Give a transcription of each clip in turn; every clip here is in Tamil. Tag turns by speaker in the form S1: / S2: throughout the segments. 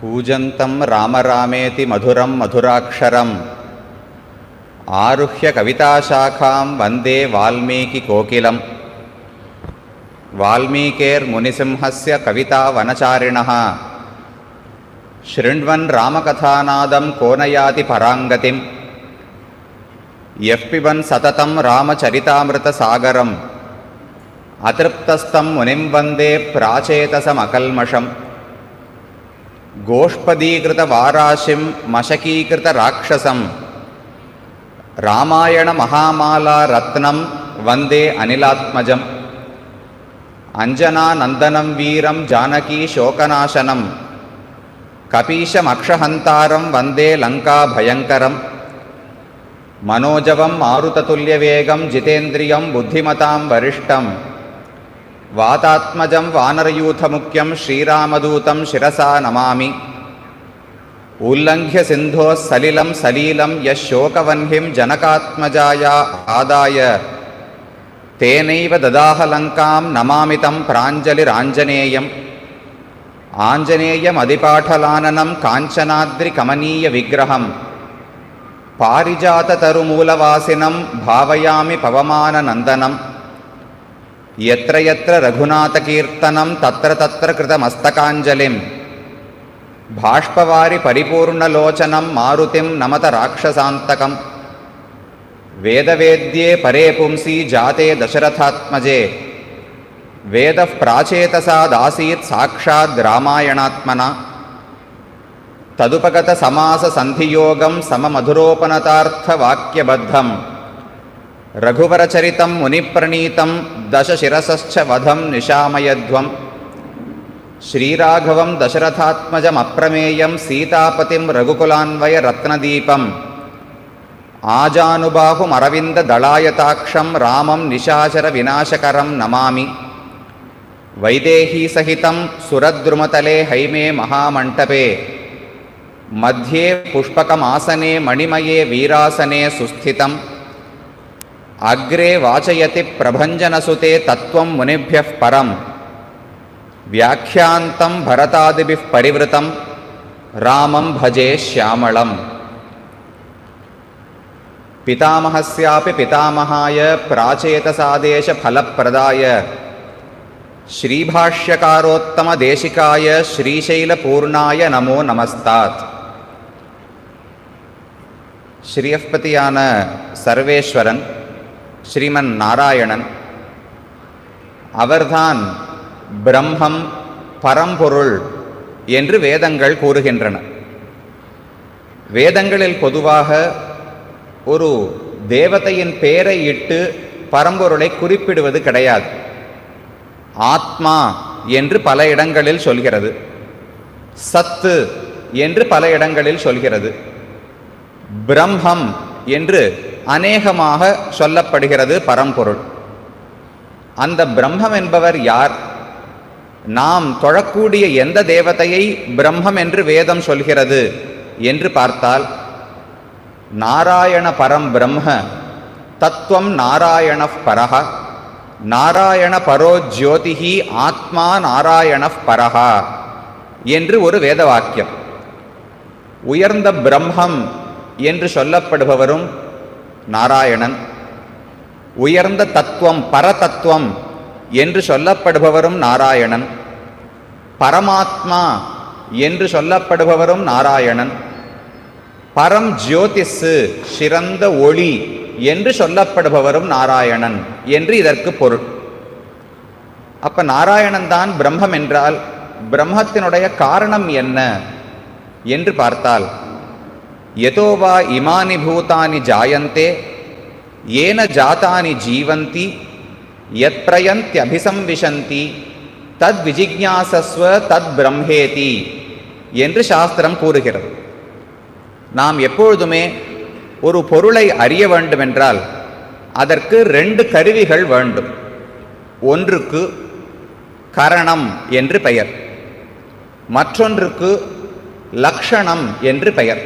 S1: कूजन्तं रामरामेति मधुरं मधुराक्षरम् आरुह्य कविताशाखां वन्दे वाल्मीकिकोकिलम्। वाल्मीकेर्मुनिसिंहस्य कवितावनचारिणः शृण्वन् रामकथानादं को न याति पराङ्गतिं। यः पिबन् सततं रामचरितामृतसागरम् अतृप्तस्तं मुनिं वन्दे प्राचेतसमकल्मषम्। गोष्पदीकृतवाराशिं मशकीकृतराक्षसं रामायणमहामालारत्नं वन्दे अनिलात्मजम्। अञ्जनानन्दनं वीरं जानकीशोकनाशनं कपीशमक्षहन्तारं वन्दे लङ्काभयङ्करम्। मनोजवं मारुततुल्यवेगं जितेन्द्रियं बुद्धिमतां वरिष्ठं वातात्मजं वानरयूथमुख्यं श्रीरामदूतं शिरसा नमामि। उल्लङ्घ्य सिन्धोः सलिलं सलीलं यः शोकवह्निं जनकात्मजाया आदाय तेनैव ददाह लङ्कां नमामि तं प्राञ्जलिराञ्जनेयम्। आञ्जनेयमधिपाठलाननं काञ्चनाद्रिकमनीयविग्रहं पारिजाततरुमूलवासिनं भावयामि पवमाननन्दनं। यत्र यत्र रघुनाथकीर्तनं तत्र तत्र कृतमस्तकाञ्जलिं भाष्पवारि परिपूर्णलोचनं मारुतिं नमत राक्षसान्तकम्। वेदवेद्ये परे पुंसि जाते दशरथात्मजे वेदः प्राचेतसादासीत् साक्षाद् रामायणात्मना। तदुपगतसमाससन्धियोगं सममधुरोपनतार्थवाक्यबद्धं रघुवरचरितं मुनिप्रणीतं दशशिरसश्च वधं निशामयध्वं। श्रीराघवं दशरथात्मजमप्रमेयं सीतापतिं रघुकुलान्वयरत्नदीपम् आजानुबाहुमरविन्ददलायताक्षं रामं निशाचरविनाशकरं नमामि। वैदेहीसहितं सुरद्रुमतले हैमे महामण्टपे मध्ये पुष्पकमासने मणिमये वीरासने सुस्थितम्। अग्रे वाचयति प्रभञ्जनसुते तत्त्वं मुनिभ्यः परं व्याख्यान्तं भरतादिभिः परिवृतं रामं भजे श्यामळम्। पितामहस्यापि पितामहाय प्राचेतसादेशफलप्रदाय श्रीभाष्यकारोत्तमदेशिकाय श्रीशैलपूर्णाय नमो नमस्तात्। ஸ்ரீயப்பதியான சர்வேஸ்வரன் ஸ்ரீமன் நாராயணன் அவர்தான் பிரம்மம் பரம்பொருள் என்று வேதங்கள் கூறுகின்றன. வேதங்களில் பொதுவாக ஒரு தேவதையின் பெயரை இட்டு பரம்பொருளை குறிப்பிடுவது கிடையாது. ஆத்மா என்று பல இடங்களில் சொல்கிறது, சத்து என்று பல இடங்களில் சொல்கிறது, பிரம்மம் என்று அநேகமாக சொல்லப்படுகிறது பரம்பொருள். அந்த பிரம்மம் என்பவர் யார்? நாம் தொழக்கூடிய எந்த தேவதையை பிரம்மம் என்று வேதம் சொல்கிறது என்று பார்த்தால், நாராயண பரம் பிரம்ம தத்துவம் நாராயண பரஹ நாராயண பரோ ஜோதிஹி ஆத்மா நாராயண பரஹா என்று ஒரு வேத வாக்கியம். உயர்ந்த பிரம்மம் என்று சொல்லப்படுபவரும் நாராயணன், உயர்ந்த தத்துவம் பரதத்துவம் என்று சொல்லப்படுபவரும் நாராயணன், பரமாத்மா என்று சொல்லப்படுபவரும் நாராயணன், பரம் ஜோதிஷு சிறந்த ஒளி என்று சொல்லப்படுபவரும் நாராயணன் என்று இதற்கு பொருள். அப்ப நாராயணன் தான் பிரம்மம் என்றால் பிரம்மத்தினுடைய காரணம் என்ன என்று பார்த்தால், யதோவா இமானி பூதானி ஜாயந்தே ஏன ஜாதானி ஜீவந்தி யத் பிரயந்த்யபிசம்விசந்தி தத் விஜிக்ஞாசஸ்வ தத் பிரம்மேதி என்று சாஸ்திரம் கூறுகிறது. நாம் எப்பொழுதுமே ஒரு பொருளை அறிய வேண்டுமென்றால் அதற்கு ரெண்டு கருவிகள் வேண்டும். ஒன்றுக்கு கரணம் என்று பெயர், மற்றொன்றுக்கு லக்ஷணம் என்று பெயர்.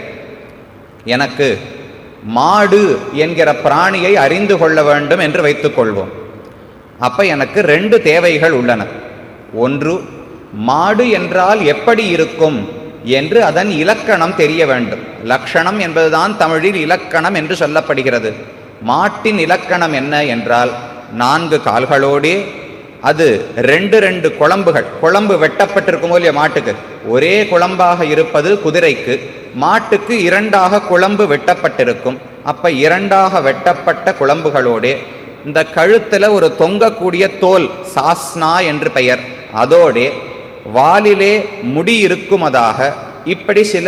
S1: எனக்கு மாடு என்கிற பிராணியை அறிந்து கொள்ள வேண்டும் என்று வைத்துக்கொள்வோம். அப்ப எனக்கு ரெண்டு தேவைகள் உள்ளன. ஒன்று, மாடு என்றால் எப்படி இருக்கும் என்று அதன் இலக்கணம் தெரிய வேண்டும். லக்ஷணம் என்பதுதான் தமிழில் இலக்கணம் என்று சொல்லப்படுகிறது. மாட்டின் இலக்கணம் என்ன என்றால் 4 கால்களோடே அது 2 குளம்புகள், குளம்பு வெட்டப்பட்டிருக்குமோ இல்லையா மாட்டுக்கு, ஒரே குளம்பாக இருப்பது குதிரைக்கு, மாட்டுக்கு 2ஆக குளம்பு வெட்டப்பட்டிருக்கும். அப்ப 2ஆக வெட்டப்பட்ட குளம்புகளோடே இந்த கழுத்துல ஒரு தொங்கக்கூடிய தோல் சாஸ்னா என்று பெயர், அதோடே வாலிலே முடி இருக்குமதாக இப்படி சில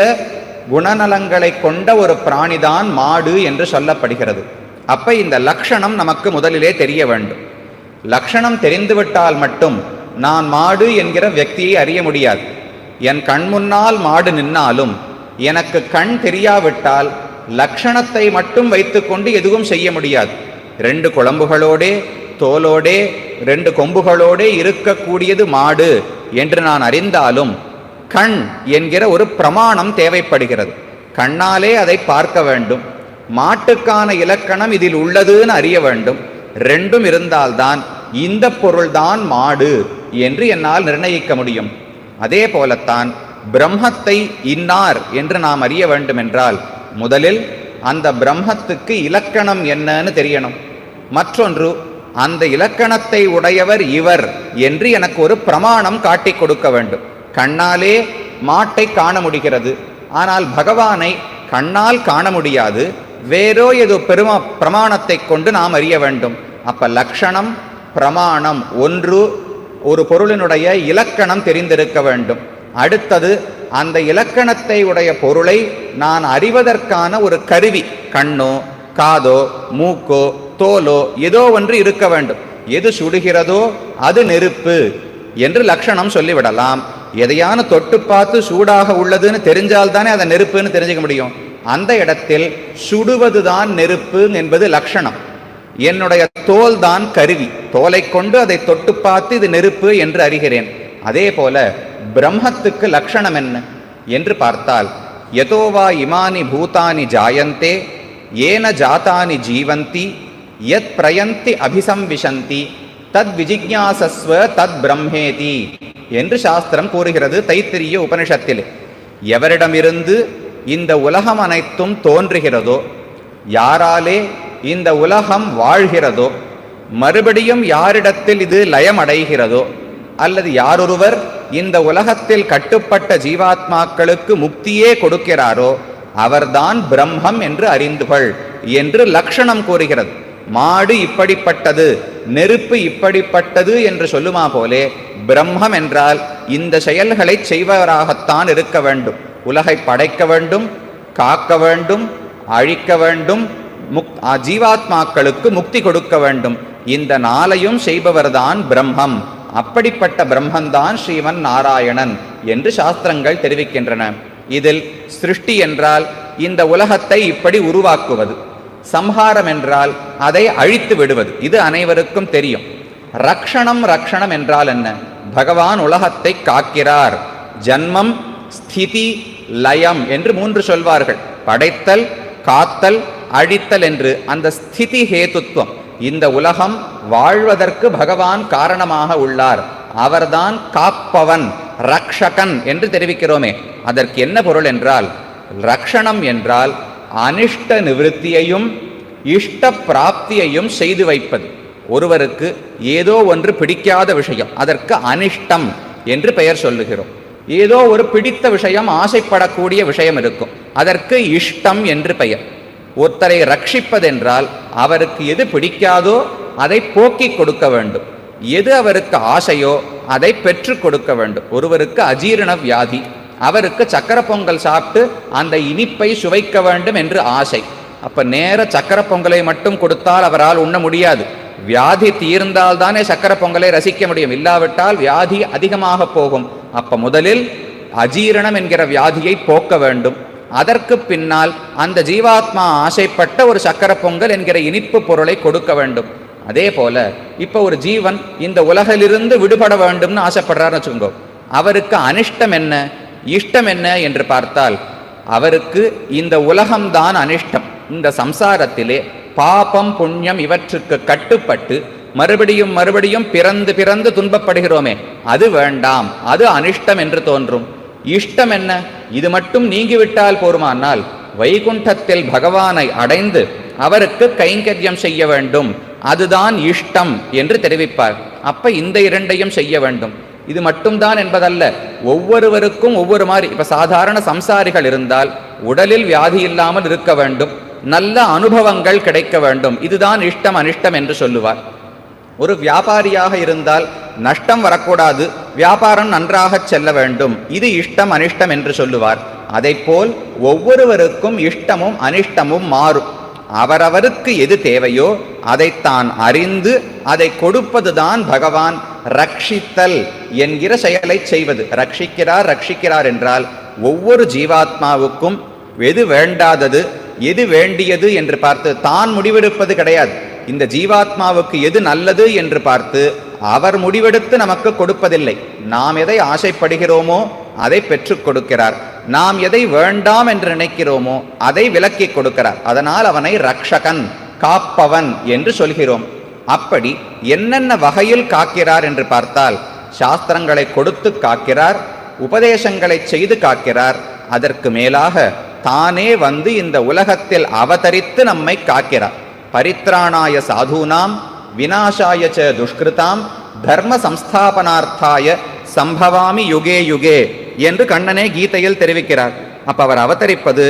S1: குணநலங்களை கொண்ட ஒரு பிராணிதான் மாடு என்று சொல்லப்படுகிறது. அப்ப இந்த லக்ஷணம் நமக்கு முதலிலே தெரிய வேண்டும். லக்ஷணம் தெரிந்துவிட்டால் மட்டும் நான் மாடு என்கிற வியக்தியை அறிய முடியாது. என் கண் முன்னால் மாடு நின்னாலும் எனக்கு கண் தெரியாவிட்டால் லக்ஷணத்தை மட்டும் வைத்துக்கொண்டு எதுவும் செய்ய முடியாது. 2 குளம்புகளோடே தோலோடே 2 கொம்புகளோடே இருக்கக்கூடியது மாடு என்று நான் அறிந்தாலும் கண் என்கிற ஒரு பிரமாணம் தேவைப்படுகிறது. கண்ணாலே அதை பார்க்க வேண்டும். மாட்டுக்கான இலக்கணம் இதில் உள்ளதுன்னு அறிய வேண்டும். 2ம் இருந்தால்தான் இந்த பொருள்தான் மாடு என்று என்னால் நிர்ணயிக்க முடியும். அதே போலத்தான் பிரம்மத்தை இன்னார் என்று நாம் அறிய வேண்டும் என்றால் முதலில் அந்த பிரம்மத்துக்கு இலக்கணம் என்னன்னு தெரியணும். மற்றொன்று, அந்த இலக்கணத்தை உடையவர் இவர் என்று எனக்கு ஒரு பிரமாணம் காட்டி கொடுக்க வேண்டும். கண்ணாலே மாட்டை காண முடிகிறது, ஆனால் பகவானை கண்ணால் காண முடியாது. வேறோ ஏதோ பிரமாணத்தை கொண்டு நாம் அறிய வேண்டும். அப்ப லக்ஷணம் பிரமாணம் ஒன்று, ஒரு பொருளினுடைய இலக்கணம் தெரிந்திருக்க வேண்டும். அடுத்தது, அந்த இலக்கணத்தை உடைய பொருளை நான் அறிவதற்கான ஒரு கருவி, கண்ணோ காதோ மூக்கோ தோலோ ஏதோ ஒன்று இருக்க வேண்டும். எது சுடுகிறதோ அது நெருப்பு என்று லட்சணம் சொல்லிவிடலாம். எதையான தொட்டு பார்த்து சூடாக உள்ளதுன்னு தெரிஞ்சால்தானே அதை நெருப்புன்னு தெரிஞ்சுக்க முடியும். அந்த இடத்தில் சுடுவதுதான் நெருப்பு என்பது லட்சணம். என்னுடைய தோல் தான் கருவி, தோலை கொண்டு அதை தொட்டு பார்த்து இது நெருப்பு என்று அறிகிறேன். அதே போல பிரம்மத்துக்கு லட்சணம் என்ன என்று பார்த்தால், யதோவா இமானி பூதானி ஜாயந்தே ஏன ஜாதானி ஜீவந்தி யத் பிரயந்தி அபிசம்விசந்தி தத் விஜிக்ஞாசஸ்வ தத் பிரம்மேதி என்று சாஸ்திரம் கூறுகிறது தைத்திரிய உபனிஷத்திலே. எவரிடமிருந்து இந்த உலகம் அனைத்தும் தோன்றுகிறதோ, யாராலே இந்த உலகம் வாழ்கிறதோ, மறுபடியும் யாரிடத்தில் இது லயமடைகிறதோ, அல்லது யாரொருவர் இந்த உலகத்தில் கட்டுப்பட்ட ஜீவாத்மாக்களுக்கு முக்தியே கொடுக்கிறாரோ அவர்தான் பிரம்மம் என்று அறிந்துகள் என்று லட்சணம் கூறுகிறது. மாடு இப்படிப்பட்டது, நெருப்பு இப்படிப்பட்டது என்று சொல்லுமா போலே பிரம்மம் என்றால் இந்த செயல்களை செய்வராகத்தான் இருக்க வேண்டும். உலகை படைக்க வேண்டும், காக்க வேண்டும், அழிக்க வேண்டும், ஜீவாத்மாக்களுக்கு முக்தி கொடுக்க வேண்டும். இந்த 4ஐயும் செய்பவர்தான் பிரம்மம். அப்படிப்பட்ட பிரம்மந்தான் ஸ்ரீமன் நாராயணன் என்று சாஸ்திரங்கள் தெரிவிக்கின்றன. இதில் சிருஷ்டி என்றால் இந்த உலகத்தை இப்படி உருவாக்குவது, சம்ஹாரம் என்றால் அதை அழித்து விடுவது. இது அனைவருக்கும் தெரியும். ரக்ஷணம் ரக்ஷணம் என்றால் என்ன? பகவான் உலகத்தை காக்கிறார். ஜன்மம் ஸ்திதி லயம் என்று 3 சொல்வார்கள். படைத்தல், காத்தல், அழித்தல் என்று அந்த ஸ்திதி ஹேதுத்துவம். இந்த உலகம் வாழ்வதற்கு பகவான் காரணமாக உள்ளார். அவர்தான் காப்பவன், ரக்ஷகன் என்று தெரிவிக்கிறோமே. அதற்கு என்ன பொருள் என்றால், ரக்ஷணம் என்றால் அனிஷ்ட நிவிருத்தியையும் இஷ்ட பிராப்தியையும் செய்து வைப்பது. ஒருவருக்கு ஏதோ ஒன்று பிடிக்காத விஷயம், அதற்கு அனிஷ்டம் என்று பெயர் சொல்லுகிறோம். ஏதோ ஒரு பிடித்த விஷயம், ஆசைப்படக்கூடிய விஷயம் இருக்கும், அதற்கு இஷ்டம் என்று பெயர். ஒருத்தரை ரட்சிப்பதென்றால் அவருக்கு எது பிடிக்காதோ அதை போக்கிக் கொடுக்க வேண்டும், எது அவருக்கு ஆசையோ அதை பெற்று கொடுக்க வேண்டும். ஒருவருக்கு அஜீரண வியாதி, அவருக்கு சக்கரை பொங்கல் சாப்பிட்டு அந்த இனிப்பை சுவைக்க வேண்டும் என்று ஆசை. அப்ப நேர சக்கரை பொங்கலை மட்டும் கொடுத்தால் அவரால் உண்ண முடியாது. வியாதி தீர்ந்தால் தானே சக்கரை பொங்கலை ரசிக்க முடியும், இல்லாவிட்டால் வியாதி அதிகமாக போகும். அப்ப முதலில் அஜீரணம் என்கிற வியாதியை போக்க வேண்டும். அதற்கு பின்னால் அந்த ஜீவாத்மா ஆசைப்பட்ட ஒரு சக்கரை பொங்கல் என்கிற இனிப்பு பொருளை கொடுக்க வேண்டும். அதே போல இப்ப ஒரு ஜீவன் இந்த உலகிலிருந்து விடுபட வேண்டும்னு ஆசைப்படுறாருன்னு வச்சுக்கோங்க. அவருக்கு அனிஷ்டம் என்ன, இஷ்டம் என்ன என்று பார்த்தால், அவருக்கு இந்த உலகம்தான் அனிஷ்டம். இந்த சம்சாரத்திலே பாபம் புண்ணியம் இவற்றுக்கு கட்டுப்பட்டு மறுபடியும் மறுபடியும் பிறந்து பிறந்து துன்பப்படுகிறோமே, அது வேண்டாம், அது அனிஷ்டம் என்று தோன்றும். இஷ்டம் என்ன? இது மட்டும் நீங்கிவிட்டால் போருமானால் வைகுண்டத்தில் பகவானை அடைந்து அவருக்கு கைங்கரியம் செய்ய வேண்டும், அதுதான் இஷ்டம் என்று தெரிவிப்பார். அப்ப இந்த இரண்டையும் செய்ய வேண்டும். இது மட்டும்தான் என்பதல்ல, ஒவ்வொருவருக்கும் ஒவ்வொரு மாதிரி. இப்ப சாதாரண சம்சாரிகள் இருந்தால் உடலில் வியாதி இல்லாமல் இருக்க வேண்டும், நல்ல அனுபவங்கள் கிடைக்க வேண்டும், இதுதான் இஷ்டம் அனிஷ்டம் என்று சொல்லுவார். ஒரு வியாபாரியாக இருந்தால் நஷ்டம் வரக்கூடாது, வியாபாரம் நன்றாக செல்ல வேண்டும், இது இஷ்டம் அனிஷ்டம் என்று சொல்லுவார். அதைப்போல் ஒவ்வொருவருக்கும் இஷ்டமும் அனிஷ்டமும் மாறும். அவரவருக்கு எது தேவையோ அதைத்தான் அறிந்து அதை கொடுப்பதுதான் பகவான் ரட்சித்தல் என்கிற செயலை செய்வது. ரட்சிக்கிறார் ரட்சிக்கிறார் என்றால் ஒவ்வொரு ஜீவாத்மாவுக்கும் எது வேண்டாதது எது வேண்டியது என்று பார்த்து தான் முடிவெடுப்பது கிடையாது. இந்த ஜீவாத்மாவுக்கு எது நல்லது என்று பார்த்து அவர் முடிவெடுத்து நமக்கு கொடுப்பதில்லை. நாம் எதை ஆசைப்படுகிறோமோ அதை பெற்றுக் கொடுக்கிறார், நாம் எதை வேண்டாம் என்று நினைக்கிறோமோ அதை விலக்கி கொடுக்கிறார். அதனால் அவனை ரக்ஷகன், காப்பவன் என்று சொல்கிறோம். அப்படி என்னென்ன வகையில் காக்கிறார் என்று பார்த்தால், சாஸ்திரங்களை கொடுத்து காக்கிறார், உபதேசங்களை செய்து காக்கிறார், அதற்கு மேலாக தானே வந்து இந்த உலகத்தில் அவதரித்து நம்மை காக்கிறார். பரித்ராணாய சாதூனாம் விநாசாய ச துஷ்கிருதாம் தர்ம சம்ஸ்தாபனார்த்தாய சம்பவாமி யுகே யுகே என்று கண்ணனே கீதையில் தெரிவிக்கிறார். அப்ப அவர் அவதரிப்பது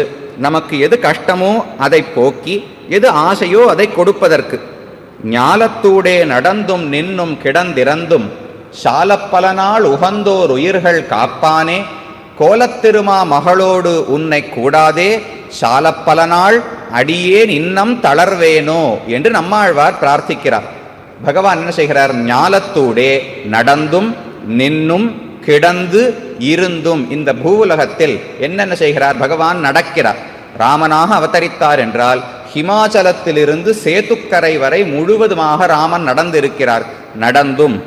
S1: நமக்கு எது கஷ்டமோ அதை போக்கி, எது ஆசையோ அதை கொடுப்பதற்கு. ஞாலத்தூடே நடந்தும் நின்னும் கிடந்திறந்தும் சாலப்பலனாள் உகந்தோர் உயிர்கள் காப்பானே, கோலத்திருமா மகளோடு உன்னை கூடாதே சாலப்பலனாள் அடியேன் இன்னம் தளர்வேனோ என்று நம்மாழ்வார் பிரார்த்திக்கிறார். பகவான் என்ன செய்கிறார்? ஞாலத்தூடே நடந்தும் நின்னும் கிடந்து இருந்தும் இந்த பூவுலகத்தில் என்னென்ன செய்கிறார்? பகவான் நடக்கிறார். ராமனாக அவதரித்தார் என்றால் ஹிமாச்சலத்திலிருந்து சேத்துக்கரை வரை முழுவதுமாக ராமன் நடந்திருக்கிறார். நடந்தும்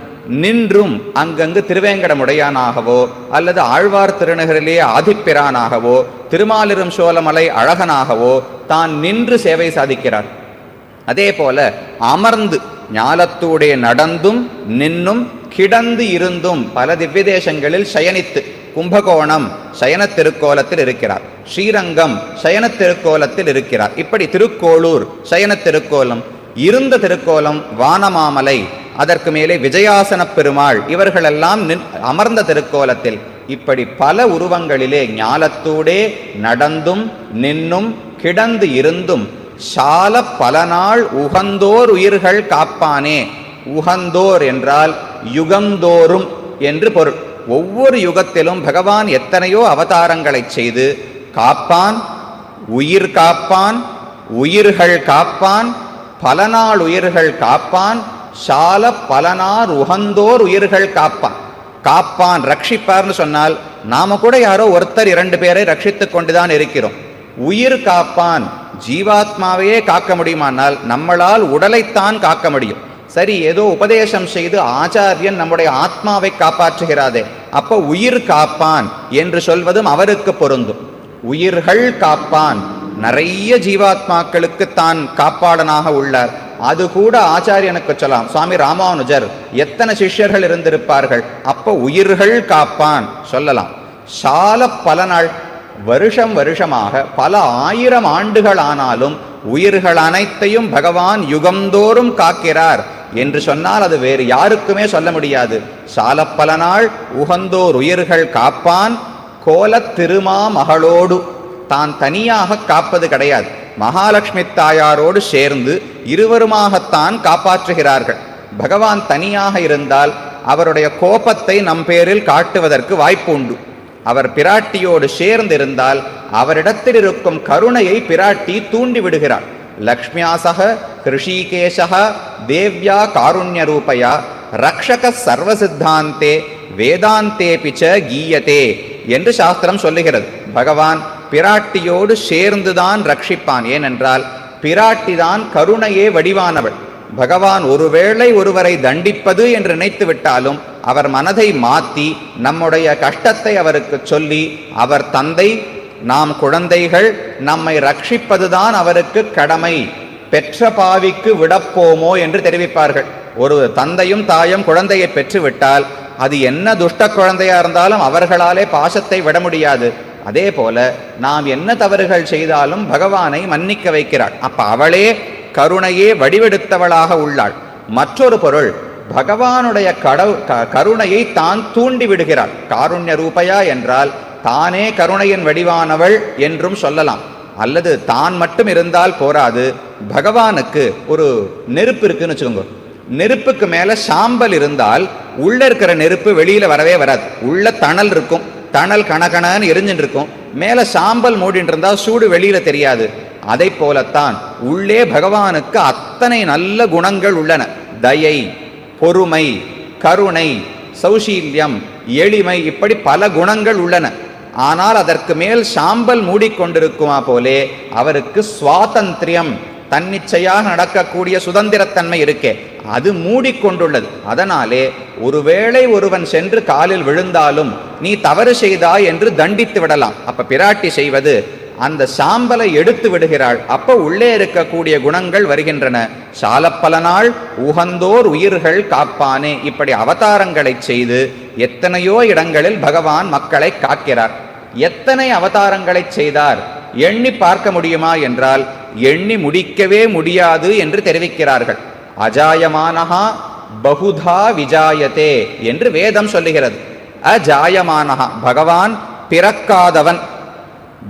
S1: நின்றும் அங்கங்கு திருவேங்கடமுடையானாகவோ அல்லது ஆழ்வார் திருநகரிலே ஆதிப்பிரானாகவோ திருமாலிரும் சோழமலை அழகனாகவோ தான் நின்று சேவை சாதிக்கிறார். அதே போல அமர்ந்து ஞாலத்தூடே நடந்தும் நின்னும் கிடந்து இருந்தும் பல திவ்யதேசங்களில் சயனித்து, கும்பகோணம் சயன திருக்கோலத்தில் இருக்கிறார், ஸ்ரீரங்கம் சயன திருக்கோலத்தில் இருக்கிறார், இப்படி திருக்கோளூர் சயன திருக்கோலம், இருந்த திருக்கோலம் வானமாமலை, அதற்கு மேலே விஜயாசன பெருமாள், இவர்களெல்லாம் அமர்ந்த திருக்கோலத்தில். இப்படி பல உருவங்களிலே ஞாலத்தூடே நடந்தும் நின்னும் கிடந்து இருந்தும் சால பல நாள் உகந்தோர் உயிர்கள் காப்பானே. உகந்தோர் என்றால் யுகந்தோறும் என்று பொருள். ஒவ்வொரு யுகத்திலும் பகவான் எத்தனையோ அவதாரங்களை செய்து காப்பான், உயிர் காப்பான், உயிர்கள் காப்பான், பல நாள் உயிர்கள் காப்பான், சால பலனார் உகந்தோர் உயிர்கள் காப்பான். காப்பான் ரட்சிப்பார்னு சொன்னால் நாம கூட யாரோ ஒருத்தர் இரண்டு பேரை ரட்சித்துக் கொண்டுதான் இருக்கிறோம். உயிர் காப்பான், ஜீவாத்மாவையே காக்க முடியுமானால் நம்மளால் உடலைத்தான் காக்க முடியும். சரி, ஏதோ உபதேசம் செய்து ஆச்சாரியன் நம்முடைய ஆத்மாவை காப்பாற்றுகிறாதே, அப்ப உயிர் காப்பான் என்று சொல்வதும் அவருக்கு பொருந்தும். உயிர்கள் காப்பான், நிறைய ஜீவாத்மாக்களுக்கு தான் காப்பாளனாக உள்ளார். அது கூட ஆச்சாரியனுக்கு சொல்லலாம். சுவாமி ராமானுஜர் எத்தனை சிஷ்யர்கள் இருந்திருப்பார்கள், அப்ப உயிர்கள் காப்பான் சொல்லலாம். சால பல நாள், வருஷம் வருஷமாக பல ஆயிரம் ஆண்டுகள் ஆனாலும் உயிர்கள் அனைத்தையும் பகவான் யுகந்தோறும் காக்கிறார் என்று சொன்னால் அது வேறு யாருக்குமே சொல்ல முடியாது. சால பல நாள் உகந்தோர் உயிர்கள் காப்பான், கோல திருமா மகளோடு, தான் தனியாக காப்பது கிடையாது, மகாலட்சுமி தாயாரோடு சேர்ந்து இருவருமாகத்தான் காப்பாற்றுகிறார்கள். பகவான் தனியாக இருந்தால் அவருடைய கோபத்தை நம் பேரில் காட்டுவதற்கு வாய்ப்பு உண்டு. அவர் பிராட்டியோடு சேர்ந்து இருந்தால் அவரிடத்தில் இருக்கும் கருணையை பிராட்டி தூண்டி விடுகிறார். லக்ஷ்மியாசக கிருஷிகேசக தேவ்யா காருண்ய ரூபயா ரக்ஷக சர்வசித்தாந்தே வேதாந்தே பிச்ச கீயதே என்று சாஸ்திரம் சொல்லுகிறது. பகவான் பிராட்டியோடு சேர்ந்துதான் ரட்சிப்பான். ஏனென்றால் பிராட்டிதான் கருணையே வடிவானவள். பகவான் ஒருவேளை ஒருவரை தண்டிப்பது என்று நினைத்து விட்டாலும் அவர் மனதை மாற்றி நம்முடைய கஷ்டத்தை அவருக்கு சொல்லி, அவர் தந்தை, நாம் குழந்தைகள், நம்மை ரட்சிப்பதுதான் அவருக்கு கடமை, பெற்ற பாவிக்கு விடப்போமோ என்று தெரிவிப்பார்கள். ஒரு தந்தையும் தாயும் குழந்தையை பெற்றுவிட்டால் அது என்ன துஷ்ட குழந்தையா இருந்தாலும் அவர்களாலே பாசத்தை விட முடியாது. அதே போல நாம் என்ன தவறுகள் செய்தாலும் பகவானை மன்னிக்க வைக்கிறாள். அப்ப அவளே கருணையே வடிவெடுத்தவளாக உள்ளாள். மற்றொரு பொருள், பகவானுடைய கருணையை தான் தூண்டி விடுகிறாள். காருண்ய ரூபையா என்றால் தானே கருணையின் வடிவானவள் என்றும் சொல்லலாம். அல்லது தான் மட்டும் இருந்தால் போராது. பகவானுக்கு ஒரு நெருப்பு இருக்குன்னு வச்சுக்கோங்க. நெருப்புக்கு மேல சாம்பல் இருந்தால் உள்ள இருக்கிற நெருப்பு வெளியில வரவே வராது. உள்ள தணல் இருக்கும், தணல் கணக்கணன்னு எரிஞ்சுட்டு இருக்கும். மேல சாம்பல் மூடிட்டு இருந்தா சூடு வெளியில தெரியாது. அதை போலத்தான் உள்ளே பகவானுக்கு அத்தனை நல்ல குணங்கள் உள்ளன. தயை, பொறுமை, கருணை, சௌசீல்யம், எளிமை, இப்படி பல குணங்கள் உள்ளன. ஆனால் அதற்கு மேல் சாம்பல் மூடிக்கொண்டிருக்குமா போலே அவருக்கு சுவாதந்திரியம், தன்னிச்சையாக நடக்கக்கூடிய சுதந்திரத்தன்மை இருக்கே, அது மூடிக்கொண்டுள்ளது. அதனாலே ஒருவேளை ஒருவன் சென்று காலில் விழுந்தாலும் நீ தவறு செய்தாய் என்று தண்டித்து விடலாம். அப்ப பிராட்டி செய்வது அந்த சாம்பலை எடுத்து விடுகிறாள். அப்ப உள்ளே இருக்கக்கூடிய குணங்கள் வருகின்றன. சாலப்பல நாள் உகந்தோர் உயிர்கள் காப்பானே. இப்படி அவதாரங்களை செய்து எத்தனையோ இடங்களில் பகவான் மக்களை காக்கிறார். எத்தனை அவதாரங்களை செய்தார் எண்ணி பார்க்க முடியுமா என்றால் எண்ணி முடிக்கவே முடியாது என்று தெரிவிக்கிறார்கள். அஜாயமானஹா பகுதா விஜாயதே என்று வேதம் சொல்லுகிறது. அஜாயமானஹா பகவான் பிறக்காதவன்,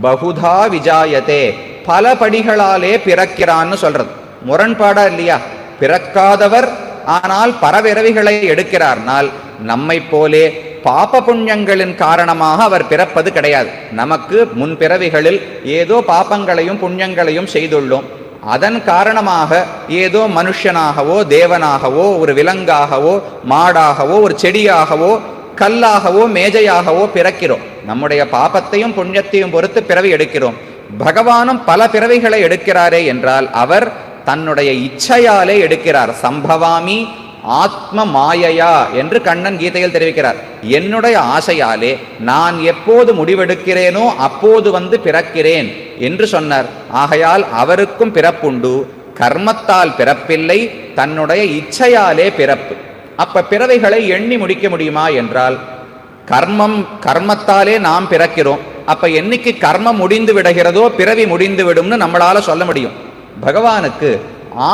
S1: பகுதா விஜாயதே பல படிகளாலே பிறக்கிறான்னு சொல்றது முரண்பாடா இல்லையா? பிறக்காதவர் ஆனால் பரவிரவிகளை எடுக்கிறார்னால் நம்மை போலே பாப புண்ணியங்களின் காரணமாக அவர் பிறப்பது கிடையாது. நமக்கு முன்பிறவிகளில் ஏதோ பாபங்களையும் புண்ணியங்களையும் செய்துள்ளோம். அதன் காரணமாக ஏதோ மனுஷனாகவோ தேவனாகவோ ஒரு விலங்காகவோ மாடாகவோ ஒரு செடியாகவோ கல்லாகவோ மேஜையாகவோ பிறக்கிறோம். நம்முடைய பாபத்தையும் புண்ணியத்தையும் பொறுத்து பிறவி எடுக்கிறோம். பகவானும் பல பிறவிகளை எடுக்கிறாரே என்றால் அவர் தன்னுடைய இச்சையாலே எடுக்கிறார். சம்பவாமி ஆத்ம மாயையா என்று கண்ணன் கீதையில் தெரிவிக்கிறார். என்னுடைய ஆசையாலே நான் எப்போது முடிவெடுக்கிறேனோ அப்போது வந்து பிறக்கிறேன் என்று சொன்னார். ஆகையால் அவருக்கும் பிறப்புண்டு. கர்மத்தால் பிறப்பில்லை, தன்னுடைய இச்சையாலே பிறப்பு. அப்ப பிறவைகளை எண்ணி முடிக்க முடியுமா என்றால் கர்மத்தாலே நாம் பிறக்கிறோம். அப்ப என்னைக்கு கர்மம் முடிந்து விடுகிறதோ பிறவி முடிந்து விடும்னு நம்மளால சொல்ல முடியும். பகவானுக்கு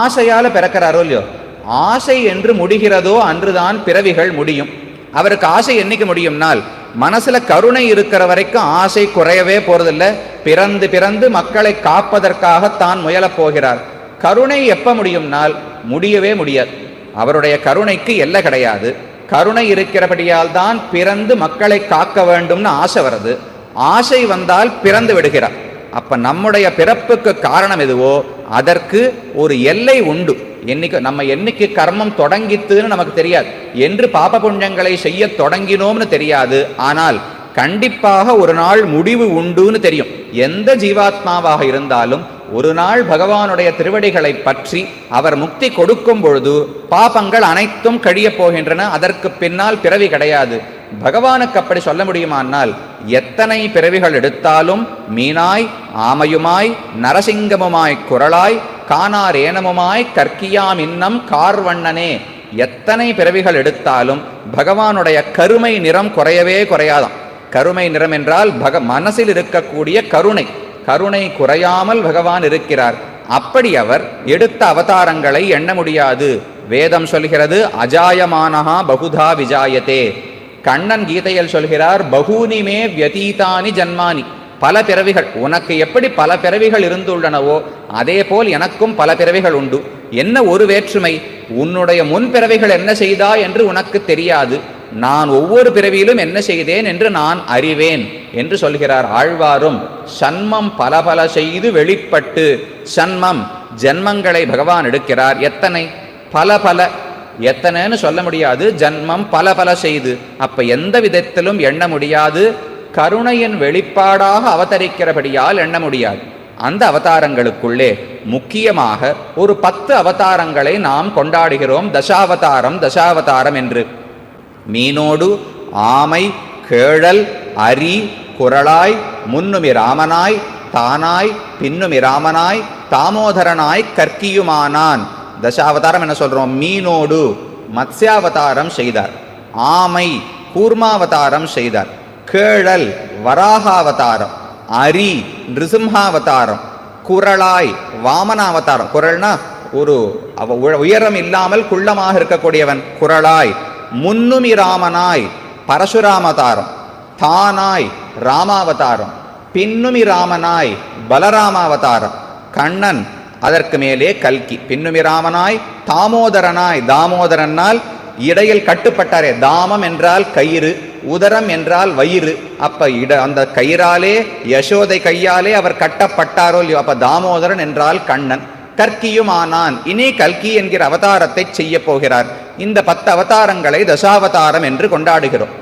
S1: ஆசையால பிறக்கிறாரோ இல்லையோ, ஆசை என்று முடிகிறதோ அன்றுதான் பிறவிகள் முடியும். அவருக்கு ஆசை என்னைக்கு முடியும்னால் மனசுல கருணை இருக்கிற வரைக்கும் ஆசை குறையவே போறதில்லை. பிறந்து பிறந்து மக்களை காப்பதற்காக தான் முயலப் போகிறார். கருணை எப்ப முடியும்னால் முடியவே முடியாது. அவருடைய கருணைக்கு எல்லை கிடையாது. கருணை இருக்கிறபடியால் தான் பிறந்து மக்களை காக்க வேண்டும்னு ஆசை வருது. ஆசை வந்தால் பிறந்து விடுகிறார். அப்ப நம்முடைய பிறப்புக்கு காரணம் எதுவோ அதற்கு ஒரு எல்லை உண்டு. என்னைக்கு கர்மம் தொடங்கித்துன்னு நமக்கு தெரியாது. என்று பாப புண்ணியங்களை செய்ய தொடங்கினோம்னு தெரியாது. ஆனால் கண்டிப்பாக ஒரு நாள் முடிவு உண்டுன்னு தெரியும். எந்த ஜீவாத்மாவாக இருந்தாலும் ஒரு நாள் பகவானுடைய திருவடிகளை பற்றி அவர் முக்தி கொடுக்கும் பொழுது பாபங்கள் அனைத்தும் கழிய போகின்றன. அதற்கு பின்னால் பிறவி கிடையாது. பகவானுக்கு அப்படி சொல்ல முடியுமானால் எத்தனை பிறவிகள் எடுத்தாலும் மீனாய் ஆமையுமாய் நரசிங்கமுமாய் குரலாய் காணார் ஏனமுமாய் கற்கியாம் இன்னம் கார்வண்ணனே. எத்தனை பிறவிகள் எடுத்தாலும் பகவானுடைய கருமை நிறம் குறையவே குறையாதாம். கருமை நிறம் என்றால் மனசில் இருக்கக்கூடிய கருணை, கருணை குறையாமல் பகவான் இருக்கிறார். அப்படி அவர் எடுத்த அவதாரங்களை எண்ண முடியாது. வேதம் சொல்கிறது அஜாயமானஹா பகுதா விஜாயதே. கண்ணன் கீதையில் சொல்கிறார் பகூனிமே வியதீதானி ஜன்மானி. பல பிறவிகள், உனக்கு எப்படி பல பிறவிகள் இருந்துள்ளனவோ அதே போல் எனக்கும் பல பிறவிகள் உண்டு. என்ன ஒரு வேற்றுமை, உன்னுடைய முன் பிறவிகள் என்ன செய்தா என்று உனக்கு தெரியாது. நான் ஒவ்வொரு பிறவியிலும் என்ன செய்தேன் என்று நான் அறிவேன் என்று சொல்கிறார். ஆழ்வாரும் சன்மம் பல பல செய்து வெளிப்பட்டு, சன்மம் ஜன்மங்களை பகவான் எடுக்கிறார். எத்தனை? பல பல. எத்தனைன்னு சொல்ல முடியாது. ஜன்மம் பல பல செய்து. அப்ப எந்த விதத்திலும் எண்ண முடியாது. கருணையின் வெளிப்பாடாக அவதரிக்கிறபடியால் எண்ண முடியாது. அந்த அவதாரங்களுக்குள்ளே முக்கியமாக ஒரு 10 அவதாரங்களை நாம் கொண்டாடுகிறோம். தசாவதாரம் தசாவதாரம் என்று. மீனோடு ஆமை கேழல் அரி குரலாய் முன்னுமிராமனாய் தானாய் பின்னுமிராமனாய் தாமோதரனாய் கற்கியுமானான். தசாவதாரம் என்ன சொல்றோம்? மீனோடு மத்ஸ்யாவதாரம் செய்தார். ஆமை கூர்மாவதாரம் செய்தார், கேழல் வராகாவதாரம், அரி நிருசிம்ஹாவதாரம், குரளாய் வாமனாவதாரம். குரல்னா ஒரு உயரம் இல்லாமல் குள்ளமாக இருக்கக்கூடியவன் குரளாய், முன்னுமிராமனாய் பரசுராமதாரம், தானாய் ராமாவதாரம், பின்னுமிராமனாய் பலராமாவதாரம், கண்ணன் அதற்கு மேலே கல்கி, பின்னுமிராமனாய் தாமோதரனாய், தாமோதரனால் இடையில் கட்டுப்பட்டாரே, தாமம் என்றால் கயிறு, உதரம் என்றால் வயிறு, அப்ப அந்த கயிறாலே யசோதை கையாலே அவர் கட்டப்பட்டாரோ இல்லையோ, அப்ப தாமோதரன் என்றால் கண்ணன். கற்கியும் ஆனான், இனி கல்கி என்கிற அவதாரத்தை செய்ய போகிறார். இந்த 10 அவதாரங்களை தசாவதாரம் என்று கொண்டாடுகிறோம்.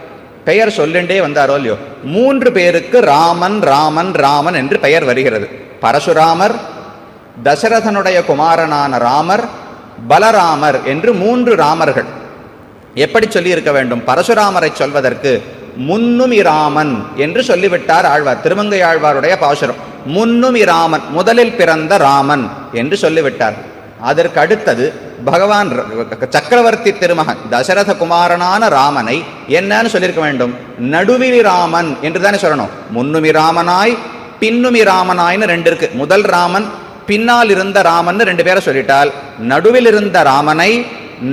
S1: பெயர் சொல்லுண்டே வந்தாரோ இல்லையோ, 3 பேருக்கு ராமன் ராமன் ராமன் என்று பெயர் வருகிறது. பரசுராமர், தசரதனுடைய குமாரனான ராமர், பலராமர் என்று 3 ராமர்கள். எப்படி சொல்லி இருக்க வேண்டும்? பரசுராமரை சொல்வதற்கு முன்னுமிராமன் என்று சொல்லிவிட்டார் ஆழ்வார். திருமங்கை ஆழ்வாருடைய பாசுரம் முன்னுமிராமன், முதலில் பிறந்த ராமன் என்று சொல்லிவிட்டார். அதற்கு அடுத்தது பகவான் சக்கரவர்த்தி திருமகன் தசரத குமாரனான ராமனை என்னன்னு சொல்லியிருக்க வேண்டும்? நடுவில் ராமன் என்று தானே சொல்லணும். முன்னுமிராமனாய் பின்னுமிராமனாய்னு 2 இருக்கு. முதல் ராமன், பின்னால் இருந்த ராமன் 2 பேரை சொல்லிட்டால், நடுவில் இருந்த ராமனை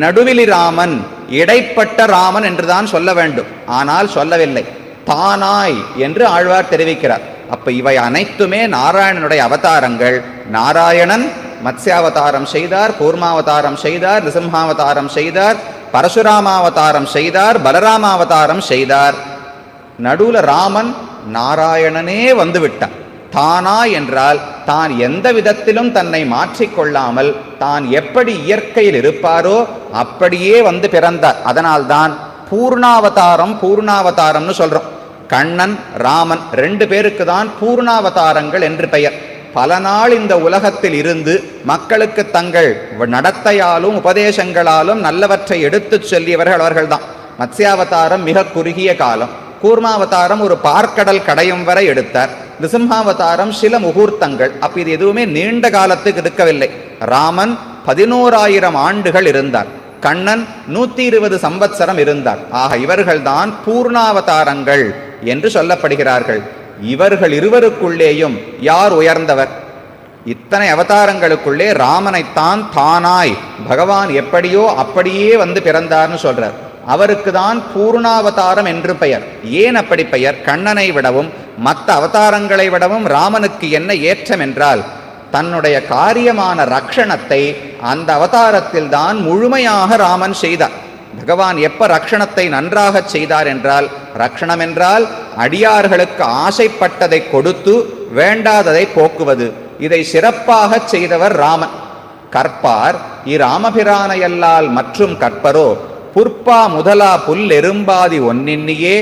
S1: நடுவிலி ராமன், இடைப்பட்ட ராமன் என்றுதான் சொல்ல வேண்டும். ஆனால் சொல்லவில்லை, தானாய் என்று ஆழ்வார் தெரிவிக்கிறார். அப்ப இவை அனைத்துமே நாராயணனுடைய அவதாரங்கள். நாராயணன் மத்ஸ்யாவதாரம் செய்தார், கூர்மாவதாரம் செய்தார், நிருசிம்ஹாவதாரம் செய்தார், பரசுராமாவதாரம் செய்தார், பலராமாவதாரம் செய்தார். நடுவுல ராமன் நாராயணனே வந்து விட்டார். தானா என்றால் தான் எந்த விதத்திலும் தன்னை மாற்றிக்கொள்ளாமல் தான் எப்படி இயற்கையில் இருப்பாரோ அப்படியே வந்து பிறந்தார். அதனால்தான் பூர்ணாவதாரம் பூர்ணாவதாரம்னு சொல்றோம். கண்ணன் ராமன் 2 பேருக்கு தான் பூர்ணாவதாரங்கள் என்று பெயர். பல நாள் இந்த உலகத்தில் இருந்து மக்களுக்கு தங்கள் நடத்தையாலும் உபதேசங்களாலும் நல்லவற்றை எடுத்துச் சொல்லியவர்கள் அவர்கள்தான். மத்ஸ்யாவதாரம் மிக குறுகிய காலம், கூர்மாவதாரம் ஒரு பார்க்கடல் கடையும் வரை எடுத்தார், நிருசிம்ஹாவதாரம் சில முகூர்த்தங்கள். அப்ப இது எதுவுமே நீண்ட காலத்துக்கு இருக்கவில்லை. ராமன் 11,000 ஆண்டுகள் இருந்தார், கண்ணன் 120 சம்பத்சரம் இருந்தார். ஆக இவர்கள்தான் பூர்ணாவதாரங்கள் என்று சொல்லப்படுகிறார்கள். இவர்கள் இருவருக்குள்ளேயும் யார் உயர்ந்தவர்? இத்தனை அவதாரங்களுக்குள்ளே ராமனைத்தான் தானாய் பகவான் எப்படியோ அப்படியே வந்து பிறந்தார்னு சொல்றார். அவருக்கு தான் பூர்ணாவதாரம் என்று பெயர். ஏன் அப்படி பெயர்? கண்ணனை விடவும் மற்ற அவதாரங்களை விடவும் ராமனுக்கு என்ன ஏற்றம் என்றால், தன்னுடைய காரியமான ரக்ஷணத்தை அந்த அவதாரத்தில் தான் முழுமையாக ராமன் செய்தார். பகவான் எப்ப ரக்ஷணத்தை நன்றாக செய்தார் என்றால், ரக்ஷணம் என்றால் அடியார்களுக்கு ஆசைப்பட்டதை கொடுத்து வேண்டாததை போக்குவது. இதை சிறப்பாக செய்தவர் ராமன். கற்பார் இராமபிரானையல்லால் மற்றும் கற்பரோ புற்பா முதலா புல் எறும்பாதி ஒன்னின்னியே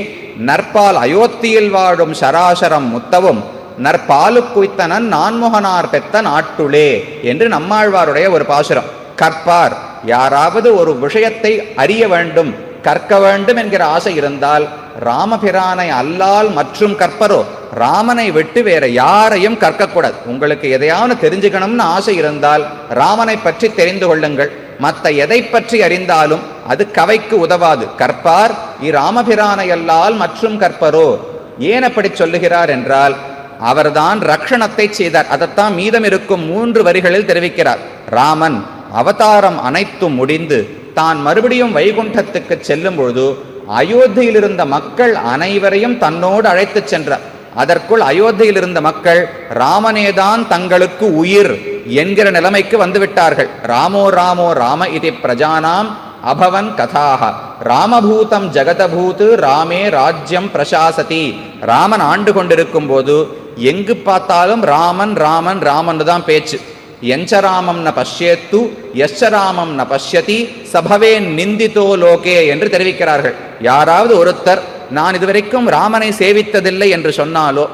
S1: நற்பால் அயோத்தியில் வாழும் சராசரம் முத்தவும் நற்பாலு குய்த்தனன் நான்முகனார் பெத்த நாட்டுளே என்று நம்மாழ்வாருடைய ஒரு பாசுரம். கற்பார், யாராவது ஒரு விஷயத்தை அறிய வேண்டும், கற்க வேண்டும் என்கிற ஆசை இருந்தால் ராமபிரானை அல்லால் மற்றும் கற்பரோ, ராமனை விட்டு வேற யாரையும் கற்கக்கூடாது. உங்களுக்கு எதையாவது தெரிஞ்சுக்கணும்னு ஆசை இருந்தால் ராமனை பற்றி தெரிந்து கொள்ளுங்கள். மற்ற எதை பற்றி அறிந்தாலும் அது கவைக்கு உதவாது. கற்பார் இராமபிரானையல்லால் மற்றும் கற்பரோ. ஏன் அப்படி சொல்லுகிறார் என்றால், அவர்தான் ரக்ஷணத்தை செய்தார். அதைத்தான் மீதம் இருக்கும் 3 வரிகளில் தெரிவிக்கிறார். ராமன் அவதாரம் அனைத்தும் முடிந்து தான் மறுபடியும் வைகுண்டத்துக்கு செல்லும் பொழுது அயோத்தியில் இருந்த மக்கள் அனைவரையும் தன்னோடு அழைத்து சென்றார். அதற்குள் அயோத்தியில் இருந்த மக்கள் ராமனேதான் தங்களுக்கு உயிர் என்கிற நிலைமைக்கு வந்துவிட்டார்கள். ராமோ ராமோ ராம இதி பிரஜானாம் அபவன் கதாக ராமபூதம் ஜகதபூது ராமே ராஜ்யம் பிரசாசதி. ராமன் ஆண்டு கொண்டிருக்கும் போது எங்கு பார்த்தாலும் ராமன் ராமன் ராமன் தான் பேச்சு. எஞ்சராமம் ந பஷ்யேத்து யச்சராமம் ந பஷ்யதி சபவே நிந்தித்தோ லோகே என்று தெரிவிக்கிறார்கள். யாராவது ஒருத்தர் நான் இதுவரைக்கும் ராமனை சேவித்ததில்லை என்று சொன்னாலோ,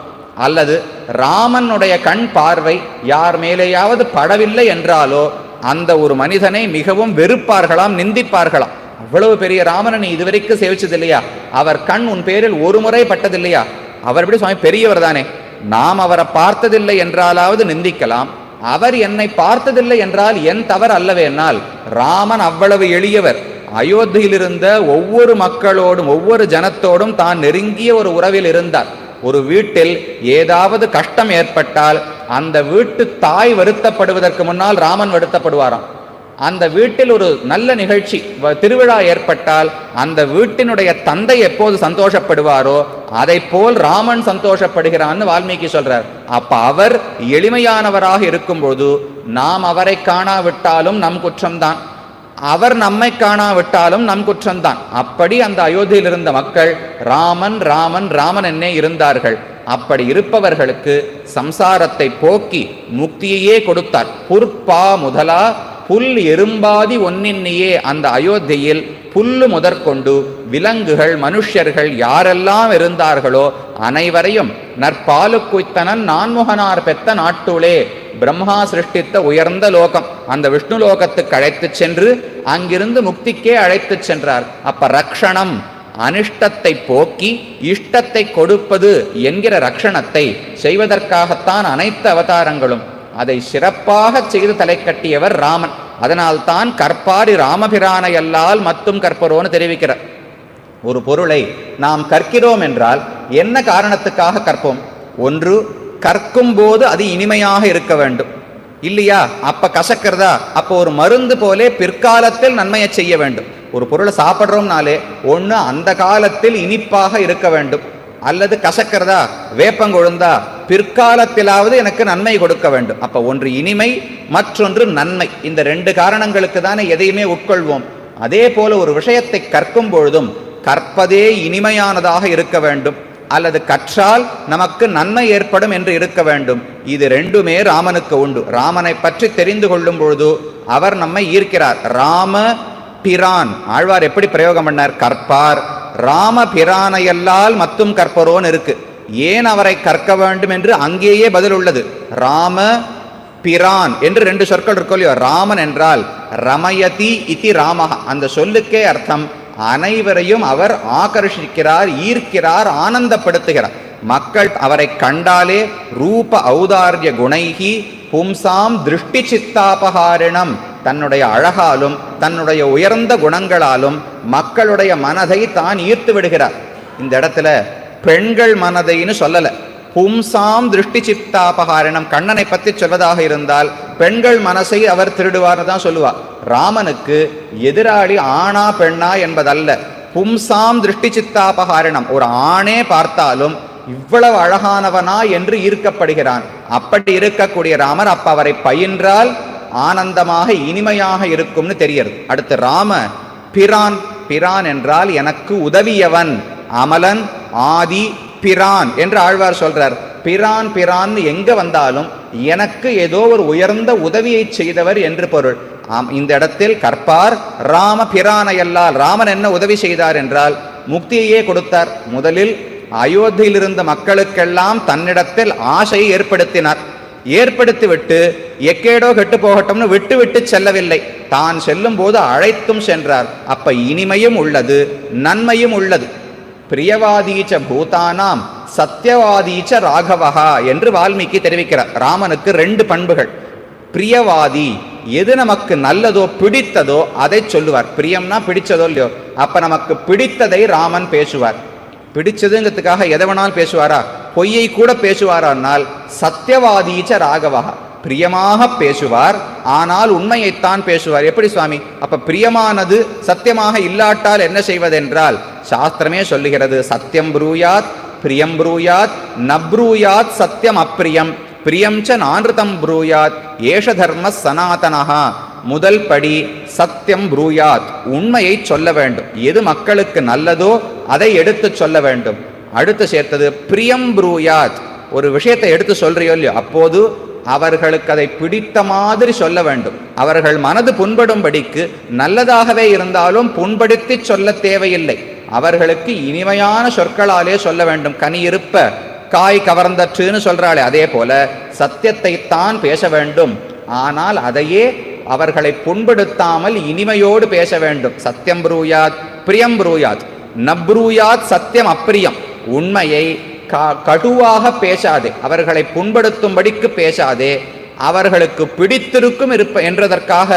S1: அல்லது ராமனுடைய கண் பார்வை யார் மேலேயாவது படவில்லை என்றாலோ, அந்த ஒரு மனிதனை மிகவும் வெறுப்பார்களாம், நிந்திப்பார்களாம். அவ்வளவு பெரிய ராமனை நீ இதுவரைக்கும் சேவிச்சதில்லையா? அவர் கண் உன் பேரில் ஒரு முறை பட்டதில்லையா? அவர் எப்படி சுவாமி பெரியவர் தானே, நாம் அவரை பார்த்ததில்லை என்றாலாவது நிந்திக்கலாம். அவர் என்னை பார்த்ததில்லை என்றால் என் தவறு அல்லவே. என்னால் ராமன் அவ்வளவு எளியவர், அயோத்தியில் இருந்த ஒவ்வொரு மக்களோடும் ஒவ்வொரு ஜனத்தோடும் தான் நெருங்கிய ஒரு உறவில் இருந்தார். ஒரு வீட்டில் ஏதாவது கஷ்டம் ஏற்பட்டால் அந்த வீட்டு தாய் வருத்தப்படுவதற்கு முன்னால் ராமன் வருத்தப்படுவாராம். அந்த வீட்டில் ஒரு நல்ல நிகழ்ச்சி திருவிழா ஏற்பட்டால் அந்த வீட்டினுடைய தந்தை எப்போது சந்தோஷப்படுவாரோ அதை போல் ராமன் சந்தோஷப்படுகிறான்னு வால்மீகி சொல்றார். அப்ப அவர் எளிமையானவராக இருக்கும்போது நாம் அவரை காணாவிட்டாலும் நம் குற்றம்தான், அவர் நம்மை காணாவிட்டாலும் நம் குற்றம்தான். அப்படி அந்த அயோத்தியில் இருந்த மக்கள் ராமன் ராமன் ராமன் என்னே இருந்தார்கள். அப்படி இருப்பவர்களுக்கு சம்சாரத்தை போக்கி முக்தியையே கொடுத்தார். புற்பா முதலா புல் எறும்பாதி ஒன்னின்னியே. அந்த அயோத்தியில் புல்லு முதற்கொண்டு விலங்குகள் மனுஷர்கள் யாரெல்லாம் இருந்தார்களோ அனைவரையும் நற்பாலு குய்த்தனன் நான்முகனார் பெத்த நாட்டுளே, பிரம்மா சிருஷ்டித்த உயர்ந்த லோகம் அந்த விஷ்ணு லோகத்துக்கு அழைத்து சென்று அங்கிருந்து முக்திக்கே அழைத்து சென்றார். அப்ப ரக்ஷணம் அனிஷ்டத்தை போக்கி இஷ்டத்தை கொடுப்பது என்கிற ரக்ஷணத்தை செய்வதற்காகத்தான் அனைத்து அவதாரங்களும். அதை சிறப்பாக செய்து தலை கட்டியவர் ராமன். அதனால்தான் கற்பாரி ராமபிரானையல்லால் மட்டும் கற்பரோன்னு தெரிவிக்கிறார். ஒரு பொருளை நாம் கற்கிறோம் என்றால் என்ன காரணத்துக்காக கற்போம்? ஒன்று, கற்கும் போது அது இனிமையாக இருக்க வேண்டும் இல்லையா? அப்ப கசக்கிறதா? அப்போ ஒரு மருந்து போலே பிற்காலத்தில் நன்மையை செய்ய வேண்டும். ஒரு பொருளை சாப்பிட்றோம்னாலே ஒன்று அந்த காலத்தில் இனிப்பாக இருக்க வேண்டும், அல்லது கசக்கிறதா வேப்பங்கொழுந்தா பிற்காலத்திலாவது எனக்கு நன்மை கொடுக்க வேண்டும். அப்ப ஒன்று இனிமை, மற்றொன்று நன்மை. இந்த ரெண்டு காரணங்களுக்கு தானே எதையுமே உட்கொள்வோம். அதே போல ஒரு விஷயத்தை கற்கும் பொழுதும் கற்பதே இனிமையானதாக இருக்க வேண்டும், அல்லது கற்றால் நமக்கு நன்மை ஏற்படும் என்று இருக்க வேண்டும். இது ரெண்டுமே ராமனுக்கு உண்டு. ராமனை பற்றி தெரிந்து கொள்ளும் பொழுது அவர் நம்மை ஈர்க்கிறார். ராம பிரான் ஆழ்வார் எப்படி பிரயோகம் பண்ணார்? கற்பார் ராம பிரானையல்லால் மட்டும் கற்பரோன்னு இருக்கு. ஏன் அவரை கற்க வேண்டும் என்று அங்கேயே பதில் உள்ளது. ராம பிரான் என்று ரெண்டு சொற்கள் இருக்கோ இல்லையோ. ராமன் என்றால் ரமயதி இதி ராமஹ, அந்த சொல்லுக்கே அர்த்தம் அனைவரையும் அவர் ஆகர்ஷிக்கிறார், ஈர்க்கிறார், ஆனந்தப்படுத்துகிறார். மக்கள் அவரை கண்டாலே ரூப ஔதார்ய குணைகி பும்சாம் திருஷ்டி சித்தாபகாரிணம், தன்னுடைய அழகாலும் தன்னுடைய உயர்ந்த குணங்களாலும் மக்களுடைய மனதை தான் ஈர்த்து விடுகிறார். இந்த இடத்துல பெண்கள் மனதைன்னு சொல்லல, பும்சாம் திருஷ்டி சித்தாபகாரிணம். கண்ணனை பற்றி சொல்வதாக இருந்தால் பெண்கள் மனசை அவர் திருடுவார்னு தான் சொல்லுவார். ராமனுக்கு எதிராளி ஆணா பெண்ணா என்பதல்ல, பும்சாம் திருஷ்டி சித்தாபகாரிணம். ஒரு ஆணே பார்த்தாலும் இவ்வளவு அழகானவனா என்று ஈர்க்கப்படுகிறான். அப்படி இருக்கக்கூடிய ராமர் அப்ப அவரை பயின்றால் ஆனந்தமாக இனிமையாக இருக்கும்னு தெரிகிறது. அடுத்து ராம பிரான். பிரான் என்றால் எனக்கு உதவியவன், அமலன், ஆதி பிரான் என்று ஆழ்வார் சொல்றார். பிரான் பிரான் எங்க வந்தாலும் எனக்கு ஏதோ ஒரு உயர்ந்த உதவியை செய்தவர் என்று பொருள். இந்த இடத்தில் கற்பார் ராம பிரானையல்லால். ராமன் என்ன உதவி செய்தார் என்றால் முக்தியையே கொடுத்தார். முதலில் அயோத்தியில் இருந்த மக்களுக்கெல்லாம் தன்னிடத்தில் ஆசையை ஏற்படுத்தினார். ஏற்படுத்திவிட்டு எக்கேடோ கெட்டு போகட்டும்னு விட்டு விட்டு செல்லவில்லை, தான் செல்லும் போது அழைத்தும் சென்றார். அப்ப இனிமையும் உள்ளது, நன்மையும் உள்ளது. பிரியவாதீச்ச பூதானாம் சத்தியவாதீச்ச ராகவஹா என்று வால்மீகி தெரிவிக்கிறார். ராமனுக்கு ரெண்டு பண்புகள். பிரியவாதி, எது நமக்கு நல்லதோ பிடித்ததோ அதை சொல்லுவார். பிரியம்னா பிடிச்சதோ இல்லையோ, அப்ப நமக்கு பிடித்ததை ராமன் பேசுவார். பிடிச்சதுங்கிறதுக்காக எதை வேணாலும் பேசுவாரா? பொய்யை கூட பேசுவாரானால் சத்தியவாதீச்ச ராகவஹா, பிரியமாக பேசுவார், ஆனால் உண்மையைத்தான் பேசுவார். எப்படி சுவாமி? அப்ப பிரியமானது சத்தியமாக இல்லாட்டால் என்ன செய்வதென்றால் சாஸ்திரமே சொல்லுகிறது, சத்தியம் ப்ரூயாத் பிரியம் ப்ரூயாத் நப்ரூயாத் சத்தியம் அப்பிரியம் பிரியம் ச நான்ருதம் ப்ரூயாத் ஏஷ தர்ம சனாதனஹா. முதல் படி சத்தியம் ப்ரூயாத், உண்மையை சொல்ல வேண்டும். எது மக்களுக்கு நல்லதோ அதை எடுத்து சொல்ல வேண்டும். அடுத்து சேர்த்தது பிரியம் ப்ரூயாத், ஒரு விஷயத்தை எடுத்து சொல்றியோ இல்லையோ அப்போது அவர்களுக்கு அதை பிடித்த மாதிரி சொல்ல வேண்டும். அவர்கள் மனது புண்படும்படிக்கு நல்லதாகவே இருந்தாலும் புண்படுத்தி சொல்ல தேவையில்லை. அவர்களுக்கு இனிமையான சொற்களாலே சொல்ல வேண்டும். கனி இருப்ப காய் கவர்ந்தற்றுன்னு சொல்றாளே, அதே போல சத்தியத்தை தான் பேச வேண்டும். ஆனால் அதையே அவர்களை புண்படுத்தாமல் இனிமையோடு பேச வேண்டும். சத்தியம் ப்ரூயாத் பிரியம் ப்ரூயாத் நப்ரூயாத் சத்தியம் அப்பிரியம். உண்மையை கடுவாக பேசாதே, அவர்களை புண்படுத்தும்படிக்கு பேசாதே. அவர்களுக்கு பிடித்திருக்கும் என்றதற்காக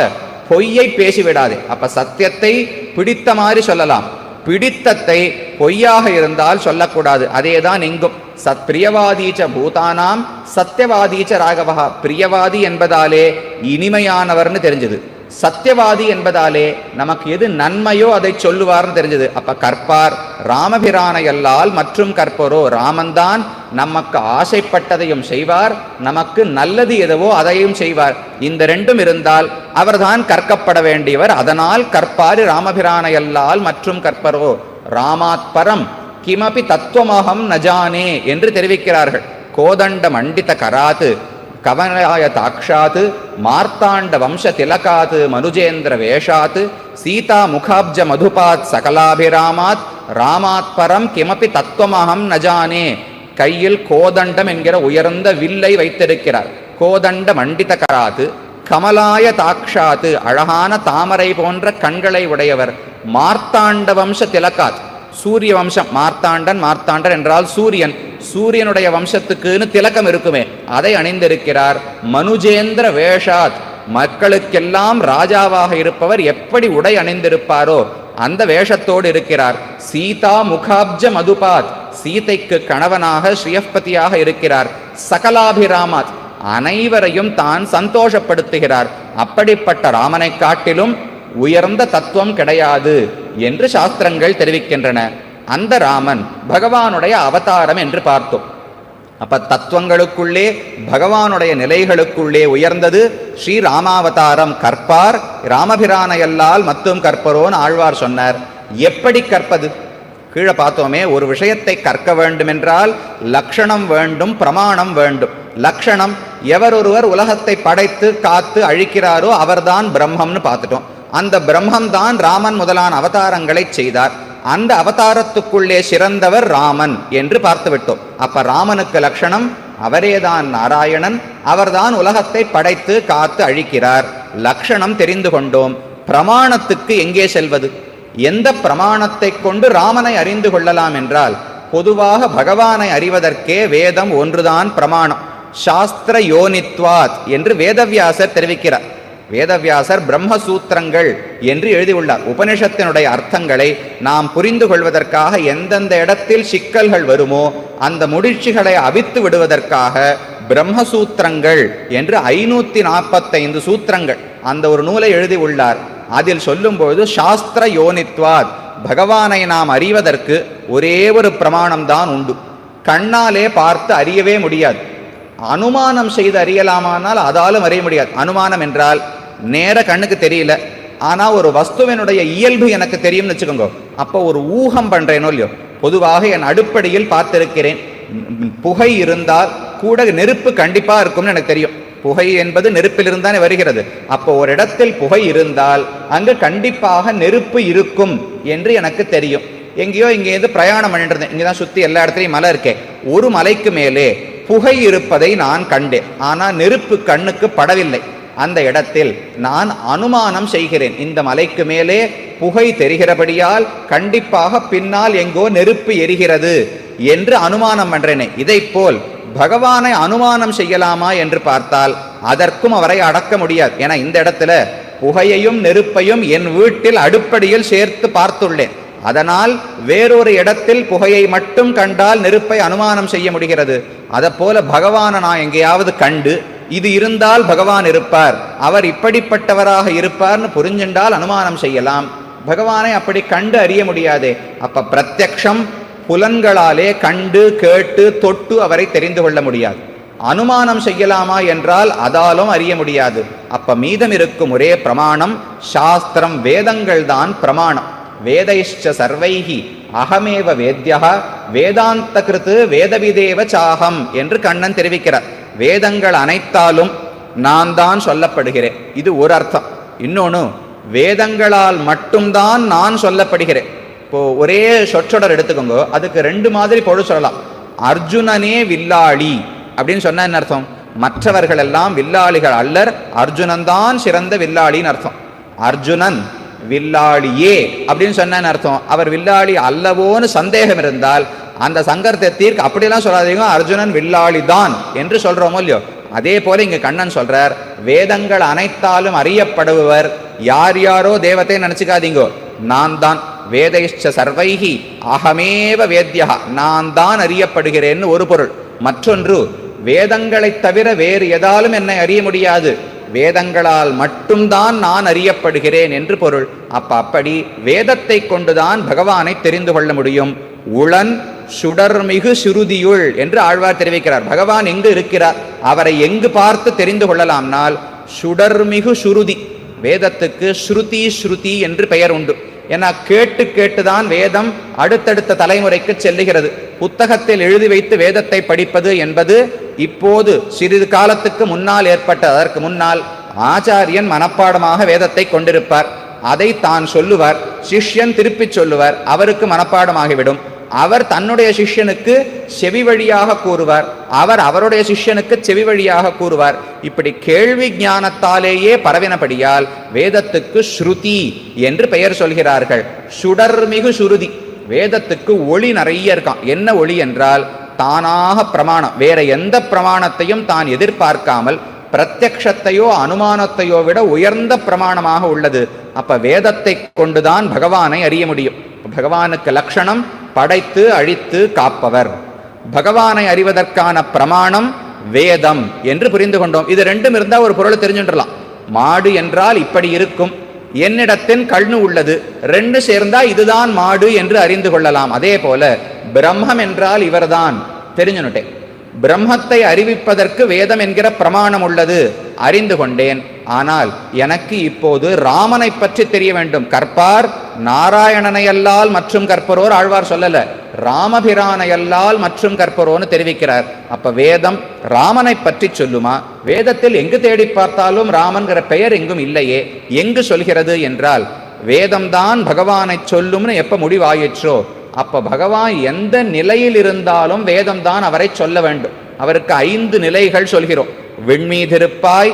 S1: பொய்யை பேசிவிடாதே. அப்ப சத்தியத்தை பிடித்த மாதிரி சொல்லலாம், பிடித்தத்தை பொய்யாக இருந்தால் சொல்லக்கூடாது. அதேதான் இங்கும். பிரியவாதீச்ச பூதானாம் சத்தியவாதீச்ச ராகவா. பிரியவாதி என்பதாலே இனிமையானவர்னு தெரிஞ்சது, சத்தியவாதி என்பதாலே நமக்கு எது நன்மையோ அதை சொல்லுவார்னு தெரிஞ்சது. அப்ப கற்பார் ராமபிரானையல்லால் மற்றும் கற்பரோ. ராமன்தான் நமக்கு ஆசைப்பட்டதையும் செய்வார், நமக்கு நல்லது எதுவோ அதையும் செய்வார். இந்த ரெண்டும் இருந்தால் அவர்தான் கற்கப்பட வேண்டியவர். அதனால் கற்பார் ராமபிரானையல்லால் மற்றும் கற்பரோ. ராமாத்பரம் கிமபி தத்துவமகம் நஜானே என்று தெரிவிக்கிறார்கள். கோதண்ட மண்டித கராத்து கவனாய தாக்ஷாத் மார்த்தாண்ட வம்ச திலகாத் மனுஜேந்திர வேஷாத் சீதா முகாப்ஜ மதுபாத் சகலாபிராமாத் ராமாத் பரம் கிமபி தத்துவமகம் நஜானே. கையில் கோதண்டம் என்கிற உயர்ந்த வில்லை வைத்திருக்கிறார். கோதண்ட மண்டித கராத்து கமலாய தாக்ஷாத் அழகான தாமரை போன்ற கண்களை உடையவர். மார்த்தாண்ட வம்ச திலகாத் சூரிய வம்சம். மார்த்தாண்டன் என்றால் சூரியன், சூரியனுடைய வம்சத்துக்குன்னு திலக்கம் இருக்குமே, அதை அணிந்திருக்கிறார். மனுஜேந்திர வேஷாத் மக்களுக்கெல்லாம் ராஜாவாக இருப்பவர் எப்படி உடை அணிந்திருப்பாரோ அந்த வேஷத்தோடு இருக்கிறார். சீதா முகாப்ஜ மதுபாத் சீதைக்கு கணவனாக ஸ்ரீயப்பதியாக இருக்கிறார். சகலாபிராமாத் அனைவரையும் தான் சந்தோஷப்படுத்துகிறார். அப்படிப்பட்ட ராமனை காட்டிலும் உயர்ந்த தத்துவம் கிடையாது என்று சாஸ்திரங்கள் தெரிவிக்கின்றன. அந்த ராமன் பகவானுடைய அவதாரம் என்று பார்த்தோம். அப்ப தத்துவங்களுக்குள்ளே பகவானுடைய நிலைகளுக்குள்ளே உயர்ந்தது ஸ்ரீராமாவதாரம். கற்பார் ராமபிரானையல்லால் மற்றும் கற்பரோன்னு ஆழ்வார் சொன்னார். எப்படி கற்பது? கீழே பார்த்தோமே, ஒரு விஷயத்தை கற்க வேண்டுமென்றால் லக்ஷணம் வேண்டும், பிரமாணம் வேண்டும். லக்ஷணம், எவரொருவர் உலகத்தை படைத்து காத்து அழிக்கிறாரோ அவர்தான் பிரம்மம்னு பார்த்துட்டோம். அந்த பிரம்மம் தான் ராமன் முதலான அவதாரங்களை செய்தார். அந்த அவதாரத்துக்குள்ளே சிறந்தவர் ராமன் என்று பார்த்துவிட்டோம். அப்ப ராமனுக்கு லட்சணம், அவரேதான் நாராயணன், அவர்தான் உலகத்தை படைத்து காத்து அழிக்கிறார். லட்சணம் தெரிந்து கொண்டோம். பிரமாணத்துக்கு எங்கே செல்வது? எந்த பிரமாணத்தை கொண்டு ராமனை அறிந்து கொள்ளலாம் என்றால், பொதுவாக பகவானை அறிவதற்கே வேதம் ஒன்றுதான் பிரமாணம். சாஸ்திர யோனித்வாத் என்று வேதவியாசர் தெரிவிக்கிறார். வேதவியாசர் பிரம்மசூத்திரங்கள் என்று எழுதியுள்ளார். உபனிஷத்தினுடைய அர்த்தங்களை நாம் புரிந்து கொள்வதற்காக எந்தெந்த இடத்தில் சிக்கல்கள் வருமோ அந்த முடிச்சுகளை அவித்து விடுவதற்காக பிரம்மசூத்திரங்கள் என்று 545 சூத்திரங்கள் அந்த ஒரு நூலை எழுதியுள்ளார். அதில் சொல்லும்போது சாஸ்திர யோனித்வாத், பகவானை நாம் அறிவதற்கு ஒரே ஒரு பிரமாணம்தான் உண்டு. கண்ணாலே பார்த்து அறியவே முடியாது. அனுமானம் செய்து அறியலாமானால் அதாலும் அறிய முடியாது. அனுமானம் என்றால் நேர கண்ணுக்கு தெரியல, ஆனால் ஒரு வஸ்துவினுடைய இயல்பு எனக்கு தெரியும்னு வச்சுக்கோங்க. அப்போ ஒரு ஊகம் பண்ணுறேனோ இல்லையோ, பொதுவாக என் அடுப்படியில் பார்த்திருக்கிறேன், புகை இருந்தால் கூட நெருப்பு கண்டிப்பாக இருக்கும்னு எனக்கு தெரியும். புகை என்பது நெருப்பிலிருந்தானே வருகிறது. அப்போ ஒரு இடத்தில் புகை இருந்தால் அங்கு கண்டிப்பாக நெருப்பு இருக்கும் என்று எனக்கு தெரியும். எங்கேயோ இங்கேருந்து பிரயாணம் பண்ணிட்டு இருந்தேன், இங்கே தான் சுற்றி எல்லா இடத்துலையும் மலை இருக்கே. ஒரு மலைக்கு மேலே புகை இருப்பதை நான் கண்டேன், ஆனால் நெருப்பு கண்ணுக்கு படவில்லை. அந்த இடத்தில் நான் அனுமானம் செய்கிறேன், இந்த மலைக்கு மேலே புகை தெரிகிறபடியால் கண்டிப்பாக பின்னால் எங்கோ நெருப்பு எரிகிறது என்று அனுமானம் பண்றேனே. இதை போல் பகவானை அனுமானம் செய்யலாமா என்று பார்த்தால் அதற்கும் அவரை அடக்க முடியாது. ஏன்னா இந்த இடத்துல புகையையும் நெருப்பையும் என் வீட்டில் அடுப்படியில் சேர்த்து பார்த்துள்ளேன். அதனால் வேறொரு இடத்தில் புகையை மட்டும் கண்டால் நெருப்பை அனுமானம் செய்ய முடிகிறது. அதை போல பகவானை நான் எங்கேயாவது கண்டு இது இருந்தால் பகவான் இருப்பார், அவர் இப்படிப்பட்டவராக இருப்பார்னு புரிஞ்சின்றால் அனுமானம் செய்யலாம். பகவானை அப்படி கண்டு அறிய முடியாதே. அப்ப பிரத்யக்ஷம் புலன்களாலே கண்டு கேட்டு தொட்டு அவரை தெரிந்து கொள்ள முடியாது. அனுமானம் செய்யலாமா என்றால் அதாலும் அறிய முடியாது. அப்ப மீதம் இருக்கும் ஒரே பிரமாணம் சாஸ்திரம், வேதங்கள் தான் பிரமாணம். வேதைஷ்ச சர்வைஹி அகமேவ வேத்யா வேதாந்த கிருத்து வேதவிதேவ சாகம் என்று கண்ணன் தெரிவிக்கிறார். வேதங்கள் அனைத்தாலும் நான் தான் சொல்லப்படுகிறேன், இது ஒரு அர்த்தம். இன்னொன்று, வேதங்களால் மட்டும்தான் நான் சொல்லப்படுகிறேன். இப்போ ஒரே சொற்றொடர் எடுத்துக்கோங்க, அதுக்கு ரெண்டு மாதிரி பொருள் சொல்லலாம். அர்ஜுனனே வில்லாளி அப்படின்னு சொன்ன என்ன அர்த்தம்? மற்றவர்கள் எல்லாம் வில்லாளிகள் அல்லர், அர்ஜுனன் தான் சிறந்த வில்லாளின்னு அர்த்தம். அர்ஜுனன் வில்லாளியே அப்படின்னு சொன்ன அர்த்தம், அவர் வில்லாளி அல்லவோன்னு சந்தேகம் இருந்தால் அந்த சங்கரத்தை தீர்க்க அப்படியெல்லாம் சொல்லாதீங்க, அர்ஜுனன் வில்லாளி தான் என்று சொல்றோமோ இல்லையோ. அதே போல இங்க கண்ணன் சொல்றார், வேதங்கள் அனைத்தாலும் அறியப்படுபவர் யார் யாரோ தேவத்தை நினைச்சுக்காதீங்கோ, நான் தான். வேதைஷ்ச சர்வைகி அகமேவ வேத்யா, நான் தான் அறியப்படுகிறேன்னு ஒரு பொருள். மற்றொன்று, வேதங்களை தவிர வேறு எதாலும் என்னை அறிய முடியாது, வேதங்களால் மட்டும்தான் நான் அறியப்படுகிறேன் என்று பொருள். அப்படி வேதத்தை கொண்டுதான் பகவானை தெரிந்து கொள்ள முடியும். உளன் சுடர்மிகு சுருதியுள் என்று ஆழ்வார் தெரிவிக்கிறார். பகவான் எங்கு இருக்கிறார், அவரை எங்கு பார்த்து தெரிந்து கொள்ளலாம்னால் சுடர்மிகு சுருதி. வேதத்துக்கு ஸ்ருதி ஸ்ருதி என்று பெயர் உண்டு. ஏன்னா கேட்டு கேட்டுதான் வேதம் அடுத்தடுத்த தலைமுறைக்கு செல்லுகிறது. புத்தகத்தில் எழுதி வைத்து வேதத்தை படிப்பது என்பது இப்போது சிறிது காலத்துக்கு முன்னால் ஏற்பட்ட. அதற்கு முன்னால் ஆச்சாரியன் மனப்பாடமாக வேதத்தை கொண்டிருப்பார், அதை தான் சொல்லுவார், சிஷ்யன் திருப்பி சொல்லுவார், அவருக்கு மனப்பாடமாகிவிடும். அவர் தன்னுடைய சிஷ்யனுக்கு செவி வழியாக கூறுவார், அவர் அவருடைய சிஷ்யனுக்கு செவி வழியாக கூறுவார். இப்படி கேள்வி ஞானத்தாலேயே பரவினபடியால் வேதத்துக்கு ஸ்ருதி என்று பெயர் சொல்கிறார்கள். சுடர்மிகு சுருதி. வேதத்துக்கு ஒளி நிறைய இருக்கான். என்ன ஒளி என்றால் தானாக பிரமாணம், வேற எந்த பிரமாணத்தையும் தான் எதிர்பார்க்காமல் பிரத்யக்ஷத்தையோ அனுமானத்தையோ விட உயர்ந்த பிரமாணமாக உள்ளது. அப்ப வேதத்தை கொண்டுதான் பகவானை அறிய முடியும். பகவானுக்கு லட்சணம் படைத்து அழித்து காப்பவர். பகவானை அறிவதற்கான பிரமாணம் வேதம் என்று புரிந்து கொண்டோம். இது ரெண்டும் இருந்தால் ஒரு பொருளை தெரிஞ்சுடலாம். மாடு என்றால் இப்படி இருக்கும், என்னிடத்தின் கண்ணு உள்ளது, ரெண்டு சேர்ந்தா இதுதான் மாடு என்று அறிந்து கொள்ளலாம். அதே போல பிரம்மம் என்றால் இவர்தான் தெரிஞ்சுட்டேன். பிரம்மத்தை அறிவிப்பதற்கு வேதம் என்கிற பிரமாணம் உள்ளது, அறிந்து கொண்டேன். ஆனால் எனக்கு இப்போது ராமனை பற்றி தெரிய வேண்டும். கற்பார் நாராயணனையல்லால் மற்றும் கற்பரோர் ஆழ்வார் சொல்லல, ராமபிரானையல்லால் மற்றும் கற்பரோன்னு தெரிவிக்கிறார். அப்ப வேதம் ராமனை பற்றி சொல்லுமா? வேதத்தில் எங்கு தேடி பார்த்தாலும் ராமன்கிற பெயர் எங்கும் இல்லையே. எங்கு சொல்கிறது என்றால் வேதம்தான் பகவானை சொல்லும்னு எப்ப முடிவாயிற்றோ அப்ப பகவான் எந்த நிலையில் இருந்தாலும் வேதம்தான் அவரை சொல்ல வேண்டும். அவருக்கு 5 நிலைகள் சொல்கிறோம். விண்மீதிருப்பாய்,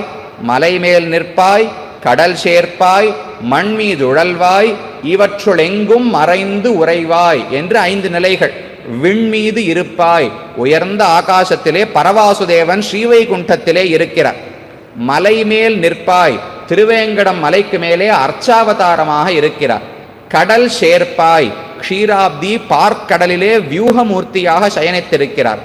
S1: மலை மேல் நிற்பாய், கடல் சேர்ப்பாய், மண் மீது உழல்வாய், இவற்றுள் எங்கும் மறைந்து உறைவாய் என்று 5 நிலைகள். விண்மீது இருப்பாய், உயர்ந்த ஆகாசத்திலே பரவாசுதேவன் ஸ்ரீவைகுண்டத்திலே இருக்கிறார். மலை மேல் நிற்பாய், திருவேங்கடம் மலைக்கு மேலே அர்ச்சாவதாரமாக இருக்கிறார். கடல் சேர்ப்பாய், க்ஷீராப்தி பார்க்கடலிலே வியூகமூர்த்தியாக சயனித்திருக்கிறார்.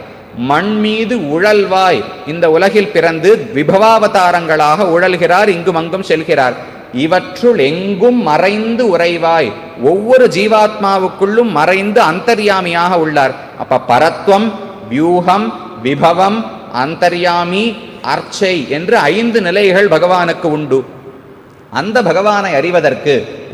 S1: மண் மீது உழல்வாய், இந்த உலகில் பிறந்து விபவாவதாரங்களாக உழல்கிறார், இங்கும் அங்கும் செல்கிறார். இவற்றுள் எங்கும் மறைந்து உறைவாய், ஒவ்வொரு ஜீவாத்மாவுக்குள்ளும் மறைந்து அந்தர்யாமியாக உள்ளார். அப்ப பரத்வம், வியூகம், விபவம், அந்தர்யாமி, அர்ச்சை என்று 5 நிலைகள் பகவானுக்கு உண்டு. அந்த பகவானை அறிவதற்கு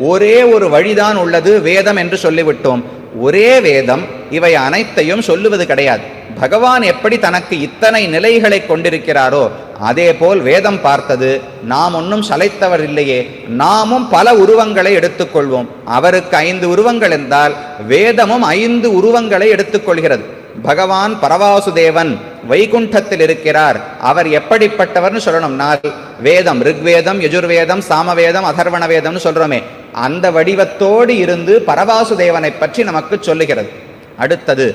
S1: ஒரே ஒரு வழிதான் உள்ளது, வேதம் என்று சொல்லிவிட்டோம். ஒரே வேதம் இவை அனைத்தையும் சொல்லுவது கிடையாது. பகவான் எப்படி தனக்கு இத்தனை நிலைகளை கொண்டிருக்கிறாரோ அதே போல் வேதம் பார்த்தது நாம் ஒன்றும் சளைத்தவர் இல்லையே, நாமும் பல உருவங்களை எடுத்துக்கொள்வோம். அவருக்கு 5 உருவங்கள் என்றால் வேதமும் 5 உருவங்களை எடுத்துக்கொள்கிறது. பகவான் பரவாசுதேவன் வைகுண்டத்தில் இருக்கிறார். அவர் எப்படிப்பட்டவர்னு சொல்லணும்னால் வேதம், ரிக்வேதம், யஜுர்வேதம், சாமவேதம், அதர்வண வேதம்னு சொல்றோமே, அந்த வடிவத்தோடு இருந்து பரவாசுதேவனை பற்றி நமக்கு சொல்லுகிறது. அடுத்தது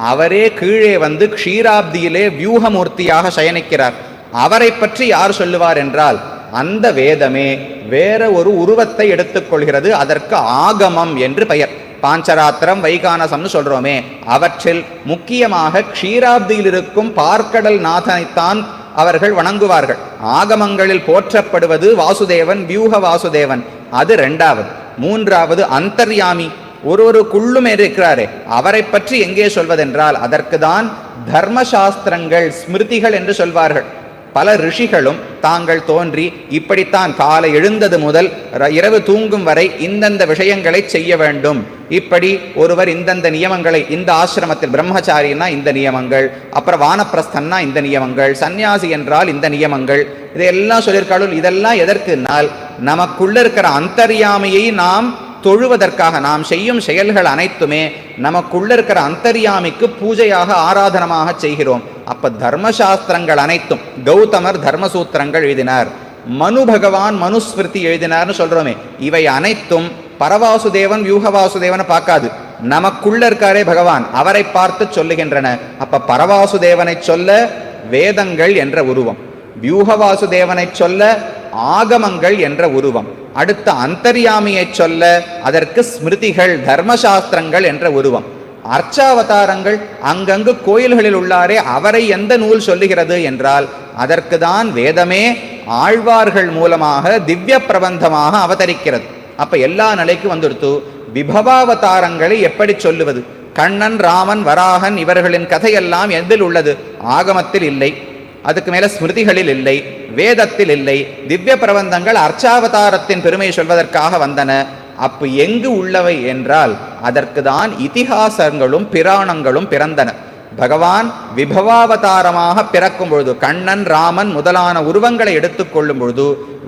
S1: அவரே கீழே வந்து க்ஷீராப்தியிலே வியூகமூர்த்தியாக சயனிக்கிறார். அவரை பற்றி யார் சொல்லுவார் என்றால் அந்த வேதமே வேற ஒரு உருவத்தை எடுத்துக்கொள்கிறது. அதற்கு ஆகமம் என்று பெயர். பாஞ்சராத்திரம், வைகானசம்னு சொல்றோமே, அவற்றில் முக்கியமாக க்ஷீராப்தியில் இருக்கும் பார்க்கடல் நாதனைத்தான் அவர்கள் வணங்குவார்கள். ஆகமங்களில் போற்றப்படுவது வாசுதேவன், வியூக வாசுதேவன். அது 2வது. 3வது அந்தர்யாமி, ஒரு குள்ளுமே இருக்கிறாரே, அவரை பற்றி எங்கே சொல்வதென்றால் அதற்கு தான் தர்மசாஸ்திரங்கள், ஸ்மிருதிகள் என்று சொல்வார்கள். பல ரிஷிகளும் தாங்கள் தோன்றி இப்படித்தான் காலை எழுந்தது முதல் இரவு தூங்கும் வரை இந்தந்த விஷயங்களை செய்ய வேண்டும், இப்படி ஒருவர் இந்தந்த நியமங்களை, இந்த ஆசிரமத்தில் பிரம்மச்சாரின்னா இந்த நியமங்கள், அப்புறம் வானப்பிரஸ்தன்னா இந்த நியமங்கள், சன்னியாசி என்றால் இந்த நியமங்கள், இதையெல்லாம் சொல்லியிருக்காள். இதெல்லாம் எதற்குனால் நமக்குள்ள இருக்கிற அந்தர்யாமியை நாம் தொழுவதற்காக. நாம் செய்யும் செயல்கள் அனைத்துமே நமக்குள்ள இருக்கிற அந்தர்யாமிக்கு பூஜையாக, ஆராதனமாக செய்கிறோம். அப்ப தர்மசாஸ்திரங்கள் அனைத்தும், கௌதமர் தர்மசூத்திரங்கள் எழுதினார், மனு பகவான் மனுஸ்மிருதி எழுதினார்னு சொல்றோமே, இவை அனைத்தும் பரவாசுதேவன் வியூகவாசுதேவனை பார்க்காது, நமக்குள்ள இருக்காரே பகவான், அவரை பார்த்து சொல்லுகின்றன. அப்ப பரவாசுதேவனை சொல்ல வேதங்கள் என்ற உருவம், வியூகவாசுதேவனை சொல்ல ஆகமங்கள் என்ற உருவம், அடுத்த அந்தர்யாமியை சொல்ல அதற்கு ஸ்மிருதிகள் தர்மசாஸ்திரங்கள் என்ற உருவம். அர்ச்சாவதாரங்கள் அங்கங்கு கோயில்களில் உள்ளாரே அவரை எந்த நூல் சொல்லுகிறது என்றால் அதற்கு தான் வேதமே ஆழ்வார்கள் மூலமாக திவ்ய பிரபந்தமாக அவதரிக்கிறது. அப்ப எல்லா நிலைக்கு வந்துடுத்து. விபவாவதாரங்களை எப்படி சொல்லுவது? கண்ணன், ராமன், வராகன் இவர்களின் கதையெல்லாம் எதில் உள்ளது? ஆகமத்தில் இல்லை, அதுக்கு மேல ஸ்மிருதிகளில் இல்லை, வேதத்தில் இல்லை. திவ்ய பிரபந்தங்கள் அர்ச்சாவதாரத்தின் பெருமை சொல்வதற்காக வந்தன. அப்ப எங்கு உள்ளவை என்றால் அதற்கு தான் இதிகாசங்களும் பிராணங்களும் பிறந்தன. பகவான் விபவாவதாரமாக பிறக்கும் பொழுது, கண்ணன், ராமன் முதலான உருவங்களை எடுத்துக்கொள்ளும் பொழுது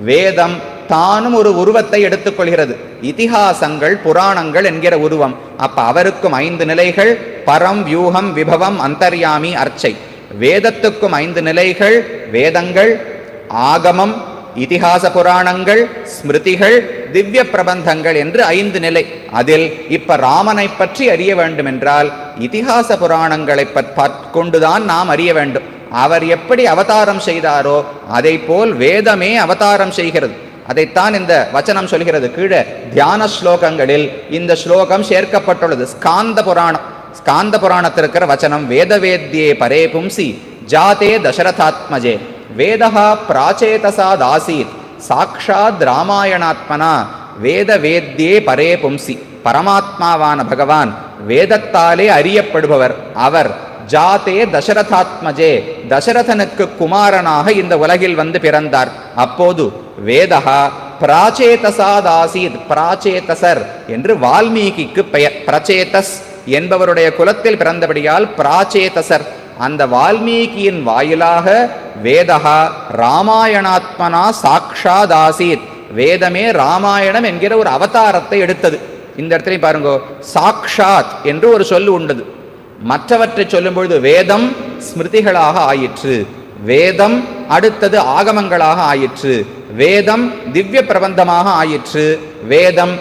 S1: வேதம் தானும் ஒரு உருவத்தை எடுத்துக்கொள்கிறது. இதிகாசங்கள் புராணங்கள் என்கிற உருவம். அப்ப அவருக்கும் 5 நிலைகள்: பரம், வியூகம், விபவம், அந்தர்யாமி, அர்ச்சை. வேதத்துக்கும் 5 நிலைகள்: வேதங்கள், ஆகமம், இதிகாச புராணங்கள், ஸ்மிருதிகள், திவ்ய பிரபந்தங்கள் என்று 5 நிலை. அதில் இப்ப ராமனை பற்றி அறிய வேண்டும் என்றால் இதிகாச புராணங்களை கொண்டுதான் நாம் அறிய வேண்டும். அவர் எப்படி அவதாரம் செய்தாரோ அதை போல் வேதமே அவதாரம் செய்கிறது. அதைத்தான் இந்த வச்சனம் சொல்கிறது. கீழே தியான ஸ்லோகங்களில் இந்த ஸ்லோகம் சேர்க்கப்பட்டுள்ளது. ஸ்காந்த புராணம், ஸ்காந்த புராணத்திற்கிற வச்சனம்: வேதவேத்யே பரே பும்சி ஜாதே தசரதாத்மஜே வேதஹா பிராச்சேதசாதாசீத் சாக்ஷாத் ராமாயணாத்மனா வேதவேத்யே பரே பும்சி. பரமாத்மாவான பகவான் வேதத்தாலே அறியப்படுபவர். அவர் ஜாதே தசரதாத்மஜே, தசரதனுக்கு குமாரனாக இந்த உலகில் வந்து பிறந்தார். அப்போது வேதஹா பிராச்சேதசாதாசீத், பிராச்சேதசர் என்று வால்மீகிக்கு பெயர். பிரச்சேதஸ் என்பவருடைய குலத்தில் பிறந்தபடியால் பிராச்சேதசர். அந்த வால்மீகியின் வாயிலாக வேதஹா ராமாயணாத்மனா சாக்ஷாதாசீத், வேதமே ராமாயணம் என்கிற ஒரு அவதாரத்தை எடுத்தது. இந்த இடத்துல பாருங்க, சாக்ஷாத் என்று ஒரு சொல்லு உண்டது. மற்றவற்றை சொல்லும் பொழுது வேதம் ஸ்மிருதிகளாக ஆயிற்று, வேதம் அடுத்தது ஆகமங்களாக ஆயிற்று, வேதம் திவ்ய பிரபந்தமாக ஆயிற்று, வேதம்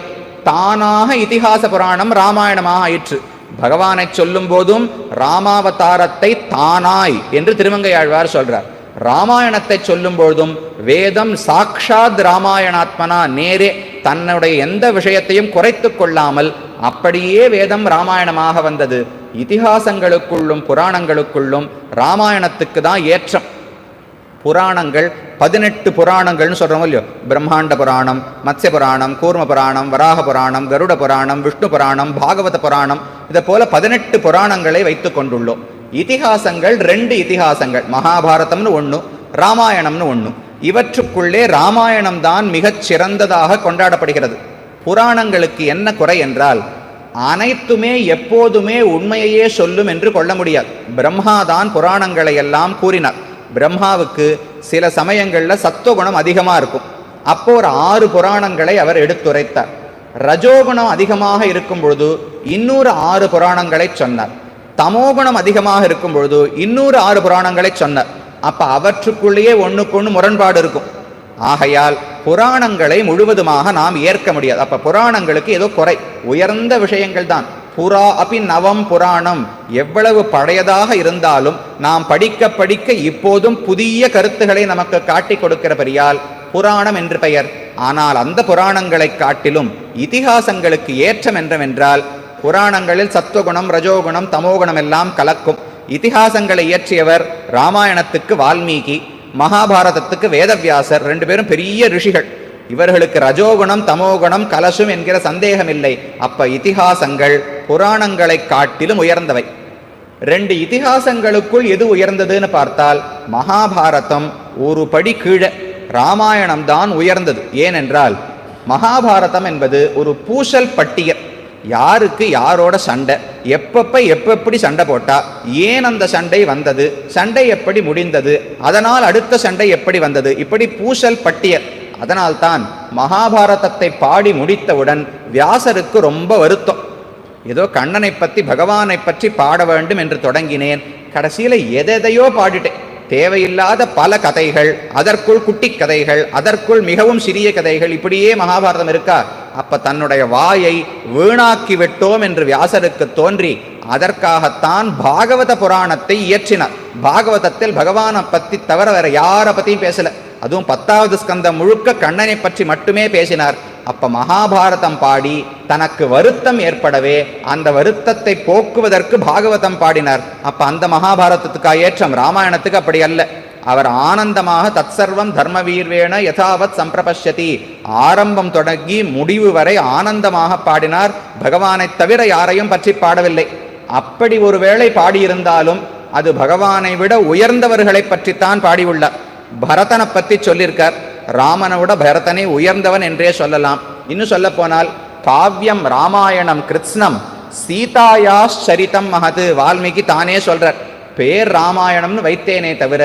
S1: தானாக இதிகாச புராணம் ராமாயணமாக ஆயிற்று. பகவானை சொல்லும் போதும் ராமாவதாரத்தை தானாய் என்று திருமங்கையாழ்வார் சொல்றார். ராமாயணத்தை சொல்லும் பொழுதும் வேதம் சாக்ஷாத் ராமாயணாத்மனா, நேரே தன்னுடைய எந்த விஷயத்தையும் குறைத்து கொள்ளாமல் அப்படியே வேதம் ராமாயணமாக வந்தது. இதிகாசங்களுக்குள்ளும் புராணங்களுக்குள்ளும் ராமாயணத்துக்கு தான் ஏற்றம். புராணங்கள் 18 புராணங்கள்னு சொல்றோம் இல்லையோ, பிரம்மாண்ட புராணம், மத்ய புராணம், கூர்ம புராணம், வராக புராணம், கருட புராணம், விஷ்ணு புராணம், பாகவத புராணம், இதை போல 18 புராணங்களை வைத்துக் கொண்டுள்ளோம். இதிகாசங்கள் 2 இதிகாசங்கள், மகாபாரதம்னு ஒன்று, ராமாயணம்னு ஒன்று. இவற்றுக்குள்ளே ராமாயணம் தான் மிகச் சிறந்ததாக கொண்டாடப்படுகிறது. புராணங்களுக்கு என்ன குறை என்றால் அனைத்துமே எப்போதுமே உண்மையையே சொல்லும் என்று கொள்ள முடியாது. பிரம்மாதான் புராணங்களை எல்லாம் கூறினார். பிரம்மாவுக்கு சில சமயங்களில் சத்துவகுணம் அதிகமாக இருக்கும். அப்போ ஒரு 6 புராணங்களை அவர் எடுத்துரைத்தார். ரஜோகுணம் அதிகமாக இருக்கும் பொழுது இன்னொரு 6 புராணங்களை சொன்னார். தமோகுணம் அதிகமாக இருக்கும் பொழுது இன்னொரு 6 புராணங்களை சொன்னார். அப்ப அவற்றுக்குள்ளேயே ஒன்றுக்கொன்று முரண்பாடு இருக்கும். ஆகையால் புராணங்களை முழுவதுமாக நாம் ஏற்க முடியாது. அப்ப புராணங்களுக்கு ஏதோ குறை, உயர்ந்த விஷயங்கள் தான். புரா அபி நவம் புராணம், எவ்வளவு பழையதாக இருந்தாலும் நாம் படிக்க படிக்க இப்போதும் புதிய கருத்துக்களை நமக்கு காட்டி கொடுக்கிறபடியால் புராணம் என்று பெயர். ஆனால் அந்த புராணங்களை காட்டிலும் இதிகாசங்களுக்கு ஏற்றம் என்றவென்றால் புராணங்களில் சத்துவகுணம், ரஜோகுணம், தமோகுணம் எல்லாம் கலக்கும். இதிகாசங்களை இயற்றியவர் ராமாயணத்துக்கு வால்மீகி, மகாபாரதத்துக்கு வேதவியாசர். 2 பேரும் பெரிய ரிஷிகள். இவர்களுக்கு ரஜோகுணம் தமோகுணம் கலசும் என்கிற சந்தேகம் இல்லை. அப்ப இதிகாசங்கள் புராணங்களை காட்டிலும் உயர்ந்தவை. 2 இதிகாசங்களுக்குள் எது உயர்ந்ததுன்னு பார்த்தால் மகாபாரதம் ஒரு படி கீழே, ராமாயணம் தான் உயர்ந்தது. ஏனென்றால் மகாபாரதம் என்பது ஒரு பூசல் பட்டியல். யாருக்கு யாரோட சண்டை, எப்படி சண்டை போட்டா, ஏன் அந்த சண்டை வந்தது, சண்டை எப்படி முடிந்தது, அதனால் அடுத்த சண்டை எப்படி வந்தது, இப்படி பூசல் பட்டியல். அதனால்தான் மகாபாரதத்தை பாடி முடித்தவுடன் வியாசருக்கு ரொம்ப வருத்தம். ஏதோ கண்ணனை பற்றி பகவானை பற்றி பாட வேண்டும் என்று தொடங்கினேன், கடைசியில் எதையோ பாடிட்டேன். தேவையில்லாத பல கதைகள், அதற்குள் குட்டி கதைகள், அதற்குள் மிகவும் சிறிய கதைகள், இப்படியே மகாபாரதம் இருக்கா? அப்ப தன்னுடைய வாயை வீணாக்கி விட்டோம் என்று வியாசருக்கு தோன்றி அதற்காகத்தான் பாகவத புராணத்தை இயற்றினார். பாகவதத்தில் பகவானை பற்றி தவிர வேற யாரை பற்றியும் பேசல. அதுவும் 10வது ஸ்கந்தம் முழுக்க கண்ணனை பற்றி மட்டுமே பேசினார். அப்ப மகாபாரதம் பாடி தனக்கு வருத்தம் ஏற்படவே அந்த வருத்தத்தை போக்குவதற்கு பாகவதம் பாடினார். அப்ப அந்த மகாபாரதத்துக்கு ஏற்றம். ராமாயணத்துக்கு அப்படி அல்ல. அவர் ஆனந்தமாக தற்சர்வம் தர்மவீர்வேண யதாவத் சம்பிரபஷ்யதி, ஆரம்பம் தொடங்கி முடிவு வரை ஆனந்தமாக பாடினார். பகவானை தவிர யாரையும் பற்றி பாடவில்லை. அப்படி ஒருவேளை பாடியிருந்தாலும் அது பகவானை விட உயர்ந்தவர்களை பற்றித்தான் பாடியுள்ளார். பரதனை பற்றி சொல்லியிருக்கார். ராமனை விட பரதனை உயர்ந்தவன் என்றே சொல்லலாம். இன்னும் சொல்ல போனால் காவியம் ராமாயணம் கிருத்ஸ்னம் சீதாயா சரிதம் மகது. வால்மீகி தானே சொல்றார், பேர் ராமாயணம்னு வைத்தேனே தவிர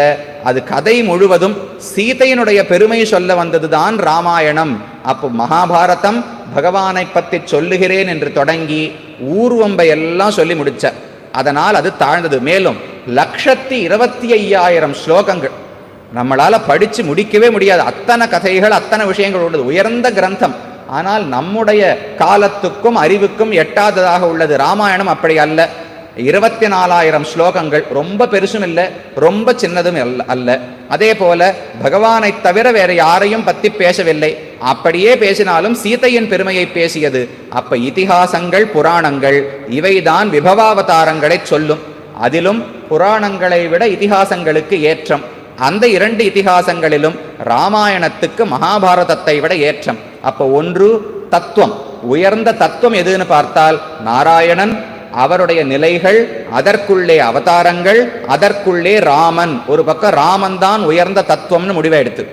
S1: அது கதை முழுவதும் சீதையினுடைய பெருமை சொல்ல வந்ததுதான் ராமாயணம். அப்போ மகாபாரதம் பகவானை பற்றி சொல்லுகிறேன் என்று தொடங்கி ஊர்வம்பை எல்லாம் சொல்லி முடிச்ச. அதனால் அது தாழ்ந்தது. மேலும் 1,25,000 ஸ்லோகங்கள் நம்மளால படிச்சு முடிக்கவே முடியாது. அத்தனை கதைகள், அத்தனை விஷயங்கள் உள்ளது. உயர்ந்த கிரந்தம். ஆனால் நம்முடைய காலத்துக்கும் அறிவுக்கும் எட்டாததாக உள்ளது. ராமாயணம் அப்படி அல்ல. 24,000 ஸ்லோகங்கள். ரொம்ப பெருசும் இல்லை, ரொம்ப சின்னதும் அல்ல. அதே போல பகவானை தவிர வேற யாரையும் பற்றி பேசவில்லை. அப்படியே பேசினாலும் சீதையின் பெருமையை பேசியது. அப்ப இதிகாசங்கள் புராணங்கள் இவைதான் விபவாவதாரங்களை சொல்லும். அதிலும் புராணங்களை விட இதிகாசங்களுக்கு ஏற்றம். அந்த 2 இதிகாசங்களிலும் ராமாயணத்துக்கு மகாபாரதத்தை விட ஏற்றம். அப்போ ஒன்று தத்துவம். உயர்ந்த தத்துவம் எதுன்னு பார்த்தால் நாராயணன், அவருடைய நிலைகள், அதற்குள்ளே அவதாரங்கள், அதற்குள்ளே ராமன். ஒரு பக்கம் ராமன் தான் உயர்ந்த தத்துவம்னு முடிவை எடுத்து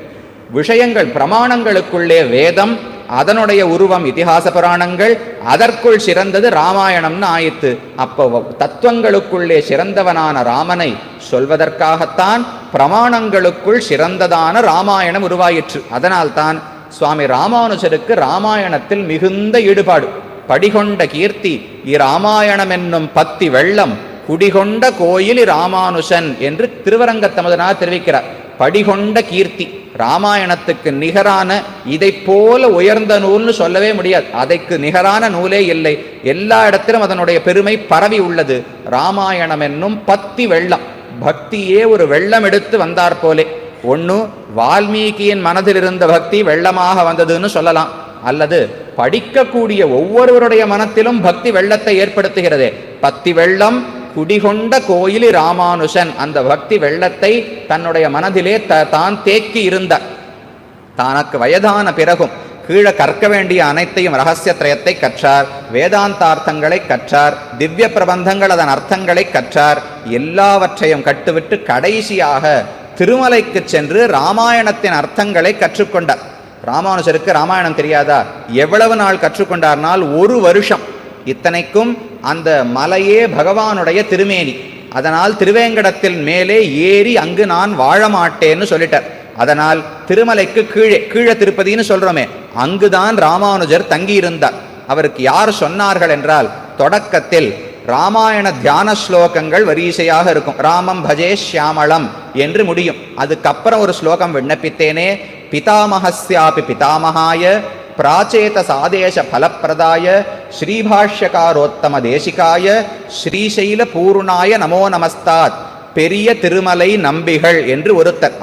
S1: விஷயங்கள் பிரமாணங்களுக்குள்ளே வேதம், அதனுடைய உருவம் இதிகாச புராணங்கள், அதற்குள் சிறந்தது ராமாயணம்னு ஆயிற்று. அப்போ தத்துவங்களுக்குள்ளே சிறந்தவனான ராமனை சொல்வதற்காகத்தான் பிரமாணங்களுக்குள் சிறந்ததான ராமாயணம் உருவாயிற்று. அதனால்தான் சுவாமி ராமானுஜருக்கு ராமாயணத்தில் மிகுந்த ஈடுபாடு. படிகொண்ட கீர்த்தி இராமாயணம் என்னும் பத்தி வெள்ளம் குடிகொண்ட கோயில் ராமானுஷன் என்று திருவரங்கத்தமதனார் தெரிவிக்கிறார். படிகொண்ட கீர்த்தி, ராமாயணத்துக்கு நிகரான இதை போல உயர்ந்த நூல்னு சொல்லவே முடியாது. அதற்கு நிகரான நூலே இல்லை. எல்லா இடத்திலும் அதனுடைய பெருமை பரவி உள்ளது. ராமாயணம் என்னும் பத்தி வெள்ளம், பக்தியே ஒரு வெள்ளம் எடுத்து வந்தார் போலே. ஒன்று வால்மீகியின் மனதில் இருந்த பக்தி வெள்ளமாக வந்ததுன்னு சொல்லலாம். அல்லது படிக்கக்கூடிய ஒவ்வொருவருடைய மனத்திலும் பக்தி வெள்ளத்தை ஏற்படுத்துகிறது. பக்தி வெள்ளம் குடிகொண்ட கோயில் ராமானுஷன். அந்த பக்தி வெள்ளத்தை தன்னுடைய மனதிலே தான் தேக்கி இருந்த. தனக்கு வயதான பிறகும் கீழே கற்க வேண்டிய அனைத்தையும் ரகசியத்ரயத்தை கற்றார், வேதாந்தார்த்தங்களை கற்றார், திவ்ய பிரபந்தங்கள் அதன் அர்த்தங்களை கற்றார். எல்லாவற்றையும் கட்டுவிட்டு கடைசியாக திருமலைக்கு சென்று ராமாயணத்தின் அர்த்தங்களை கற்றுக்கொண்டார். ராமானுஜருக்கு ராமாயணம் தெரியாதா? எவ்வளவு நாள் கற்றுக்கொண்டார்னால் 1 வருஷம். இத்தனைக்கும் அந்த மலையே பகவானுடைய திருமேனி. அதனால் திருவேங்கடத்தில் மேலே ஏறி அங்கு நான் வாழ மாட்டேன்னு சொல்லிட்டார். அதனால் திருமலைக்கு கீழே திருப்பதின்னு சொல்றோமே, அங்குதான் ராமானுஜர் தங்கியிருந்தார். அவருக்கு யார் சொன்னார்கள் என்றால், தொடக்கத்தில் ராமாயண தியான ஸ்லோகங்கள் வரிசையாக இருக்கும். ராமம் பஜே ஷியாமளம் என்று முடியும். அதுக்கப்புறம் ஒரு ஸ்லோகம் விண்ணப்பித்தேனே, பிதாமஹஸ்யாபி பிதாமகாய பிராச்சேத சாதேச பலப்பிரதாய ஸ்ரீபாஷ்யகாரோத்தம தேசிகாய ஸ்ரீசைல பூர்ணாய நமோ நமஸ்தாத் பெரிய திருமலை நம்பிகள் என்று ஒருத்தர்.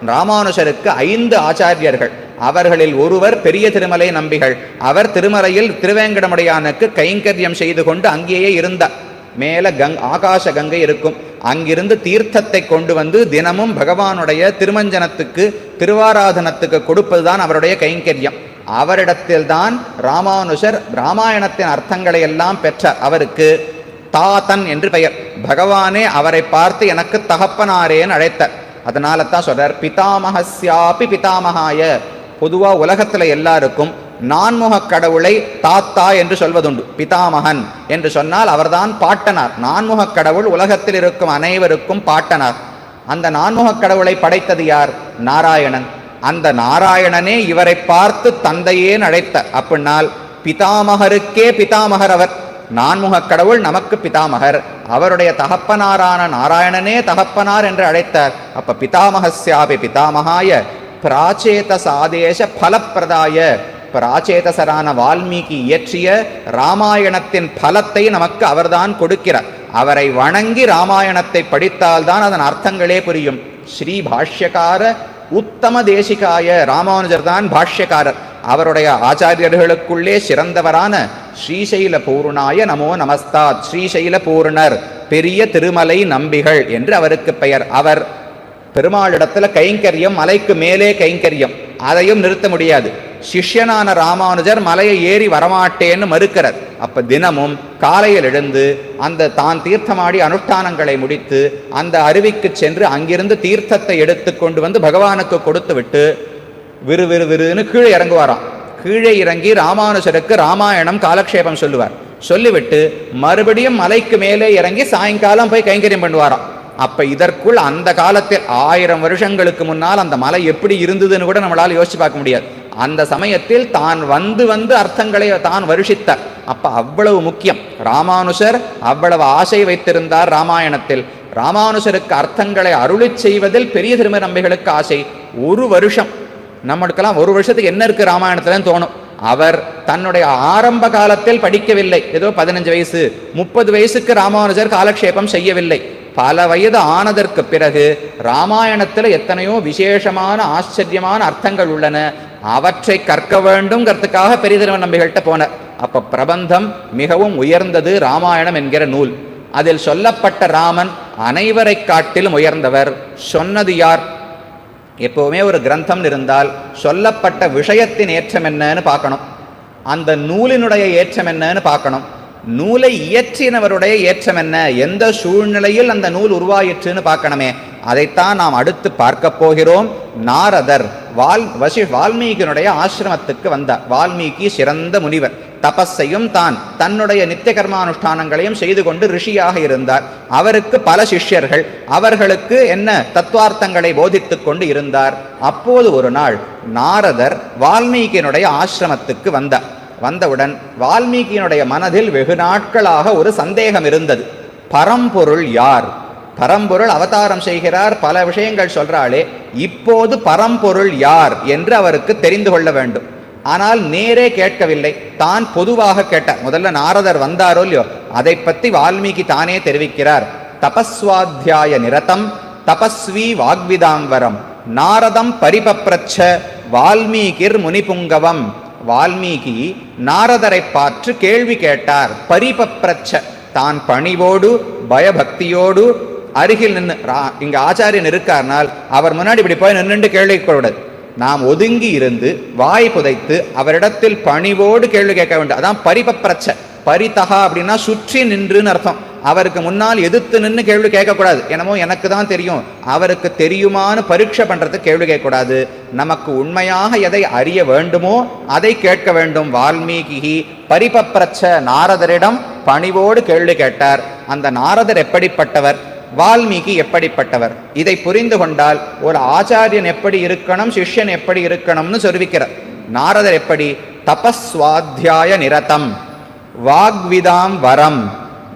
S1: ராமானுஜருக்கு 5 ஆச்சாரியர்கள். அவர்களில் ஒருவர் பெரிய திருமலை நம்பிகள். அவர் திருமலையில் திருவேங்கடமுடையானுக்கு கைங்கரியம் செய்து கொண்டு அங்கேயே இருந்தார். மேலே ஆகாச கங்கை இருக்கும். அங்கிருந்து தீர்த்தத்தை கொண்டு வந்து தினமும் பகவானுடைய திருமஞ்சனத்துக்கு திருவாராதனத்துக்கு கொடுப்பதுதான் அவருடைய கைங்கரியம். அவரிடத்தில்தான் ராமானுஜர் ராமாயணத்தின் அர்த்தங்களை எல்லாம் பெற்றார். அவருக்கு தாத்தன் என்று பெயர். பகவானே அவரை பார்த்து எனக்கு தகப்பனாரேன்னு அழைத்தார். அதனால தான் சொல்றார் பிதாமஹஸ்யாபி பிதாமகாய. பொதுவாக உலகத்தில் எல்லாருக்கும் நான்முக கடவுளை தாத்தா என்று சொல்வதுண்டு. பிதாமகன் என்று சொன்னால் அவர்தான் பாட்டனார். நான்முக கடவுள் உலகத்தில் இருக்கும் அனைவருக்கும் பாட்டனார். அந்த நான்முக கடவுளை படைத்தது யார்? நாராயணன். அந்த நாராயணனே இவரை பார்த்து தந்தையேன்னு அழைத்தார். அப்படின்னால் பிதாமகருக்கே பிதாமகர் அவர். நான்முக கடவுள் நமக்கு பிதாமகர். அவருடைய தகப்பனாரான நாராயணனே தகப்பனார் என்று அழைத்தார். அப்ப பிதாமகஸ்யாபி பிதாமகாய பிராச்சேத சாதேச பலப்பிரதாய பிராச்சேதசரான வால்மீகி இயற்றிய ராமாயணத்தின் பலத்தை நமக்கு அவர்தான் கொடுக்கிறார். அவரை வணங்கி ராமாயணத்தை படித்தால்தான் அதன் அர்த்தங்களே புரியும். ஸ்ரீ பாஷ்யக்கார உத்தம தேசிகாய ராமானுஜர் தான் பாஷ்யக்காரர். அவருடைய ஆச்சாரியர்களுக்குள்ளே சிறந்தவரான ஸ்ரீசைல பூர்ணாய நமோ நமஸ்தாத், ஸ்ரீசைல பூர்ணர், பெரிய திருமலை நம்பிகள் என்று அவருக்கு பெயர். அவர் பெருமாளிடத்துல கைங்கரியம், மலைக்கு மேலே கைங்கரியம், அதையும் நிறுத்த முடியாது. சிஷ்யனான ராமானுஜர் மலையை ஏறி வரமாட்டேன்னு மறுக்கிறார். அப்ப தினமும் காலையில் எழுந்து அந்த தான் தீர்த்தமாடி அனுஷ்டானங்களை முடித்து அந்த அருவிக்கு சென்று அங்கிருந்து தீர்த்தத்தை எடுத்து கொண்டு வந்து பகவானுக்கு கொடுத்து விட்டு விறுவிறுன்னு கீழே இறங்குவாராம். கீழே இறங்கி ராமானுஜருக்கு ராமாயணம் காலக்ஷேபம் சொல்லுவார். சொல்லிவிட்டு மறுபடியும் மலைக்கு மேலே இறங்கி சாயங்காலம் போய் கைங்கரியம் பண்ணுவாராம். அப்ப இதற்குள் அந்த காலத்தில் 1000 வருஷங்களுக்கு முன்னால் அந்த மலை எப்படி இருந்ததுன்னு கூட நம்மளால யோசிச்சு பார்க்க முடியாது. அந்த சமயத்தில் தான் வந்து அர்த்தங்களை தான் வருஷித்தார். அப்ப அவ்வளவு முக்கியம். ராமானுஜர் அவ்வளவு ஆசை வைத்திருந்தார் ராமாயணத்தில். ராமானுஜருக்கு அர்த்தங்களை அருளிச் செய்வதில் பெரிய திருமலை நம்பிகளுக்கு ஆசை. ஒரு வருஷம், நம்மளுக்கெல்லாம் ஒரு வருஷத்துக்கு என்ன இருக்கு ராமாயணத்துல தோணும். அவர் தன்னுடைய ஆரம்ப காலத்தில் படிக்கவில்லை. ஏதோ 15 வயசு 30 வயசுக்கு ராமானுஜர் காலக்ஷேபம் செய்யவில்லை. பல வயது ஆனதற்கு பிறகு ராமாயணத்தில் எத்தனையோ விசேஷமான ஆச்சரியமான அர்த்தங்கள் உள்ளன, அவற்றை கற்க வேண்டும்ங்கிறதுக்காக பெரிய திருமலை நம்பிகள்கிட்ட போனார். அப்ப பிரபந்தம் மிகவும் உயர்ந்தது ராமாயணம் என்கிற நூல். அதில் சொல்லப்பட்ட ராமன் அனைவரை காட்டிலும் உயர்ந்தவர். சொன்னது யார்? எப்பவுமே ஒரு கிரந்தம் இருந்தால் சொல்லப்பட்ட விஷயத்தின் ஏற்றம் என்னன்னு பார்க்கணும், அந்த நூலினுடைய ஏற்றம் என்னன்னு பார்க்கணும், நூலை இயற்றினவருடைய ஏற்றம் என்ன, எந்த சூழ்நிலையில் அந்த நூல் உருவாயிற்றுன்னு பார்க்கணுமே. அதைத்தான் நாம் அடுத்து பார்க்க போகிறோம். நாரதர் வால்மீகியினுடைய ஆசிரமத்துக்கு வந்தார். வால்மீகி சிறந்த முனிவர், தபஸையும் தான் தன்னுடைய நித்திய கர்மானுஷ்டானங்களையும் செய்து கொண்டு ரிஷியாக இருந்தார். அவருக்கு பல சிஷ்யர்கள், அவர்களுக்கு என்ன தத்துவார்த்தங்களை போதித்துக் கொண்டு இருந்தார். அப்போது ஒரு நாள் நாரதர் வால்மீகியினுடைய ஆசிரமத்துக்கு வந்தார். வந்தவுடன் வால்மீகியினுடைய மனதில் வெகு நாட்களாக ஒரு சந்தேகம் இருந்தது. பரம்பொருள் யார்? பரம்பொருள் அவதாரம் செய்கிறார், பல விஷயங்கள் சொல்றாளே, இப்போது பரம்பொருள் யார் என்று அவருக்கு தெரிந்து கொள்ள வேண்டும். ஆனால் நேரே கேட்கவில்லை, தான் பொதுவாக கேட்டார். முதல்ல நாரதர் வந்தாரோ இல்லையோ, அதை பற்றி வால்மீகி தானே தெரிவிக்கிறார். தபஸ்வாத்தியாய நிரதம் தபஸ்வி வாக்விதாம்பரம் நாரதம் பரிபப்ரச்ச வால்மீகிர் முனிபுங்கவம். வால்மீகி நாரதரை பார்த்து கேள்வி கேட்டார். பரிபப்ரச்ச, தான் பணிவோடு பயபக்தியோடு அருகில் நின்று, இங்க ஆச்சாரியன் இருக்கார்னால் அவர் முன்னாடி இப்படி போய் நின்று கேள்வி கூடாது. நாம் ஒதுங்கி இருந்து வாய் புதைத்து அவரிடத்தில் பணிவோடு கேள்வி கேட்க வேண்டும். அதான் பரிபப்ரச்ச. பரிதகா அப்படின்னா சுற்றி நின்றுன்னு அர்த்தம். அவருக்கு முன்னால் எதிர்த்து நின்று கேள்வி கேட்கக்கூடாது. என்னமோ எனக்கு தான் தெரியும், அவருக்கு தெரியுமான்னு பரீட்சை பண்றதுக்கு கேள்வி கேட்கக்கூடாது. நமக்கு உண்மையாக எதை அறிய வேண்டுமோ அதை கேட்க வேண்டும். வால்மீகி பரிபப்ரச்ச, நாரதரிடம் பணிவோடு கேள்வி கேட்டார். அந்த நாரதர் எப்படிப்பட்டவர், வால்மீகி எப்படிப்பட்டவர், இதை புரிந்து கொண்டால் ஒரு ஆச்சாரியன் எப்படி இருக்கணும், சிஷ்யன் எப்படி இருக்கணும்னு சொல்லிக்கிறார். நாரதர் எப்படி? தபஸ்வாத்தியாய நிரதம் வாக்விதாம் வரம்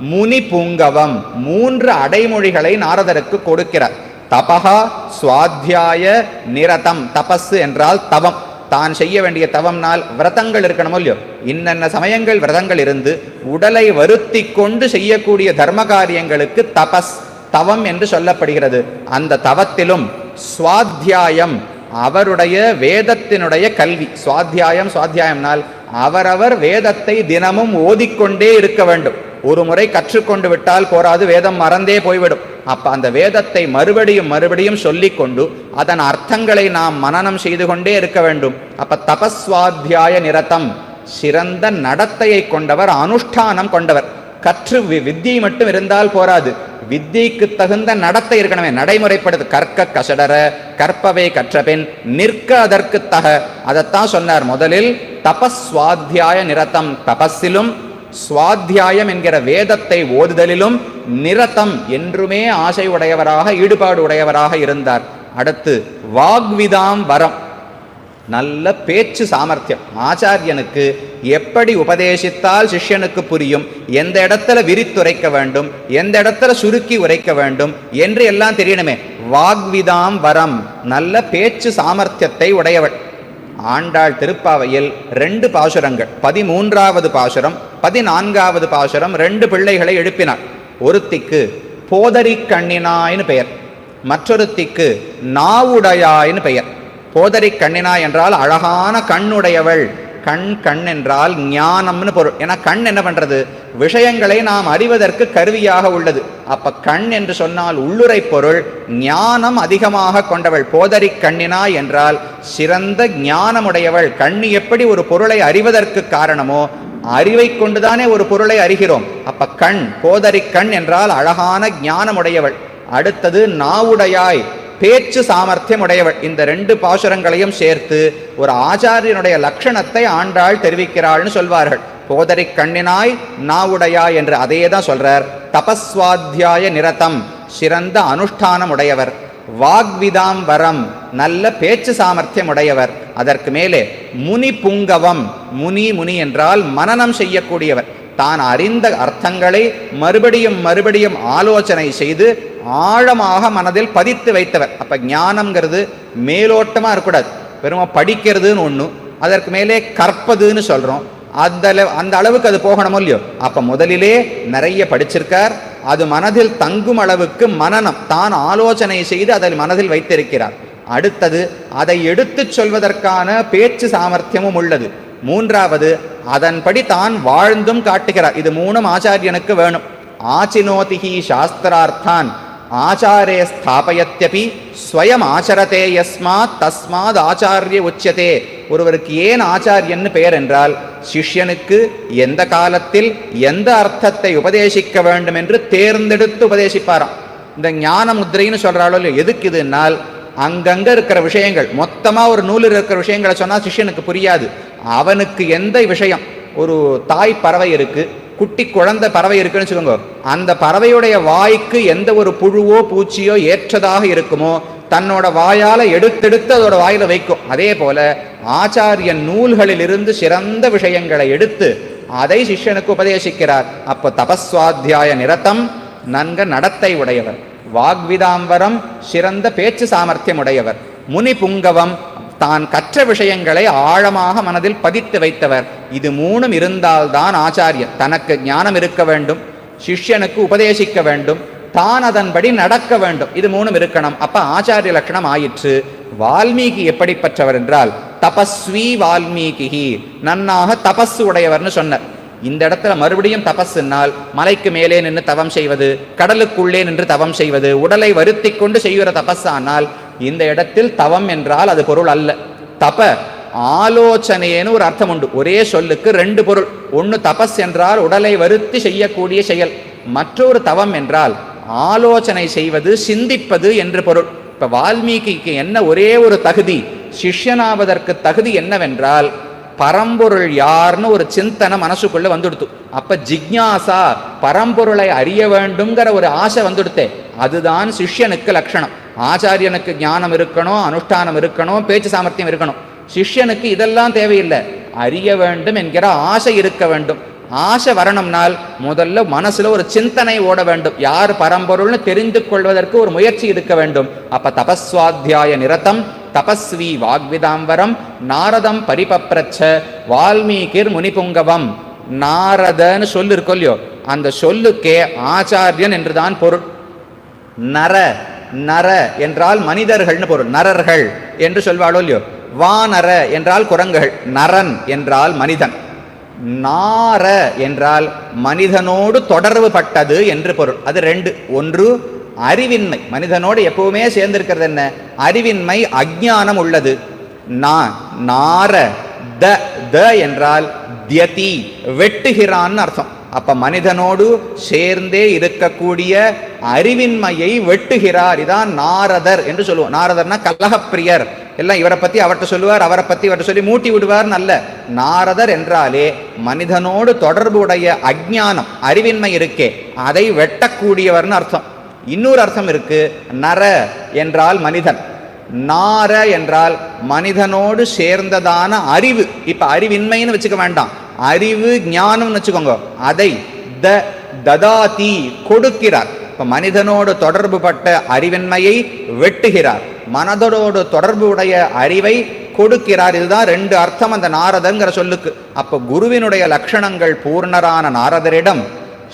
S1: முனி புங்கவம், 3 அடைமொழிகளை நாரதருக்கு கொடுக்கிறார். தபஹா சுவாத்தியாய நிரதம். தபஸ் என்றால் தவம், தான் செய்ய வேண்டிய தவம்னால் விரதங்கள் இருக்கணுமோ இல்லையோ, இன்னென்ன சமயங்கள் விரதங்கள் இருந்து உடலை வருத்தி கொண்டு செய்யக்கூடிய தர்ம காரியங்களுக்கு தபஸ் தவம் என்று சொல்லப்படுகிறது. அந்த தவத்திலும் சுவாத்தியாயம், அவருடைய வேதத்தினுடைய கல்வி. சுவாத்தியாயம்னால் அவரவர் வேதத்தை தினமும் ஓதிக்கொண்டே இருக்க வேண்டும். ஒரு முறை கற்றுக்கொண்டு விட்டால் போராது, வேதம் மறந்தே போய்விடும். அப்ப அந்த வேதத்தை மறுபடியும் சொல்லிக்கொண்டு அதன் அர்த்தங்களை நாம் மனனம் செய்து கொண்டே இருக்க வேண்டும். அப்ப தபஸ்வாத்தியாய நிரதம், சிறந்த நடத்தையை கொண்டவர், அனுஷ்டானம் கொண்டவர். கற்று வித்தியை மட்டும் இருந்தால் போராது, வித்தியைக்கு தகுந்த நடத்தை இருக்கணுமே, நடைமுறைப்படுது. கற்க கசடர கற்பவை கற்றபின் நிற்க அதற்கு தக. அதைத்தான் சொன்னார். முதலில் தபஸ்வாத்தியாய நிரதம், தபஸிலும் சுவாத்தியாயம் என்கிற வேதத்தை ஓதுதலிலும் நிரதம் என்றுமே ஆசை உடையவராக, ஈடுபாடு உடையவராக இருந்தார். அடுத்து வாக்விதாம் வரம், நல்ல பேச்சு சாமர்த்தியம். ஆச்சாரியனுக்கு எப்படி உபதேசித்தால் சிஷ்யனுக்கு புரியும், எந்த இடத்துல விரித்துரைக்க வேண்டும், எந்த இடத்துல சுருக்கி உரைக்க வேண்டும் என்று எல்லாம் தெரியணுமே. வாக்விதாம் வரம், நல்ல பேச்சு சாமர்த்தியத்தை உடையவள். ஆண்டாள் திருப்பாவையில் 2 பாசுரங்கள், 13வது பாசுரம் 14வது பாசுரம் 2 பிள்ளைகளை எழுப்பினார். ஒருத்திக்கு போதரி கண்ணினாய்னு பெயர், மற்றொருத்திக்கு நாவுடையாய்னு பெயர். போதரி கண்ணினாய் என்றால் அழகான கண்ணுடையவள். கண் என்றால் ஞானம்னு பொருள். ஏன்னா கண் என்ன பண்றது? விஷயங்களை நாம் அறிவதற்கு கருவியாக உள்ளது. அப்ப கண் என்று சொன்னால் உள்ளுரை பொருள், ஞானம் அதிகமாக கொண்டவள். போதரி கண்ணினாய் என்றால் சிறந்த ஞானமுடையவள். கண்ணு எப்படி ஒரு பொருளை அறிவதற்கு காரணமோ, அறிவை கொண்டுதானே ஒரு பொருளை அறிகிறோம். அப்ப கண், போதரி கண் என்றால் அழகான ஞானமுடையவள். அடுத்தது நாவுடையாய், பேச்சு சாமர்த்தியம் உடையவள். இந்த 2 பாசுரங்களையும் சேர்த்து ஒரு ஆச்சாரியனுடைய லட்சணத்தை ஆண்டாள் தெரிவிக்கிறாள்னு சொல்வார்கள். போதரி கண்ணினாய் நாவுடையாய் என்று அதே தான் சொல்றார். தபஸ்வாத்தியாய நிரதம், சிறந்த அனுஷ்டானம் உடையவர். வாக்விதாம் வரம், நல்ல பேச்சு சாமர்த்தியம் உடையவர். அதற்கு மேலே முனி புங்கவம், முனி என்றால் மனனம் செய்யக்கூடியவர். தான் அறிந்த அர்த்தங்களை மறுபடியும் ஆலோசனை செய்து ஆழமாக மனதில் பதித்து வைத்தவர். அப்ப ஞானம்ங்கிறது மேலோட்டமா இருக்கக்கூடாது. வெறும் படிக்கிறதுன்னு ஒண்ணு, அதற்கு மேலே கற்பதுன்னு சொல்றோம். அந்த அளவுக்கு அது போகணுமோ இல்லையோ. அப்ப முதலிலே நிறைய படிச்சிருக்கார். அது மனதில் தங்கும் அளவுக்கு மனனம், தான் ஆலோசனை செய்து அதை மனதில் வைத்திருக்கிறார். அடுத்தது அதை எடுத்துச் சொல்வதற்கான பேச்சு சாமர்த்தியமும் உள்ளது. மூன்றாவது அதன்படி தான் வாழ்ந்தும் காட்டுகிறார். இது 3 ஆச்சாரியனுக்கு வேணும். ஆச்சினோதிஹி சாஸ்திரார்த்தான் ஆச்சாரே ஸ்தாபயத்யபி ஸ்வயம் ஆச்சரதே யஸ்மாத் தஸ்மாத் ஆச்சாரிய உச்சதே. ஒருவருக்கு ஏன் ஆச்சாரியன்னு பெயர் என்றால், சிஷ்யனுக்கு எந்த காலத்தில் எந்த அர்த்தத்தை உபதேசிக்க வேண்டும் என்று தேர்ந்தெடுத்து உபதேசிப்பாராம். இந்த ஞான முத்திரைன்னு சொல்றாளோ இல்லையோ, எதுக்கு இதுனால் அங்கங்க இருக்கிற விஷயங்கள் மொத்தமா ஒரு நூலில் இருக்கிற விஷயங்களை சொன்னா சிஷ்யனுக்கு புரியாது. அவனுக்கு எந்த விஷயம், ஒரு தாய் பறவை இருக்கு, குட்டி குழந்தை பறவை இருக்குன்னு வச்சுக்கோங்க, அந்த பறவையுடைய வாய்க்கு எந்த ஒரு புழுவோ பூச்சியோ ஏற்றதாக இருக்குமோ தன்னோட வாயால எடுத்தெடுத்து அதோட வாயில வைக்கும். அதே போல ஆச்சாரிய நூல்களில் இருந்து சிறந்த விஷயங்களை எடுத்து அதை சிஷ்யனுக்கு உபதேசிக்கிறார். அப்போ தபஸ்வாத்தியாய நிரதம், நன்க நடத்தை உடையவர். வாக்விதாம்பரம், சிறந்த பேச்சு சாமர்த்தியம் உடையவர். முனி புங்கவம், தான் கற்ற விஷயங்களை ஆழமாக மனதில் பதித்து வைத்தவர். இது 3 இருந்தால்தான் ஆச்சாரியன். தனக்கு ஞானம் இருக்க வேண்டும், சிஷ்யனுக்கு உபதேசிக்க வேண்டும், தான் அதன்படி நடக்க வேண்டும். இது 3 இருக்கணும். அப்ப ஆச்சாரிய லட்சணம் ஆயிற்று. வால்மீகி எப்படிப்பட்டவர் என்றால் தபஸ்வி வால்மீகி, நன்னாக தபஸ் உடையவர்னு சொன்னார். இந்த இடத்துல மறுபடியும் தபஸ்னால் மலைக்கு மேலே நின்று தவம் செய்வது, கடலுக்குள்ளே நின்று தவம் செய்வது, உடலை வருத்தி கொண்டு செய்கிற தபஸ். ஆனால் இந்த இடத்தில் தவம் என்றால் அது பொருள் அல்ல. தப ஆலோசனைன்னு ஒரு அர்த்தம் உண்டு. ஒரே சொல்லுக்கு 2 பொருள். ஒன்று தபஸ் என்றால் உடலை வருத்தி செய்யக்கூடிய செயல், மற்றொரு தவம் என்றால் ஆலோசனை செய்வது, சிந்திப்பது என்று பொருள். இப்ப வால்மீகிக்கு என்ன ஒரே ஒரு தகுதி, சிஷ்யனாவதற்கு தகுதி என்னவென்றால் பரம்பொருள் யார்னு ஒரு சிந்தனை மனசுக்குள்ள வந்துடுத்து. அப்ப ஜிக்ஞாசா, பரம்பொருளை அறிய வேண்டும்ங்கிற ஒரு ஆசை வந்துடுத்தே, அதுதான் சிஷ்யனுக்கு லட்சணம். ஆச்சாரியனுக்கு ஞானம் இருக்கணும், அனுஷ்டானம் இருக்கணும், பேச்சு சாமர்த்தியம் இருக்கணும். சிஷ்யனுக்கு இதெல்லாம் தேவையில்லை. அறிய வேண்டும் என்கிற ஆசை இருக்க வேண்டும். ஆசை வரணும்னால் முதல்ல மனசுல ஒரு சிந்தனை ஓட வேண்டும். யார் பரம்பொருள்னு தெரிந்து கொள்வதற்கு ஒரு முயற்சி இருக்க வேண்டும். அப்ப தபஸ்வாத்தியாய நிரதம், தபஸ்வி வாக்விதாம்பரம், நாரதம் பரிபப்ரச்ச வால்மீகிர் முனிபுங்கவம். நாரதன்னு சொல்லு இருக்கோ இல்லையோ, அந்த சொல்லுக்கே ஆச்சாரியன் என்றுதான் பொருள். நர, நர என்றால் மனிதர்கள்னு பொருள், நரர்கள் என்று சொல்வாளோ இல்லையோ. வானர என்றால் குரங்குகள், நரன் என்றால் மனிதன். நார என்றால் மனிதனோடு தொடர்பு பட்டது என்று பொருள். அது 2. ஒன்று அறிவின்மை, மனிதனோடு எப்பவுமே சேர்ந்திருக்கிறது என்ன? அறிவின்மை, அஜ்ஞானம் உள்ளது. நார த என்றால் தியதி, வெட்டுகிறான்னு அர்த்தம். அப்ப மனிதனோடு சேர்ந்தே இருக்கக்கூடிய அறிவின்மையை வெட்டுகிறார். இதான் நாரதர் என்று சொல்லுவோம். நாரதர்னா கலகப்பிரியர், எல்லாம் இவரை பத்தி அவர்கிட்ட சொல்லுவார், அவரை பத்தி இவர்கிட்ட சொல்லி மூட்டி விடுவார். நல்ல நாரதர் என்றாலே மனிதனோடு தொடர்புடைய அஜ்ஞானம், அறிவின்மை இருக்கே, அதை வெட்டக்கூடியவர்னு அர்த்தம். இன்னொரு அர்த்தம் இருக்கு, நர என்றால் மனிதன், நார என்றால் மனிதனோடு சேர்ந்ததான அறிவு. இப்ப அறிவின்மைன்னு வச்சுக்க வேண்டாம், அறிவு ஞானம்னு வச்சுக்கோங்க. அதை ததாதி கொடுக்கிறார். இப்போ மனிதனோடு தொடர்பு பட்ட அறிவின்மையை வெட்டுகிறார், மனதோடு தொடர்பு உடைய அறிவை கொடுக்கிறார். இதுதான் ரெண்டு அர்த்தம் அந்த நாரதங்கிற சொல்லுக்கு. அப்போ குருவினுடைய லட்சணங்கள் பூர்ணரான நாரதரிடம்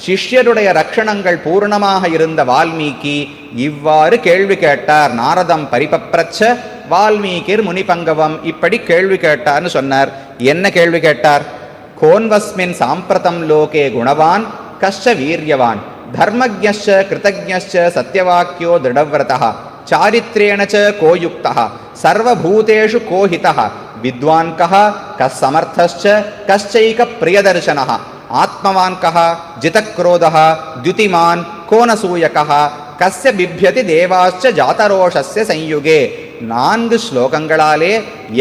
S1: சிஷ்யருடைய லட்சணங்கள் பூர்ணமாக இருந்த வால்மீகி இவ்வாறு கேள்வி கேட்டார். நாரதம் பரிபப்ரச்ச வால்மீகிர் முனிபங்கவம், இப்படி கேள்வி கேட்டார்னு சொன்னார். என்ன கேள்வி கேட்டார்? கோன்வஸ்மின் சாம்பிரதம் லோகே குணவான் கஷ்ட வீரியவான் தர்மஜ்ஞ கிருதஜ்ஞ சத்யவாக்கியோ திருடவ்ரதः சாரித்ரேண ச கோயுக்தः சர்வபூதேஷு கோஹிதः வித்வான் கः கஸ் சமர்த்தஸ்ச கஷ்சைக பிரியதர்சனः ஆத்மவான் கः ஜிதக்ரோதः த்யுதிமான் கோனசூயகः கஸ்ய பிப்யதி தேவாஸ்ச ஜாதரோஷஸ்ய சம்யுகே. 4 ஸ்லோகங்களாலே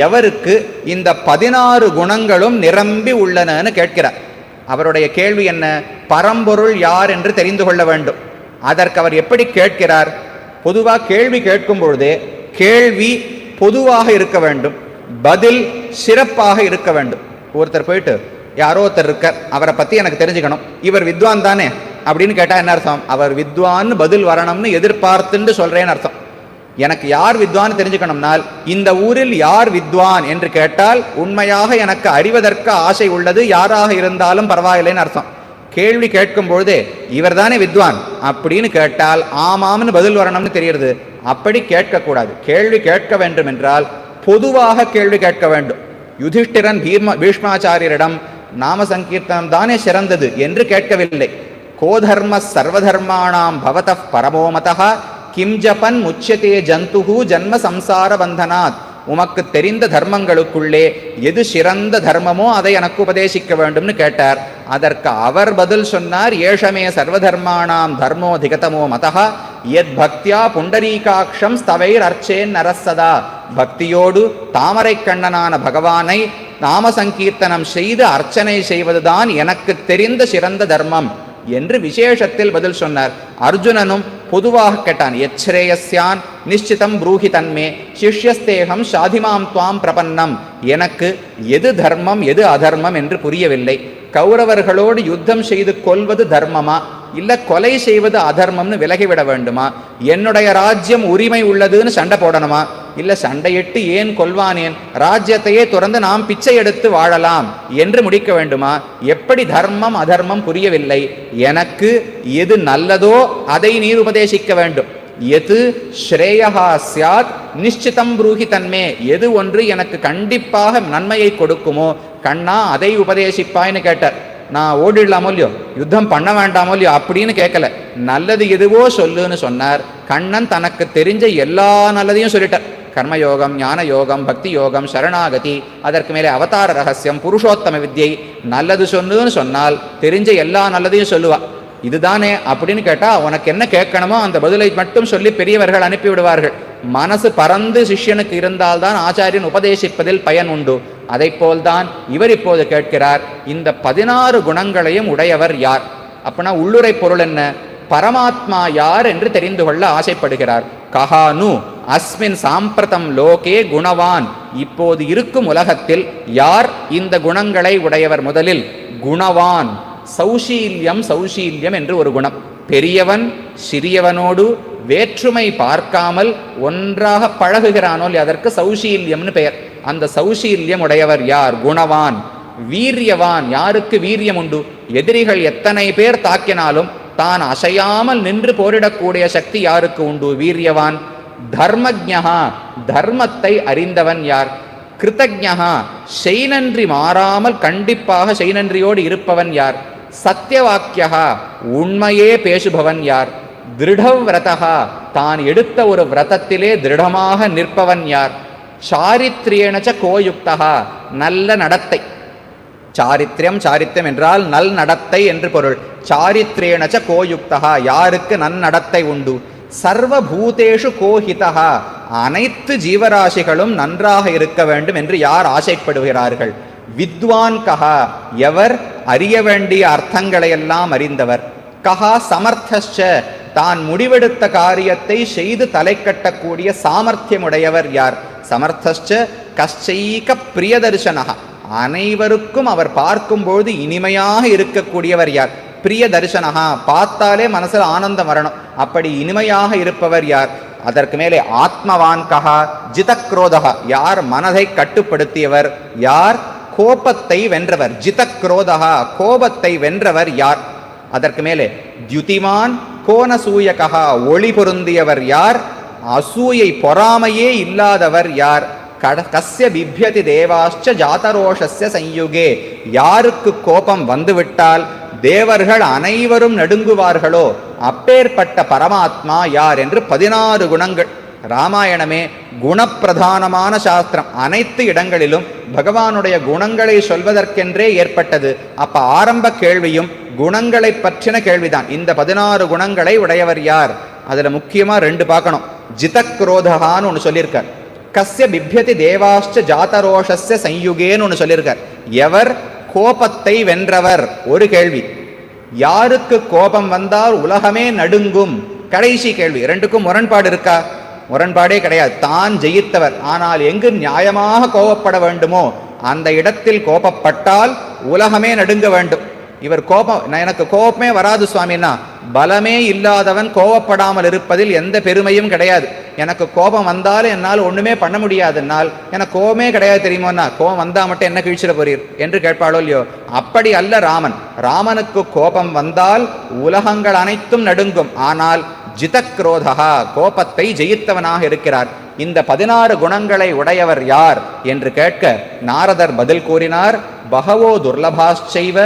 S1: எவருக்கு இந்த 16 குணங்களும் நிரம்பி உள்ளனன்னு கேட்கிறார். அவருடைய கேள்வி என்ன? பரம்பொருள் யார் என்று தெரிந்து கொள்ள வேண்டும். அதற்கு அவர் எப்படி கேட்கிறார்? பொதுவாக கேள்வி கேட்கும் பொழுதே கேள்வி பொதுவாக இருக்க வேண்டும், பதில் சிறப்பாக இருக்க வேண்டும். ஒருத்தர் போயிட்டு யாரோ ஒருத்தர் இருக்கார், அவரை பற்றி எனக்கு தெரிஞ்சுக்கணும், இவர் வித்வான் தானே அப்படின்னு கேட்டால் என்ன அர்த்தம்? அவர் வித்வான்னு பதில் வரணும்னு எதிர்பார்த்துன்னு சொல்கிறேன்னு அர்த்தம். எனக்கு யார் வித்வான் தெரிஞ்சுக்கணும்னால் இந்த ஊரில் யார் வித்வான் என்று கேட்டால் உண்மையாக எனக்கு அறிவதற்கு ஆசை உள்ளது, யாராக இருந்தாலும் பரவாயில்லைன்னு அர்த்தம். கேள்வி கேட்கும் பொழுதே இவர் தானே வித்வான் அப்படின்னு கேட்டால் ஆமாம்னு பதில் வரணும்னு தெரியுது. அப்படி கேட்கக்கூடாது. கேள்வி கேட்க வேண்டும் என்றால் பொதுவாக கேள்வி கேட்க வேண்டும். யுதிஷ்டிரன் பீஷ்மாச்சாரியரிடம் நாம சங்கீர்த்தனம் தானே சிறந்தது என்று கேட்கவில்லை. கோதர்ம சர்வதர்மாணாம் பவதः பரமோமதः கிம் ஜபன் முச்சியதே ஜந்துஹு ஜன்ம சம்சார பந்தனாத். உமக்கு தெரிந்த தர்மங்களுக்குள்ளே எது சிறந்த தர்மமோ அதை எனக்கு உபதேசிக்க வேண்டும்னு கேட்டார். அதற்கு அவர் பதில் சொன்னார், ஏஷமே சர்வதர்மாணாம் தர்மோ திகதமோ மதஹ யத் பக்தியா புண்டரீகாட்சம் ஸ்தவைர் அர்ச்சேன் நரசதா. பக்தியோடு தாமரை கண்ணனான பகவானை நாம சங்கீர்த்தனம் செய்து அர்ச்சனை செய்வதுதான் எனக்கு தெரிந்த சிறந்த தர்மம் என்று விசேஷத்தில் பதில் சொன்னார். அர்ஜுனனும் பொதுவாக கேட்டான், எச்ரேயஸ்யான் நிச்சிதம் ப்ரூஹி தன்மே சிஷ்யஸ்தேகம் சாதிமாம் துவாம் பிரபன்னம். எனக்கு எது தர்மம் எது அதர்மம் என்று புரியவில்லை. கௌரவர்களோடு யுத்தம் செய்து கொல்வது தர்மமா இல்லை கொலை செய்வது அதர்மம்னு விலகிவிட வேண்டுமா? என்னுடைய ராஜ்யம் உரிமை உள்ளதுன்னு சண்டை போடணுமா? இல்லை சண்டையிட்டு ஏன் கொல்வானேன், ராஜ்யத்தையே துறந்து நாம் பிச்சை எடுத்து வாழலாம் என்று முடிக்க வேண்டுமா? எப்படி தர்மம் அதர்மம் புரியவில்லை. எனக்கு எது நல்லதோ அதை நீர் உபதேசிக்க வேண்டும். எது ஸ்ரேயா சியாத் நிச்சிதம் ப்ரூஹி தன்மே. எது ஒன்று எனக்கு கண்டிப்பாக நன்மையை கொடுக்குமோ கண்ணா அதை உபதேசிப்பாய்னு கேட்டார். நான் ஓடிடலாமோ இல்லையோ, யுத்தம் பண்ண வேண்டாமோ இல்லையோ அப்படின்னு கேட்கல. நல்லது எதுவோ சொல்லுன்னு சொன்னார். கண்ணன் தனக்கு தெரிஞ்ச எல்லா நல்லதையும் சொல்லிட்டார். கர்மயோகம், ஞான யோகம், பக்தி யோகம், சரணாகதி, அதற்கு மேலே அவதார ரகசியம், புருஷோத்தம வித்யை. நல்லது சொன்னுன்னு சொன்னால் தெரிஞ்ச எல்லா நல்லதையும் சொல்லுவா. இதுதானே அப்படின்னு கேட்டால் உனக்கு என்ன கேட்கணுமோ அந்த பதிலை மட்டும் சொல்லி பெரியவர்கள் அனுப்பிவிடுவார்கள். மனசு பறந்து சிஷ்யனுக்கு இருந்தால்தான் ஆச்சாரியன் உபதேசிப்பதில் பயன் உண்டு. அதை போல்தான் இவர் இப்போது கேட்கிறார், இந்த 16 குணங்களையும் உடையவர் யார்? அப்படின்னா உள்ளுரை பொருள் என்ன? பரமாத்மா யார் என்று தெரிந்து கொள்ள ஆசைப்படுகிறார். கஹானு அஸ்மின் சாம்பிரதம் லோகே குணவான். இப்போது இருக்கும் உலகத்தில் யார் இந்த குணங்களை உடையவர்? முதலில் குணவான். சௌஷீல்யம், சௌஷீல்யம் என்று ஒரு குணம். பெரியவன் சிறியவனோடு வேற்றுமை பார்க்காமல் ஒன்றாக பழகுகிறானோ அதற்கு சௌஷீல்யம்னு பெயர். அந்த சௌஷீல்யம் உடையவர் யார்? குணவான். வீரியவான். யாருக்கு வீரியம் உண்டு? எதிரிகள் எத்தனை பேர் தாக்கினாலும் தான் அசையாமல் நின்று போரிடக்கூடிய சக்தி யாருக்கு உண்டு? வீரியவான். தர்மஜ்ஞா. தர்மத்தை அறிந்தவன் யார்? கிருதஜ்ஞா. செய்நன்றி மாறாமல் கண்டிப்பாக செய்நன்றியோடு இருப்பவன் யார்? சத்யவாக்கியா. உண்மையே பேசுபவன் யார்? திருடவ்ரதா. தான் எடுத்த ஒரு விரதத்திலே திருடமாக நிற்பவன் யார்? சாரித்ரியேணச்ச கோயுக்தா. நல்ல நடத்தை. சாரித்யம், சாரித்யம் என்றால் நல் நடத்தை என்று பொருள். சாரித்ரேணச்ச கோயுக்தா. யாருக்கு நன்னடத்தை உண்டு? சர்வபூதேஷு கோஹிதா. அனைத்து ஜீவராசிகளும் நன்றாக இருக்க வேண்டும் என்று யார் ஆசைப்படுகிறார்கள்? வித்வான் கஹா. எவர் அறிய வேண்டிய அர்த்தங்களை எல்லாம் அறிந்தவர். கஹா சமர்த்தஸ்ச. தான் முடிவெடுத்த காரியத்தை செய்து தலை கட்டக்கூடிய சாமர்த்தியமுடையவர் யார்? சமர்த்தஸ்ச கஷ்சைக பிரியதர்சனஹ. அனைவருக்கும் அவர் பார்க்கும்போது இனிமையாக இருக்கக்கூடியவர் யார்? பிரிய தரிசனஹா, பார்த்தாலே மனசுல ஆனந்தம் வரணும், அப்படி இனிமையாக இருப்பவர் யார்? அதற்கு மேலே ஆத்மவான் கஹா ஜிதக்ரோதகா, யார் மனதை கட்டுப்படுத்தியவர், யார் கோபத்தை வென்றவர், ஜிதக்ரோதகா கோபத்தை வென்றவர் யார்? அதற்கு மேலே தியுதிமான் கோணசூயகா, ஒளி பொருந்தியவர் யார், அசூயை பொறாமையே இல்லாதவர் யார்? கஸ்ய பிப்யதி தேவாஸ்ச ஜாதரோஷஸ்ய சஞ்யுகே, யாருக்கு கோபம் வந்துவிட்டால் தேவர்கள் அனைவரும் நடுங்குவார்களோ அப்பேற்பட்ட பரமாத்மா யார் என்று 16 குணங்கள். ராமாயணமே குணப்பிரதானமான சாஸ்திரம். அனைத்து இடங்களிலும் பகவானுடைய குணங்களை சொல்வதற்கென்றே ஏற்பட்டது. அப்ப ஆரம்ப கேள்வியும் குணங்களை பற்றின கேள்விதான். இந்த 16 குணங்களை உடையவர் யார்? அதுல முக்கியமா 2 பார்க்கணும். ஜிதக்ரோதகான்னு ஒன்று சொல்லியிருக்கார், கஸ்ய பிப்யதி தேவாஸ்ச ஜாதரோஷஸ்ய சஞ்யுகேன்னு ஒன்று சொல்லியிருக்கார். எவர் கோபத்தை வென்றவர் ஒரு கேள்வி, யாருக்கு கோபம் வந்தால் உலகமே நடுங்கும் கடைசி கேள்வி. 2க்கும் முரண்பாடு இருக்கா? முரண்பாடே கிடையாது. தான் ஜெயித்தவர். ஆனால் எங்கு நியாயமாக கோபப்பட வேண்டுமோ அந்த இடத்தில் கோபப்பட்டால் உலகமே நடுங்க வேண்டும். இவர் கோபம், எனக்கு கோபமே வராது சுவாமின்னா, பலமே இல்லாதவன் கோபப்படாமல் இருப்பதில் எந்த பெருமையும் கிடையாது. எனக்கு கோபம் வந்தாலும் என்னால் ஒண்ணுமே பண்ண முடியாதுன்னால் எனக்கு கோபமே கிடையாது தெரியுமோன்னா, கோபம் வந்தா மட்டும் என்ன கீழ்ச்சிட போறீர் என்று கேட்பாளோ இல்லையோ? அப்படி அல்ல ராமன். ராமனுக்கு கோபம் வந்தால் உலகங்கள் அனைத்தும் நடுங்கும். ஆனால் ஜிதக்ரோதகா, கோபத்தை ஜெயித்தவனாக இருக்கிறார். இந்த 16 குணங்களை உடையவர் யார் என்று கேட்க நாரதர் பதில் கூறினார், பகவோ துர்லபாச்சைவ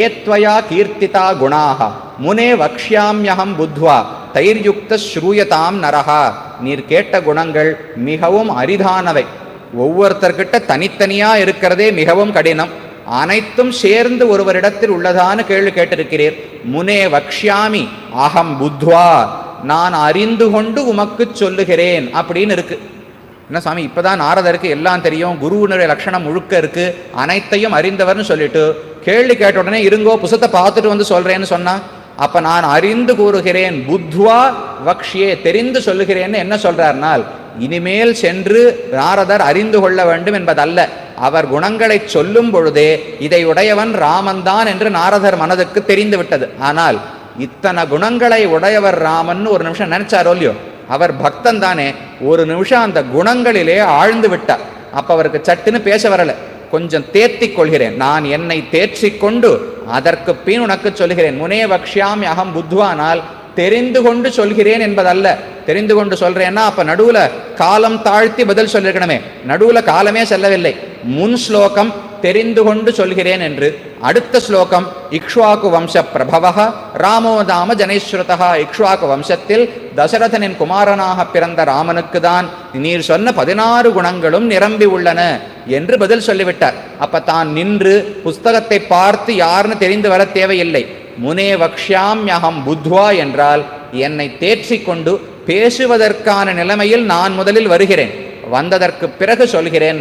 S1: ஏத்வயா கீர்த்திதா குணாக முனே வக்ஷ்யாம்யகம் புத்வா தைர்யுக்த ஸ்ரூயதாம் நரஹா. நீர் கேட்ட குணங்கள் மிகவும் அரிதானவை. ஒவ்வொருத்தர்கிட்ட தனித்தனியா இருக்கிறதே மிகவும் கடினம். அனைத்தும் சேர்ந்து ஒருவரிடத்தில் உள்ளதான்னு கேள்வி கேட்டிருக்கிறீர். முனே வக்ஷ்யாமி அகம் புத்வா, நான் அறிந்து கொண்டு உமக்கு சொல்லுகிறேன் அப்படின்னு இருக்கு. என்ன சாமி, இப்பதான் நாரதருக்கு எல்லாம் தெரியும், குருவினுடைய லட்சணம் முழுக்க இருக்கு, அனைத்தையும் அறிந்தவர்னு சொல்லிட்டு கேள்வி கேட்ட உடனே இருங்கோ புசத்தை பார்த்துட்டு வந்து சொல்றேன்னு சொன்னா, அப்ப நான் அறிந்து கூறுகிறேன், புத்வா வக்ஷியே, தெரிந்து சொல்லுகிறேன்னு என்ன சொல்றார்னால், இனிமேல் சென்று நாரதர் அறிந்து கொள்ள வேண்டும் என்பதல்ல, அவர் குணங்களை சொல்லும் பொழுதே இதை உடையவன் ராமன்தான் என்று நாரதர் மனதுக்கு தெரிந்து விட்டது. ஆனால் இத்தனை குணங்களை உடையவர் ராமன் ஒரு நிமிஷம் நினைச்சாரோ இல்லையோ, அவர் பக்தன் தானே, ஒரு நிமிஷம் அந்த குணங்களிலே ஆழ்ந்து விட்டார். அப்ப அவருக்கு சட்டுன்னு பேச வரல, கொஞ்சம் தேர்த்திக் கொள்கிறேன், நான் என்னை தேர்ச்சிக்கொண்டு அதற்கு பின் உனக்கு சொல்கிறேன். முனே வக்ஷ்யாமி அகம் புத்வானால் தெரிந்து கொண்டு சொல்கிறேன் என்பதல்ல. தெரிந்து கொண்டு சொல்றேன்னா அப்ப நடுவுல காலம் தாழ்த்தி பதில் சொல்லிருக்கணுமே, நடுவுல காலமே செல்லவில்லை. முன் ஸ்லோகம் தெரிந்து கொண்டு சொல்கிறேன் என்று, அடுத்த ஸ்லோகம் இக்ஷ்வாக்கு வம்ச பிரபவ ராமோ நாம ஜனைஸ்ருதா, இக்ஷ்வாக்கு வம்சத்தில் தசரதனின் குமாரனாக பிறந்த ராமனுக்கு தான் நீர் சொன்ன 16 குணங்களும் நிரம்பி உள்ளன என்று பதில் சொல்லிவிட்டார். அப்ப தான் நின்று புஸ்தகத்தை பார்த்து யாருன்னு தெரிந்து வர தேவையில்லை. முனே வக்ஷ்யாம்யகம் புத்வா என்றால் என்னை தேற்றிக்கொண்டு பேசுவதற்கான நிலைமையில் நான் முதலில் வருகிறேன், வந்ததற்கு பிறகு சொல்கிறேன்.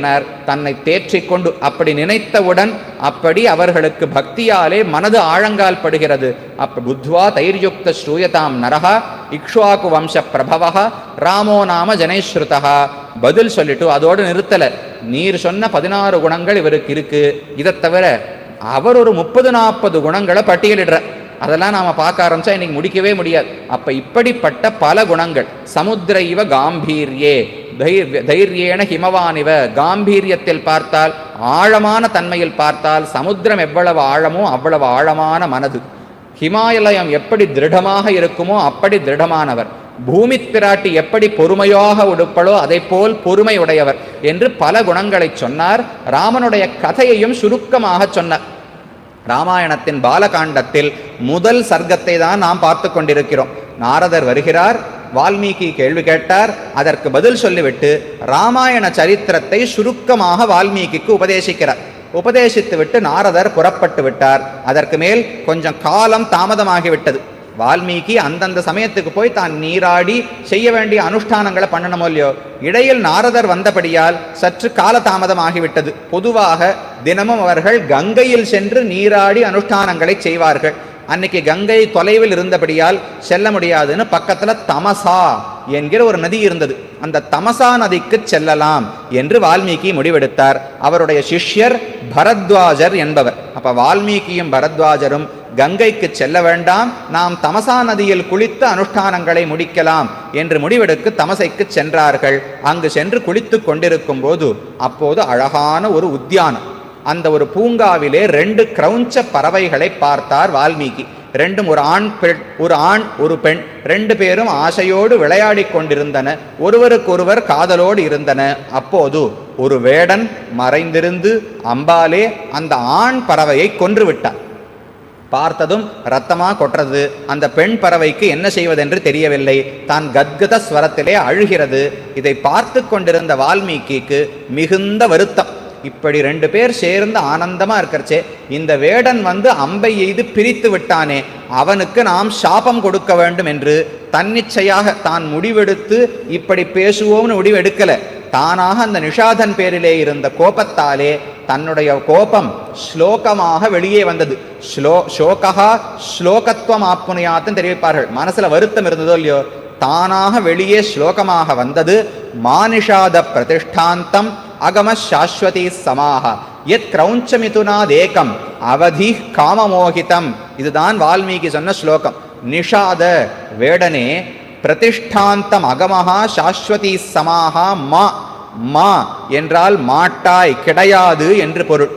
S1: தன்னை தேற்றிக்கொண்டு அப்படி நினைத்தவுடன் அப்படி அவர்களுக்கு பக்தியாலே மனது ஆழங்கால் படுகிறது. அப்ப புத்வா தைர்யுக்த ஸ்ரூயதாம் நரஹா இக்ஷ்வாக்கு வம்ச பிரபவ ராமோ நாம ஜனைஸ்ருதா. பதில் சொல்லிட்டு அதோடு நிறுத்தல. நீர் சொன்ன 16 குணங்கள் இவருக்கு இருக்கு. இதை தவிர அவர் ஒரு 30-40 குணங்களை பட்டியலிடுற. அதெல்லாம் நாம பார்க்க ஆரம்பிச்சா இன்னைக்கு முடிக்கவே முடியாது. அப்ப இப்படிப்பட்ட பல குணங்கள். சமுத்திர இவ காம்பீர்யே தைரியேன ஹிமவானிவ, காம்பீரியத்தில் பார்த்தால் ஆழமான தன்மையில் பார்த்தால் சமுத்திரம் எவ்வளவு ஆழமோ அவ்வளவு ஆழமான மனது. ஹிமாலயம் எப்படி திருடமாக இருக்குமோ அப்படி திருடமானவர். பூமி பிராட்டி எப்படி பொறுமையாக உடுப்பளோ அதை போல் பொறுமை உடையவர் என்று பல குணங்களை சொன்னார். ராமனுடைய கதையையும் சுருக்கமாக சொன்னார். ராமாயணத்தின் பாலகாண்டத்தில் முதல் சர்க்கத்தை தான் நாம் பார்த்து கொண்டிருக்கிறோம். நாரதர் வருகிறார், வால்மீகி கேள்வி கேட்டார், அதற்கு பதில் சொல்லிவிட்டு ராமாயண சரித்திரத்தை சுருக்கமாக வால்மீகிக்கு உபதேசிக்கிறார். உபதேசித்து விட்டு நாரதர் புறப்பட்டு விட்டார். அதற்கு மேல் கொஞ்சம் காலம் தாமதமாகிவிட்டது. வால்மீகி அந்தந்த சமயத்துக்கு போய் தான் நீராடி செய்ய வேண்டிய அனுஷ்டானங்களை பண்ணணுமோ இல்லையோ, இடையில் நாரதர் வந்தபடியால் சற்று காலதாமதம் ஆகிவிட்டது. பொதுவாக தினமும் அவர்கள் கங்கையில் சென்று நீராடி அனுஷ்டானங்களை செய்வார்கள். அன்னைக்கு கங்கை தொலைவில் இருந்தபடியால் செல்ல முடியாதுன்னு பக்கத்துல தமசா என்கிற ஒரு நதி இருந்தது. அந்த தமசா நதிக்கு செல்லலாம் என்று வால்மீகி முடிவெடுத்தார். அவருடைய சிஷ்யர் பரத்வாஜர் என்பவர். அப்ப வால்மீகியும் பரத்வாஜரும் கங்கைக்கு செல்ல வேண்டாம், நாம் தமசா நதியில் குளித்து அனுஷ்டானங்களை முடிக்கலாம் என்று முடிவெடுக்க தமசைக்கு சென்றார்கள். அங்கு சென்று குளித்து கொண்டிருக்கும் போது அப்போது அழகான ஒரு உத்தியானம், அந்த ஒரு பூங்காவிலே 2 கிரௌஞ்ச பறவைகளை பார்த்தார் வால்மீகி. ரெண்டும் ஒரு ஆண் ஒரு பெண், 2 பேரும் ஆசையோடு விளையாடி கொண்டிருந்தன, ஒருவருக்கொருவர் காதலோடு இருந்தன. அப்போது ஒரு வேடன் மறைந்திருந்து அம்பாலே அந்த ஆண் பறவையை கொன்று விட்டார். பார்த்ததும் ரத்தமா கொட்டுறது. அந்த பெண் பறவைக்கு என்ன செய்வதென்று தெரியவில்லை. தான் கத்கத ஸ்வரத்திலே அழுகிறது. இதை பார்த்து கொண்டிருந்த வால்மீகிக்கு மிகுந்த வருத்தம். இப்படி 2 பேர் சேர்ந்து ஆனந்தமா இருக்கிறச்சே, இந்த வேடன் அம்பை எய்து பிரித்து விட்டானே, அவனுக்கு நாம் சாபம் கொடுக்க வேண்டும் என்று தன்னிச்சையாக தான் முடிவெடுத்து இப்படி பேசுவோம்னு முடிவெடுக்கல. தானாக அந்த நிஷாதன் பேரிலே இருந்த கோபத்தாலே தன்னுடைய கோபம் ஸ்லோகமாக வெளியே வந்தது. ஷோகா ஸ்லோகத்துவம் ஆப்புனியாத்துன்னு தெரிவிப்பார்கள். மனசுல வருத்தம் இருந்ததோ இல்லையோ, தானாக வெளியே ஸ்லோகமாக வந்தது. மானிஷாத பிரதிஷ்டாந்தம் அகம சாஸ்வதி சமாக எத் கிரௌஞ்சமிதுனாதேகம் அவதி காமமோகிதம். இதுதான் வால்மீகி சொன்ன ஸ்லோகம். நிஷாத வேடனே, பிரதிஷ்டாந்தம் அகமஹா சாஸ்வதி சமாஹா மா. மா என்றால் மாட்டாய், கிடையாது என்று பொருள்.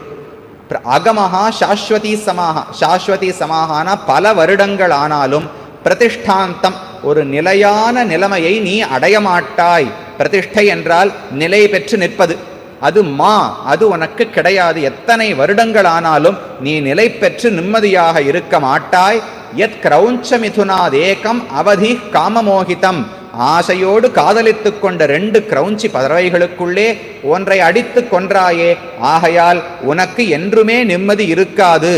S1: அகமஹா சாஸ்வதி சமாஹா, சாஸ்வதி சமாகான பல வருடங்கள் ஆனாலும், பிரதிஷ்டாந்தம் ஒரு நிலையான நிலைமையை நீ அடையமாட்டாய். பிரதிஷ்டை என்றால் நிலை பெற்று நிற்பது. அது மா, அது உனக்கு கிடையாது. எத்தனை வருடங்கள் ஆனாலும் நீ நிலை பெற்று நிம்மதியாக இருக்க மாட்டாய். எத் கிரௌஞ்ச மிதுனாதேகம் அவதி காமமோகிதம். ஆசையோடு காதலித்து கொண்ட 2 கிரௌஞ்சி பறவைகளுக்குள்ளே ஒன்றை அடித்து கொன்றாயே, ஆகையால் உனக்கு என்றுமே நிம்மதி இருக்காது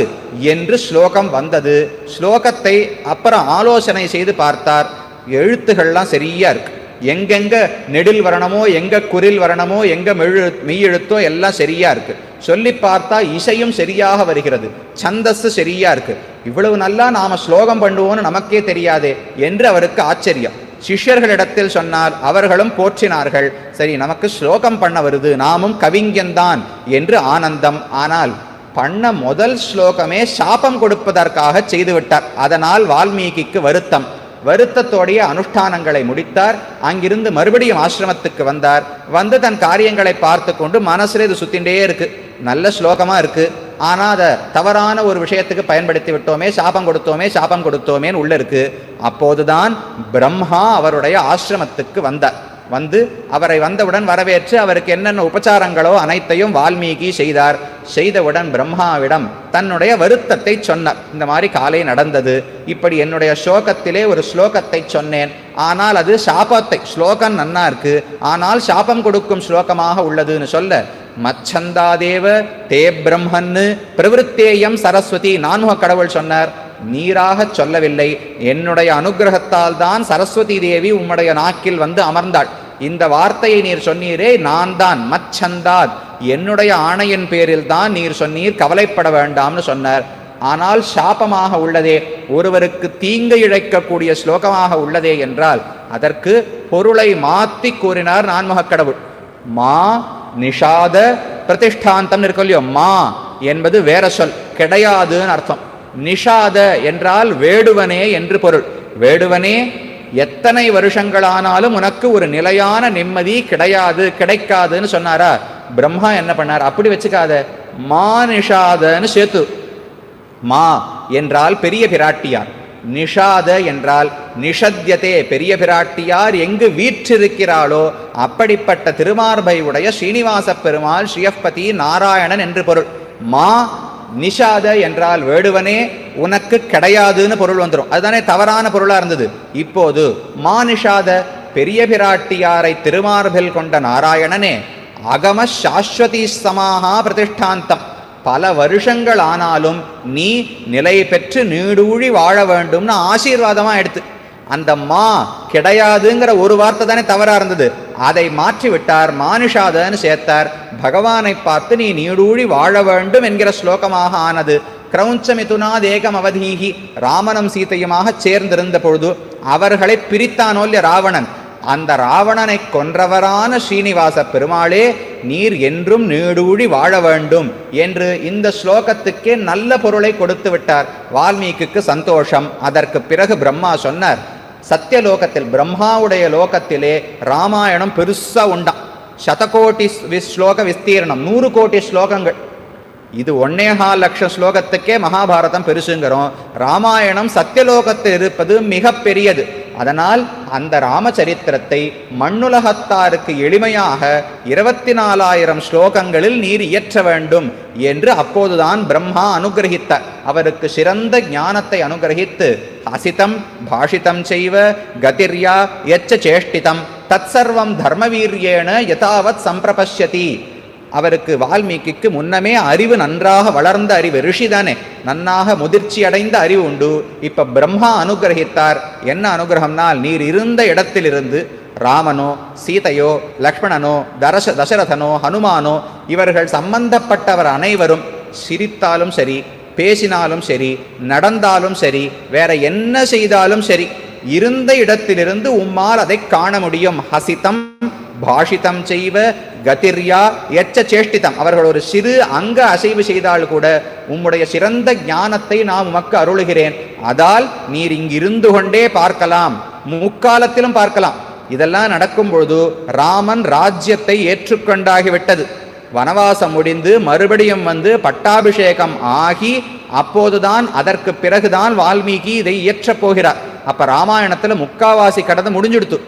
S1: என்று ஸ்லோகம் வந்தது. ஸ்லோகத்தை அப்புறம் ஆலோசனை செய்து பார்த்தார். எழுத்துகள்லாம் சரியா இருக்கு. எங்கெங்க நெடில் வரணுமோ, எங்க குரில் வரணுமோ, எங்க மெய்யெழுத்தோ எல்லாம் சரியா இருக்கு. சொல்லி பார்த்தா இசையும் சரியாக வருகிறது, சந்தஸ் சரியா இருக்கு. இவ்வளவு நல்லா நாம ஸ்லோகம் பண்ணுவோம்னு நமக்கே தெரியாதே என்று அவருக்கு ஆச்சரியம். சிஷ்யர்களிடத்தில் சொன்னார், அவர்களும் போற்றினார்கள். சரி, நமக்கு ஸ்லோகம் பண்ண வருது, நாமும் கவிஞன்தான் என்று ஆனந்தம். ஆனால் பண்ண முதல் ஸ்லோகமே சாபம் கொடுப்பதற்காக செய்துவிட்டார். அதனால் வால்மீகிக்கு வருத்தம். வருத்தத்தோடைய அனுஷ்டானங்களை முடித்தார். அங்கிருந்து மறுபடியும் ஆசிரமத்துக்கு வந்தார். தன் காரியங்களை பார்த்து கொண்டு மனசுல இது சுத்தின்றே இருக்கு. நல்ல ஸ்லோகமா இருக்கு, ஆனா அதை தவறான ஒரு விஷயத்துக்கு பயன்படுத்தி விட்டோமே, சாபம் கொடுத்தோமேன்னு உள்ள இருக்கு. அப்போதுதான் பிரம்மா அவருடைய ஆசிரமத்துக்கு வந்தார். அவரை வந்தவுடன் வரவேற்று அவருக்கு என்னென்ன உபச்சாரங்களோ அனைத்தையும் வால்மீகி செய்தார். செய்தவுடன் பிரம்மாவிடம் தன்னுடைய வருத்தத்தை சொன்னார். இந்த மாதிரி காலை நடந்தது, இப்படி என்னுடைய ஸ்லோகத்திலே ஒரு ஸ்லோகத்தை சொன்னேன், ஆனால் அது சாபத்தை, ஸ்லோகம் நன்னா இருக்கு, ஆனால் சாபம் கொடுக்கும் ஸ்லோகமாக உள்ளதுன்னு சொல்ல, மச்சந்தாதேவ தே பிரம்மன்னு பிரவருத்தேயம் சரஸ்வதி, நான்முக கடவுள் சொன்னார். நீராக சொல்லவில்லை, என்னுடைய அனுகிரகத்தால் தான் சரஸ்வதி தேவி உம்முடைய நாக்கில் அமர்ந்தாள். இந்த வார்த்தையை நீர் சொன்னீரே, நான் தான் மச்சந்தாத், என்னுடைய ஆணையின் பேரில் தான் நீர் சொன்னீர், கவலைப்பட வேண்டாம்னு சொன்னார். ஆனால் சாபமாக உள்ளதே, ஒருவருக்கு தீங்கு இழைக்கக்கூடிய ஸ்லோகமாக உள்ளதே என்றால் அதற்கு பொருளை மாற்றி கூறினார் நான்முக கடவுள். மா நிஷாத பிரதிஷ்டாந்தம் இருக்கு இல்லையோ, மா என்பது வேற சொல், கிடையாதுன்னு அர்த்தம். நிஷாத என்றால் வேடுவனே என்று பொருள். வேடுவனே, எத்தனை வருஷங்களானாலும் உனக்கு ஒரு நிலையான நிம்மதி கிடைக்காதுன்னு சொன்னாரா? பிரம்மா என்ன பண்ணார்? அப்படி வச்சுக்காத, மா நிஷாதன்னு சேர்த்து. மா என்றால் பெரிய பிராட்டியார், நிஷாத என்றால் நிஷத்யதே, பெரிய பிராட்டியார் எங்கு வீற்றிருக்கிறாளோ அப்படிப்பட்ட திருமார்பை உடைய ஸ்ரீனிவாச பெருமாள் ஸ்ரீயப்பதி நாராயணன் என்று பொருள். மா நிஷாத என்றால் வேடுவனே, உனக்கு கிடையாதுன்னு பொருள் வந்துடும். அதுதானே தவறான பொருளா இருந்தது. இப்போது மா நிஷாத, பெரிய பிராட்டியாரை திருமார்பில் கொண்ட நாராயணனே, அகம சாஸ்வதி சமாஹா பிரதிஷ்டாந்தம், பல வருஷங்கள் ஆனாலும் நீ நிலை பெற்று நீடூழி வாழ வேண்டும்னு ஆசீர்வாதமா எடுத்து, அந்த மா கிடையாதுங்கிற ஒரு வார்த்தை தானே தவறா இருந்தது, அதை மாற்றி விட்டார், மானுஷாதன்னு சேர்த்தார். பகவானை பார்த்து நீ நீடூழி வாழ வேண்டும் என்கிற ஸ்லோகமாக ஆனது. கிரௌஞ்சமிதுனாதேகம் அவதீகி, ராமனும் சீத்தையுமாக சேர்ந்திருந்த பொழுது அவர்களை பிரித்தானோ இல்லையா ராவணன், அந்த ராவணனை கொன்றவரான ஸ்ரீனிவாச பெருமாளே நீர் என்றும் நீடூழி வாழ வேண்டும் என்று இந்த ஸ்லோகத்துக்கே நல்ல பொருளை கொடுத்து விட்டார். வால்மீகிக்கு சந்தோஷம். அதற்கு பிறகு பிரம்மா சொன்னார், சத்தியலோகத்தில் பிரம்மாவுடைய லோகத்திலே ராமாயணம் பெருசா உண்டாம். சதகோட்டி ஸ்லோக விஸ்தீர்ணம், 100 கோடி ஸ்லோகங்கள். இது 1.25 லட்சம் ஸ்லோகத்துக்கே மகாபாரதம் பெருசுங்கிறோம். ராமாயணம் சத்தியலோகத்தில் இருப்பது மிக பெரியது. அதனால் அந்த ராமச்சரித்திரத்தை மண்ணுலகத்தாருக்கு எளிமையாக 24,000 ஸ்லோகங்களில் நீர் இயற்ற வேண்டும் என்று அப்போதுதான் பிரம்மா அனுகிரகித்தார். அவருக்கு சிறந்த ஞானத்தை அனுகிரகித்து ஹசிதம் பாஷிதம் செய்வ கதிர்யா யச்ச சேஷ்டிதம் தத்சர்வம் தர்மவீரியேன யதாவத் சம்பிரபஷ்யதி. அவருக்கு வால்மீகிக்கு முன்னமே அறிவு நன்றாக வளர்ந்த அறிவு, ரிஷிதானே, நன்னாக முதிர்ச்சி அடைந்த அறிவு உண்டு. இப்ப பிரம்மா அனுகிரகித்தார். என்ன அனுகிரகம்னால், நீர் இருந்த இடத்திலிருந்து ராமனோ சீதையோ லக்ஷ்மணனோ தசரதனோ ஹனுமானோ இவர்கள் சம்பந்தப்பட்டவர் அனைவரும் சிரித்தாலும் சரி, பேசினாலும் சரி, நடந்தாலும் சரி, வேற என்ன செய்தாலும் சரி, இருந்த இடத்திலிருந்து உம்மால் அதை காண முடியும். ஹசிதம் பாஷிதம் செய்வ கதிர்யா எச்ச சேஷ்டிதம். அவர்கள் ஒரு சிறு அங்க அசைவு செய்தால் கூட உம்முடைய சிறந்த ஞானத்தை நான் உமக்கு அருளுகிறேன். அதால் நீர் இங்கிருந்து கொண்டே பார்க்கலாம், முக்காலத்திலும் பார்க்கலாம். இதெல்லாம் நடக்கும் பொழுது ராமன் ராஜ்யத்தை ஏற்றுக்கொண்டாகிவிட்டது. வனவாசம் முடிந்து மறுபடியும் வந்து பட்டாபிஷேகம் ஆகி அப்போதுதான், அதற்கு பிறகுதான் வால்மீகி இதை இயற்றப் போகிறார். அப்ப ராமாயணத்துல முக்காவாசி கடந்து முடிஞ்சுடுத்து.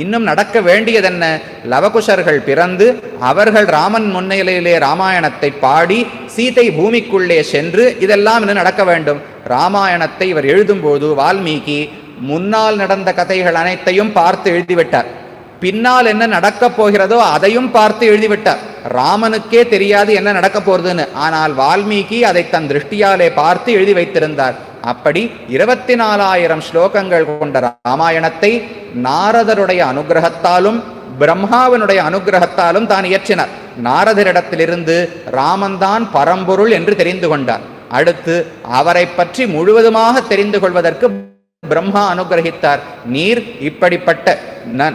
S1: இன்னும் நடக்க வேண்டியதென்ன? லவகுஷர்கள் பிறந்து அவர்கள் ராமன் முன்னிலையிலே ராமாயணத்தை பாடி சீதை பூமிக்குள்ளே சென்று இதெல்லாம் இன்னும் நடக்க வேண்டும். ராமாயணத்தை இவர் எழுதும்போது வால்மீகி முன்னால் நடந்த கதைகள் அனைத்தையும் பார்த்து எழுதிவிட்டார். பின்னால் என்ன நடக்கப் போகிறதோ அதையும் பார்த்து எழுதிவிட்டார். ராமனுக்கே தெரியாது என்ன நடக்க போறதுன்னு. ஆனால் வால்மீகி அதை தன் திருஷ்டியாலே பார்த்து எழுதி வைத்திருந்தார். அப்படி 24,000 ஸ்லோகங்கள் கொண்ட ராமாயணத்தை நாரதருடைய அனுகிரகத்தாலும் பிரம்மாவினுடைய அனுகிரகத்தாலும் தான் இயற்றினார். நாரதரிடத்திலிருந்து ராமன்தான் பரம்பொருள் என்று தெரிந்து கொண்டார். அடுத்து அவரை பற்றி முழுவதுமாக தெரிந்து கொள்வதற்கு பிரம்மா அனுகிரகித்தார். நீர் இப்படிப்பட்ட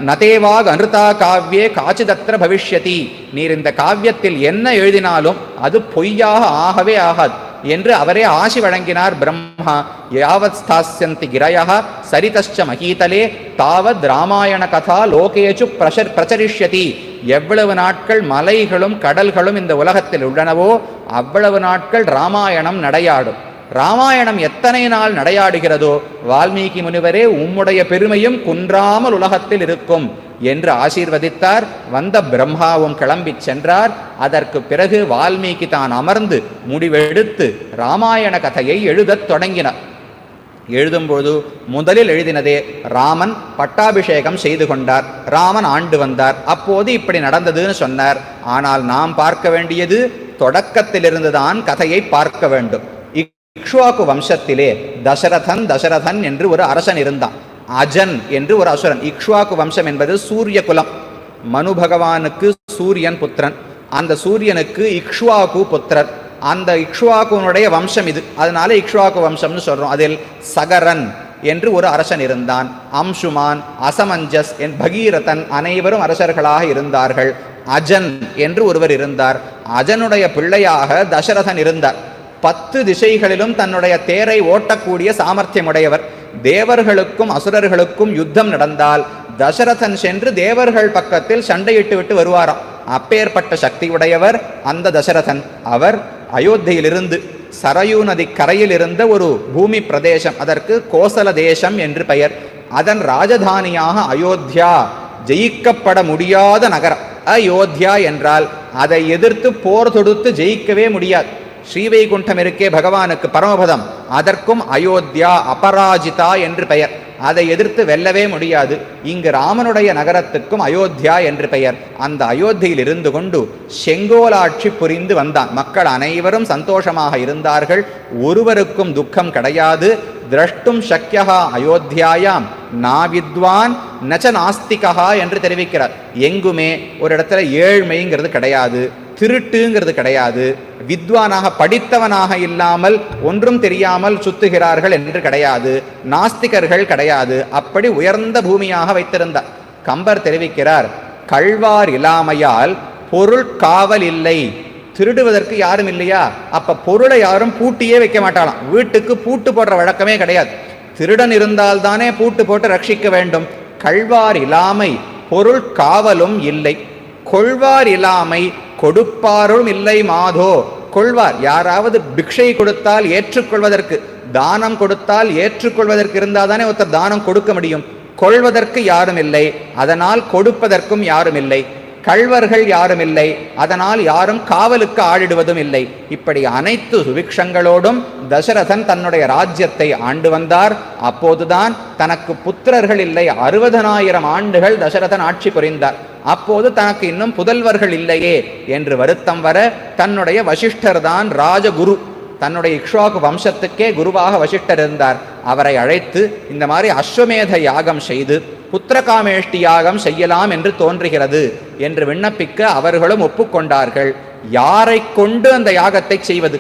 S1: நதேவாக் அனுதா காவ்யே காச்சிதத்திர பவிஷ்யதி, நீர் இந்த காவியத்தில் என்ன எழுதினாலும் அது பொய்யாக ஆகவே ஆகாது என்று அவரே ஆசி வழங்கினார் பிரம்மா. யாவத் ஸ்தாஸ்யந்தி கிரயः சரிதஸ்ச மகீதலே தாவத் ராமாயண கதா லோகேச்சு பிரச்சரிஷ்யதி. எவ்வளவு நாட்கள் மலைகளும் கடல்களும் இந்த உலகத்தில் உள்ளனவோ அவ்வளவு நாட்கள் ராமாயணம் நடையாடும். ராமாயணம் எத்தனை நாள் நடையாடுகிறதோ வால்மீகி முனிவரே உம்முடைய பெருமையும் குன்றாமல் உலகத்தில் இருக்கும் என்று ஆசீர்வதித்தார். வந்த பிரம்மாவும் கிளம்பி சென்றார். அதற்கு பிறகு வால்மீகி தான் அமர்ந்து முடிவெடுத்து ராமாயண கதையை எழுதத் தொடங்கினார். எழுதும்போது முதலில் எழுதினதே ராமன் பட்டாபிஷேகம் செய்து கொண்டார், ராமன் ஆண்டு வந்தார், அப்போது இப்படி நடந்ததுன்னு சொன்னார். ஆனால் நாம் பார்க்க வேண்டியது தொடக்கத்திலிருந்துதான் கதையை பார்க்க வேண்டும். இக்ஷ்வாகு வம்சத்திலே தசரதன் என்று ஒரு அரசன் இருந்தான். அஜன் என்று ஒரு அசுரன். இக்ஷ்வாகு வம்சம் என்பது சூரிய குலம். மனு பகவானுக்கு சூரியன் புத்திரன், அந்த சூரியனுக்கு இக்ஷ்வாகு புத்திரர். அந்த இக்ஷ்வாகுனுடைய வம்சம் இது, அதனால இக்ஷ்வாகு வம்சம்னு சொல்றோம். அதில் சகரன் என்று ஒரு அரசன் இருந்தான். அம்சுமான், அசமஞ்சஸ், பகீரதன் அனைவரும் அரசர்களாக இருந்தார்கள். அஜன் என்று ஒருவர் இருந்தார். அஜனுடைய பிள்ளையாக தசரதன் இருந்தார். 10 திசைகளிலும் தன்னுடைய தேரை ஓட்டக்கூடிய சாமர்த்தியமுடையவர். தேவர்களுக்கும் அசுரர்களுக்கும் யுத்தம் நடந்தால் தசரதன் சென்று தேவர்கள் பக்கத்தில் சண்டையிட்டு விட்டு வருவாராம். அப்பேற்பட்ட சக்தி உடையவர் அந்த தசரதன். அவர் அயோத்தியிலிருந்து சரயூ நதி கரையில் இருந்த ஒரு பூமி பிரதேசம், அதற்கு கோசல தேசம் என்று பெயர். அதன் ராஜதானியாக அயோத்தியா, ஜெயிக்கப்பட முடியாத நகரம். அயோத்தியா என்றால் அதை எதிர்த்து போர் தொடுத்து ஜெயிக்கவே முடியாது. ஸ்ரீவைகுண்டம் இருக்கே பகவானுக்கு பரமபதம், அதற்கும் அயோத்தியா அபராஜிதா என்று பெயர். அதை எதிர்த்து வெல்லவே முடியாது. இங்கு ராமனுடைய நகரத்துக்கும் அயோத்தியா என்று பெயர். அந்த அயோத்தியில் இருந்து கொண்டு செங்கோலாட்சி புரிந்து வந்தான். மக்கள் அனைவரும் சந்தோஷமாக இருந்தார்கள். ஒருவருக்கும் துக்கம் கிடையாது. திரஷ்டும் சக்கியா அயோத்தியாயாம் நா வித்வான் நச்ச நாஸ்திகா என்று தெரிவிக்கிறார். எங்குமே ஒரு இடத்துல ஏழ்மைங்கிறது கிடையாது, திருட்டுங்கிறது கிடையாது, வித்வானாக படித்தவனாக இல்லாமல் ஒன்றும் தெரியாமல் சுத்துகிறார்கள் என்று கிடையாது, நாஸ்திகர்கள் கிடையாது. அப்படி உயர்ந்த பூமியாக வைத்திருந்தார். கம்பர் தெரிவிக்கிறார், கள்வார் இல்லாமையால் பொருள் காவல் இல்லை. திருடுவதற்கு யாரும் இல்லையா? அப்ப பொருளை யாரும் பூட்டியே வைக்க மாட்டாளாம். வீட்டுக்கு பூட்டு போடுற வழக்கமே கிடையாது. திருடன் இருந்தால் தானே பூட்டு போட்டு ரட்சிக்க வேண்டும். கள்வார் இல்லாமை பொருள் காவலும் இல்லை. கொள்வார் இல்லாமை கொடுப்பாரும் இல்லை மாதோ. கொள்வார் யாராவது பிக்ஷை கொடுத்தால் ஏற்றுக்கொள்வதற்கு, தானம் கொடுத்தால் ஏற்றுக்கொள்வதற்கு இருந்தால் தானே ஒருத்தர் தானம் கொடுக்க முடியும். கொள்வதற்கு யாரும் இல்லை, அதனால் கொடுப்பதற்கும் யாரும் இல்லை. கள்வர்கள் யாரும் இல்லை, அதனால் யாரும் காவலுக்கு ஆளிடுவதும் இல்லை. இப்படி அனைத்து சுவிக்ஷங்களோடும் தசரதன் தன்னுடைய ராஜ்யத்தை ஆண்டு வந்தார். அப்போதுதான் தனக்கு புத்திரர்கள் இல்லை, 60,000 ஆண்டுகள் தசரதன் ஆட்சி புரிந்தார். அப்போது தனக்கு இன்னும் புதல்வர்கள் இல்லையே என்று வருத்தம் வர தன்னுடைய வசிஷ்டர் தான் ராஜகுரு, தன்னுடைய இக்ஷ்வாகு வம்சத்துக்கே குருவாக வசிஷ்டர் இருந்தார். அவரை அழைத்து இந்த மாதிரி அஸ்வமேத யாகம் செய்து புத்திரகாமேஷ்டி யாகம் செய்யலாம் என்று தோன்றுகிறது என்று விண்ணப்பிக்க அவர்களும் ஒப்புக்கொண்டார்கள். யாரை கொண்டு அந்த யாகத்தை செய்வது?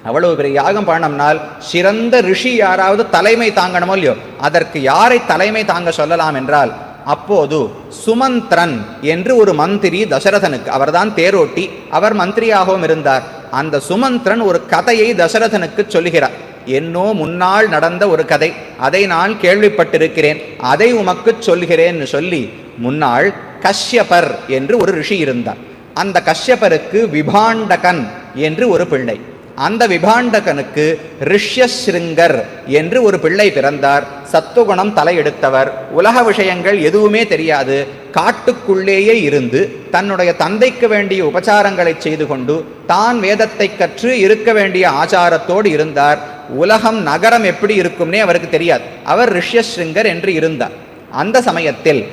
S1: அவ்வளவு பெரிய யாகம் பண்ணோம்னால் சிறந்த ரிஷி யாராவது தலைமை தாங்கணுமோ இல்லையோ, அதற்கு யாரை தலைமை தாங்க சொல்லலாம் என்றால் அப்போது சுமந்திரன் என்று ஒரு மந்திரி தசரதனுக்கு, அவர்தான் தேரோட்டி, அவர் மந்திரியாகவும் இருந்தார். அந்த சுமந்திரன் ஒரு கதையை தசரதனுக்கு சொல்லுகிறார். என்னோ முன்னால் நடந்த ஒரு கதை, அதை நான் கேள்விப்பட்டிருக்கிறேன், அதை உமக்கு சொல்கிறேன்னு சொல்லி, முன்னாள் கஷ்யபர் என்று ஒரு ரிஷி இருந்தார். அந்த கஷ்யபருக்கு விபாண்டகன் என்று ஒரு பிள்ளை. அந்த விபாண்டகனுக்கு ரிஷ்யஸ்ருங்கர் என்று ஒரு பிள்ளை பிறந்தார். சத்துவகுணம் தலையெடுத்தவர், உலக விஷயங்கள் எதுவுமே தெரியாது, காட்டுக்குள்ளேயே இருந்து தன்னுடைய தந்தைக்கு வேண்டிய உபச்சாரங்களை செய்து கொண்டு தான் வேதத்தை கற்று இருக்க வேண்டிய ஆச்சாரத்தோடு இருந்தார். உலகம் நகரம் எப்படி இருக்கும்னே அவருக்கு தெரியாது. அவர் ரிஷ்யஸ்ருங்கர் என்று இருந்தார். அந்த சமயத்தில்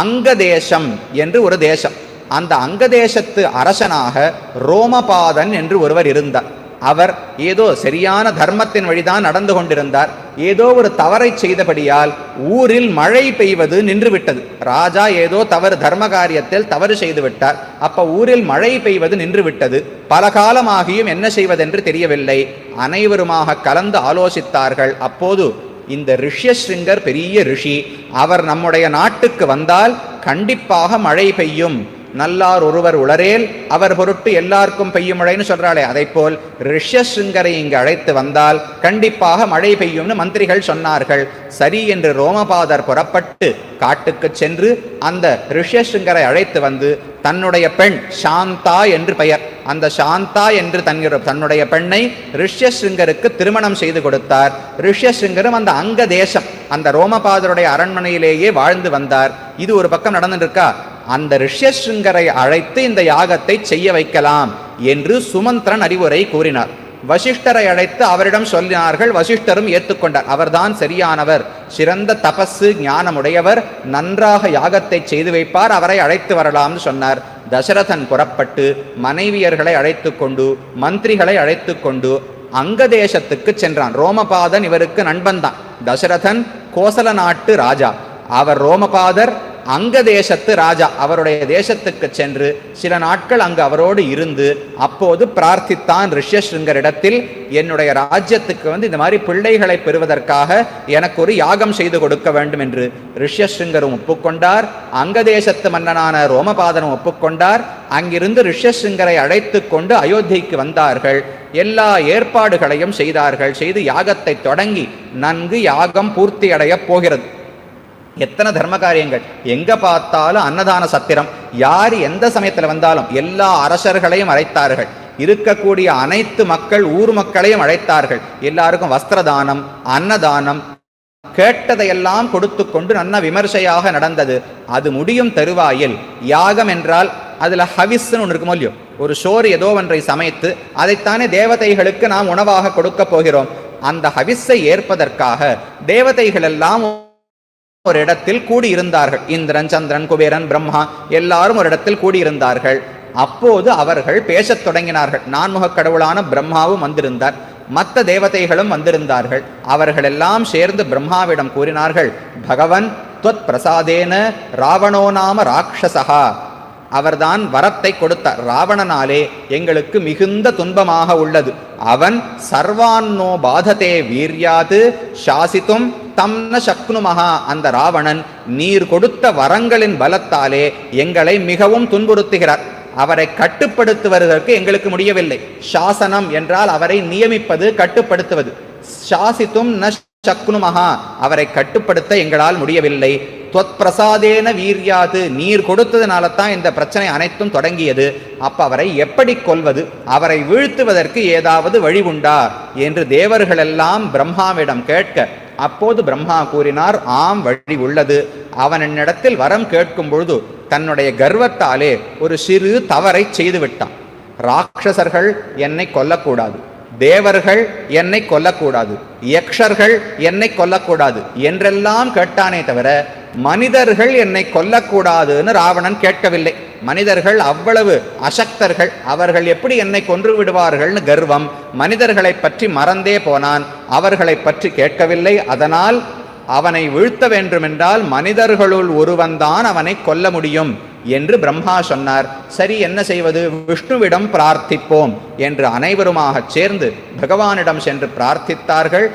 S1: அங்கதேசம் என்று ஒரு தேசம், அந்த அங்கதேசத்து அரசனாக ரோமபாதன் என்று ஒருவர் இருந்தார். அவர் ஏதோ சரியான தர்மத்தின் வழிதான் நடந்து கொண்டிருந்தார். ஏதோ ஒரு தவறை செய்தபடியால் ஊரில் மழை பெய்வது நின்றுவிட்டது. ராஜா ஏதோ தர்ம காரியத்தில் தவறு செய்து விட்டார். அப்ப ஊரில் மழை பெய்வது நின்றுவிட்டது. பல காலமாகியும் என்ன செய்வதென்று தெரியவில்லை. அனைவருமாக கலந்து ஆலோசித்தார்கள். அப்போது இந்த ரிஷ்யஸ்ருங்கர் பெரிய ரிஷி, அவர் நம்முடைய நாட்டுக்கு வந்தால் கண்டிப்பாக மழை பெய்யும், நல்லார் ஒருவர் உளரேல் அவர் பொருட்டு எல்லாருக்கும் பெய்யும் மழைன்னு சொல்றாளே, அதை போல் ரிஷ்யஸ்ருங்கரை இங்கு அழைத்து வந்தால் கண்டிப்பாக மழை பெய்யும்னு மந்திரிகள் சொன்னார்கள். சரி என்று ரோமபாதர் புறப்பட்டு காட்டுக்கு சென்று அந்த ரிஷ்யஸ்ருங்கரை அழைத்து வந்து தன்னுடைய பெண் சாந்தா என்று பெயர், அந்த சாந்தா என்று தன்னுடைய பெண்ணை ரிஷ்யஸ்ருங்கருக்கு திருமணம் செய்து கொடுத்தார். ரிஷ்யஸ்ருங்கரும் அந்த அங்க தேசம், அந்த ரோமபாதருடைய அரண்மனையிலேயே வாழ்ந்து வந்தார். இது ஒரு பக்கம் நடந்துட்டு இருக்கா. அந்த ரிஷ்யஸ்ருங்கரை அழைத்து இந்த யாகத்தை செய்ய வைக்கலாம் என்று சுமந்திரன் அறிவுரை கூறினார். வசிஷ்டரை அழைத்து அவரிடம் சொல்லினார்கள். வசிஷ்டரும் ஏற்றுக்கொண்டார். அவர்தான் சரியானவர், சிறந்த தபசு ஞானமுடையவர், நன்றாக யாகத்தை செய்து வைப்பார், அவரை அழைத்து வரலாம்னு சொன்னார். தசரதன் புறப்பட்டு மனைவியர்களை அழைத்து கொண்டு மந்திரிகளை அழைத்து கொண்டு அங்க தேசத்துக்கு சென்றான். ரோமபாதன் இவருக்கு நண்பன் தான். தசரதன் கோசல நாட்டு ராஜா, அவர் ரோமபாதர் அங்க தேசத்து ராஜா. அவருடைய தேசத்துக்கு சென்று சில நாட்கள் அங்கு அவரோடு இருந்து அப்போது பிரார்த்தித்தான் ரிஷ்யஸ்ருங்கரிடத்தில், என்னுடைய ராஜ்யத்துக்கு இந்த மாதிரி பிள்ளைகளை பெறுவதற்காக எனக்கு ஒரு யாகம் செய்து கொடுக்க வேண்டும் என்று. ரிஷ்யஸ்ருங்கரும் ஒப்புக்கொண்டார். அங்க தேசத்து மன்னனான ரோமபாதனும் ஒப்புக்கொண்டார். அங்கிருந்து ரிஷ்யஸ்ருங்கரை அழைத்து கொண்டு அயோத்திக்கு வந்தார்கள். எல்லா ஏற்பாடுகளையும் செய்தார்கள். செய்து யாகத்தை தொடங்கி நன்கு யாகம் பூர்த்தி அடைய போகிறது. எத்தனை தர்ம காரியங்கள், எங்க பார்த்தாலும் அன்னதான சத்திரம், யார் எந்த சமயத்தில் வந்தாலும் எல்லா அரசர்களையும் அழைத்தார்கள். இருக்கக்கூடிய அனைத்து மக்கள், ஊர் மக்களையும் அழைத்தார்கள். எல்லாருக்கும் வஸ்திரதானம், அன்னதானம், கேட்டதையெல்லாம் கொடுத்து கொண்டு நல்ல விமர்சையாக நடந்தது. அது முடியும் தருவாயில் யாகம் என்றால் அதுல ஹவிஸ்ன்னு ஒன்று இருக்குமோ இல்லையோ, ஒரு சோறு ஏதோ ஒன்றை சமைத்து அதைத்தானே தேவதைகளுக்கு நாம் உணவாக கொடுக்க போகிறோம். அந்த ஹவிஸை ஏற்பதற்காக தேவதைகள் எல்லாம் ஒரு இடத்தில் கூடியிருந்தார்கள். இந்திரன், சந்திரன், குபேரன், பிரம்மா எல்லாரும் ஒரு இடத்தில் கூடியிருந்தார்கள். அப்போது அவர்கள் பேசத் தொடங்கினார்கள். நான்முகக் கடவுளான பிரம்மாவும் வந்திருந்தார், மற்ற தேவதைகளும் வந்திருந்தார்கள். அவர்கள் எல்லாம் சேர்ந்து பிரம்மாவிடம் கூறினார்கள், பகவன் துவத் பிரசாதேன ராவணோ நாம ராட்சசா, அவர்தான் வரத்தை கொடுத்தார். ராவணனாலே எங்களுக்கு மிகுந்த துன்பமாக உள்ளது. அவன் சர்வான்னோ பாததே வீர்யாது சாசித்தும் தம் ந சக்னுமஹா, அந்த ராவணன் நீர் கொடுத்த வரங்களின் பலத்தாலே எங்களை மிகவும் துன்புறுத்துகிறார். அவரை கட்டுப்படுத்துவதற்கு எங்களுக்கு முடியவில்லை. சாசனம் என்றால் அவரை நியமிப்பது, கட்டுப்படுத்துவது. சாசித்தும் ந சக்னுமஹா, அவரை கட்டுப்படுத்த எங்களால் முடியவில்லை. துவத் பிரசாதேன வீரியாது, நீர் கொடுத்ததுனால தான் இந்த பிரச்சனை அனைத்தும் தொடங்கியது. அப்ப அவரை எப்படி கொல்வது, அவரை வீழ்த்துவதற்கு ஏதாவது வழி உண்டா என்று தேவர்களெல்லாம் பிரம்மாவிடம் கேட்க, அப்போது பிரம்மா கூறினார், ஆம், வழி உள்ளது. அவன் என்னிடத்தில் வரம் கேட்கும் பொழுது தன்னுடைய கர்வத்தாலே ஒரு சிறு தவறை செய்து விட்டான். ராட்சசர்கள் என்னை கொல்லக்கூடாது, தேவர்கள் என்னை கொல்லக்கூடாது, யக்ஷர்கள் என்னை கொல்லக்கூடாது என்றெல்லாம் கேட்டானே தவிர மனிதர்கள் என்னை கொல்லக்கூடாதுன்னு ராவணன் கேட்கவில்லை. மனிதர்கள் அவ்வளவு அசக்தர்கள், அவர்கள் எப்படி என்னை கொன்று விடுவார்கள்னு கர்வம். மனிதர்களை பற்றி மறந்தே போனான், அவர்களை பற்றி கேட்கவில்லை. அதனால் அவனை வீழ்த்த வேண்டுமென்றால் மனிதர்களுள் ஒருவன்தான் அவனை கொல்ல முடியும் என்று பிரம்மா சொன்னார். சரி, என்ன செய்வது, விஷ்ணுவிடம் பிரார்த்திப்போம் என்று அனைவருமாக சேர்ந்து பகவானிடம் சென்று பிரார்த்தித்தார்கள்.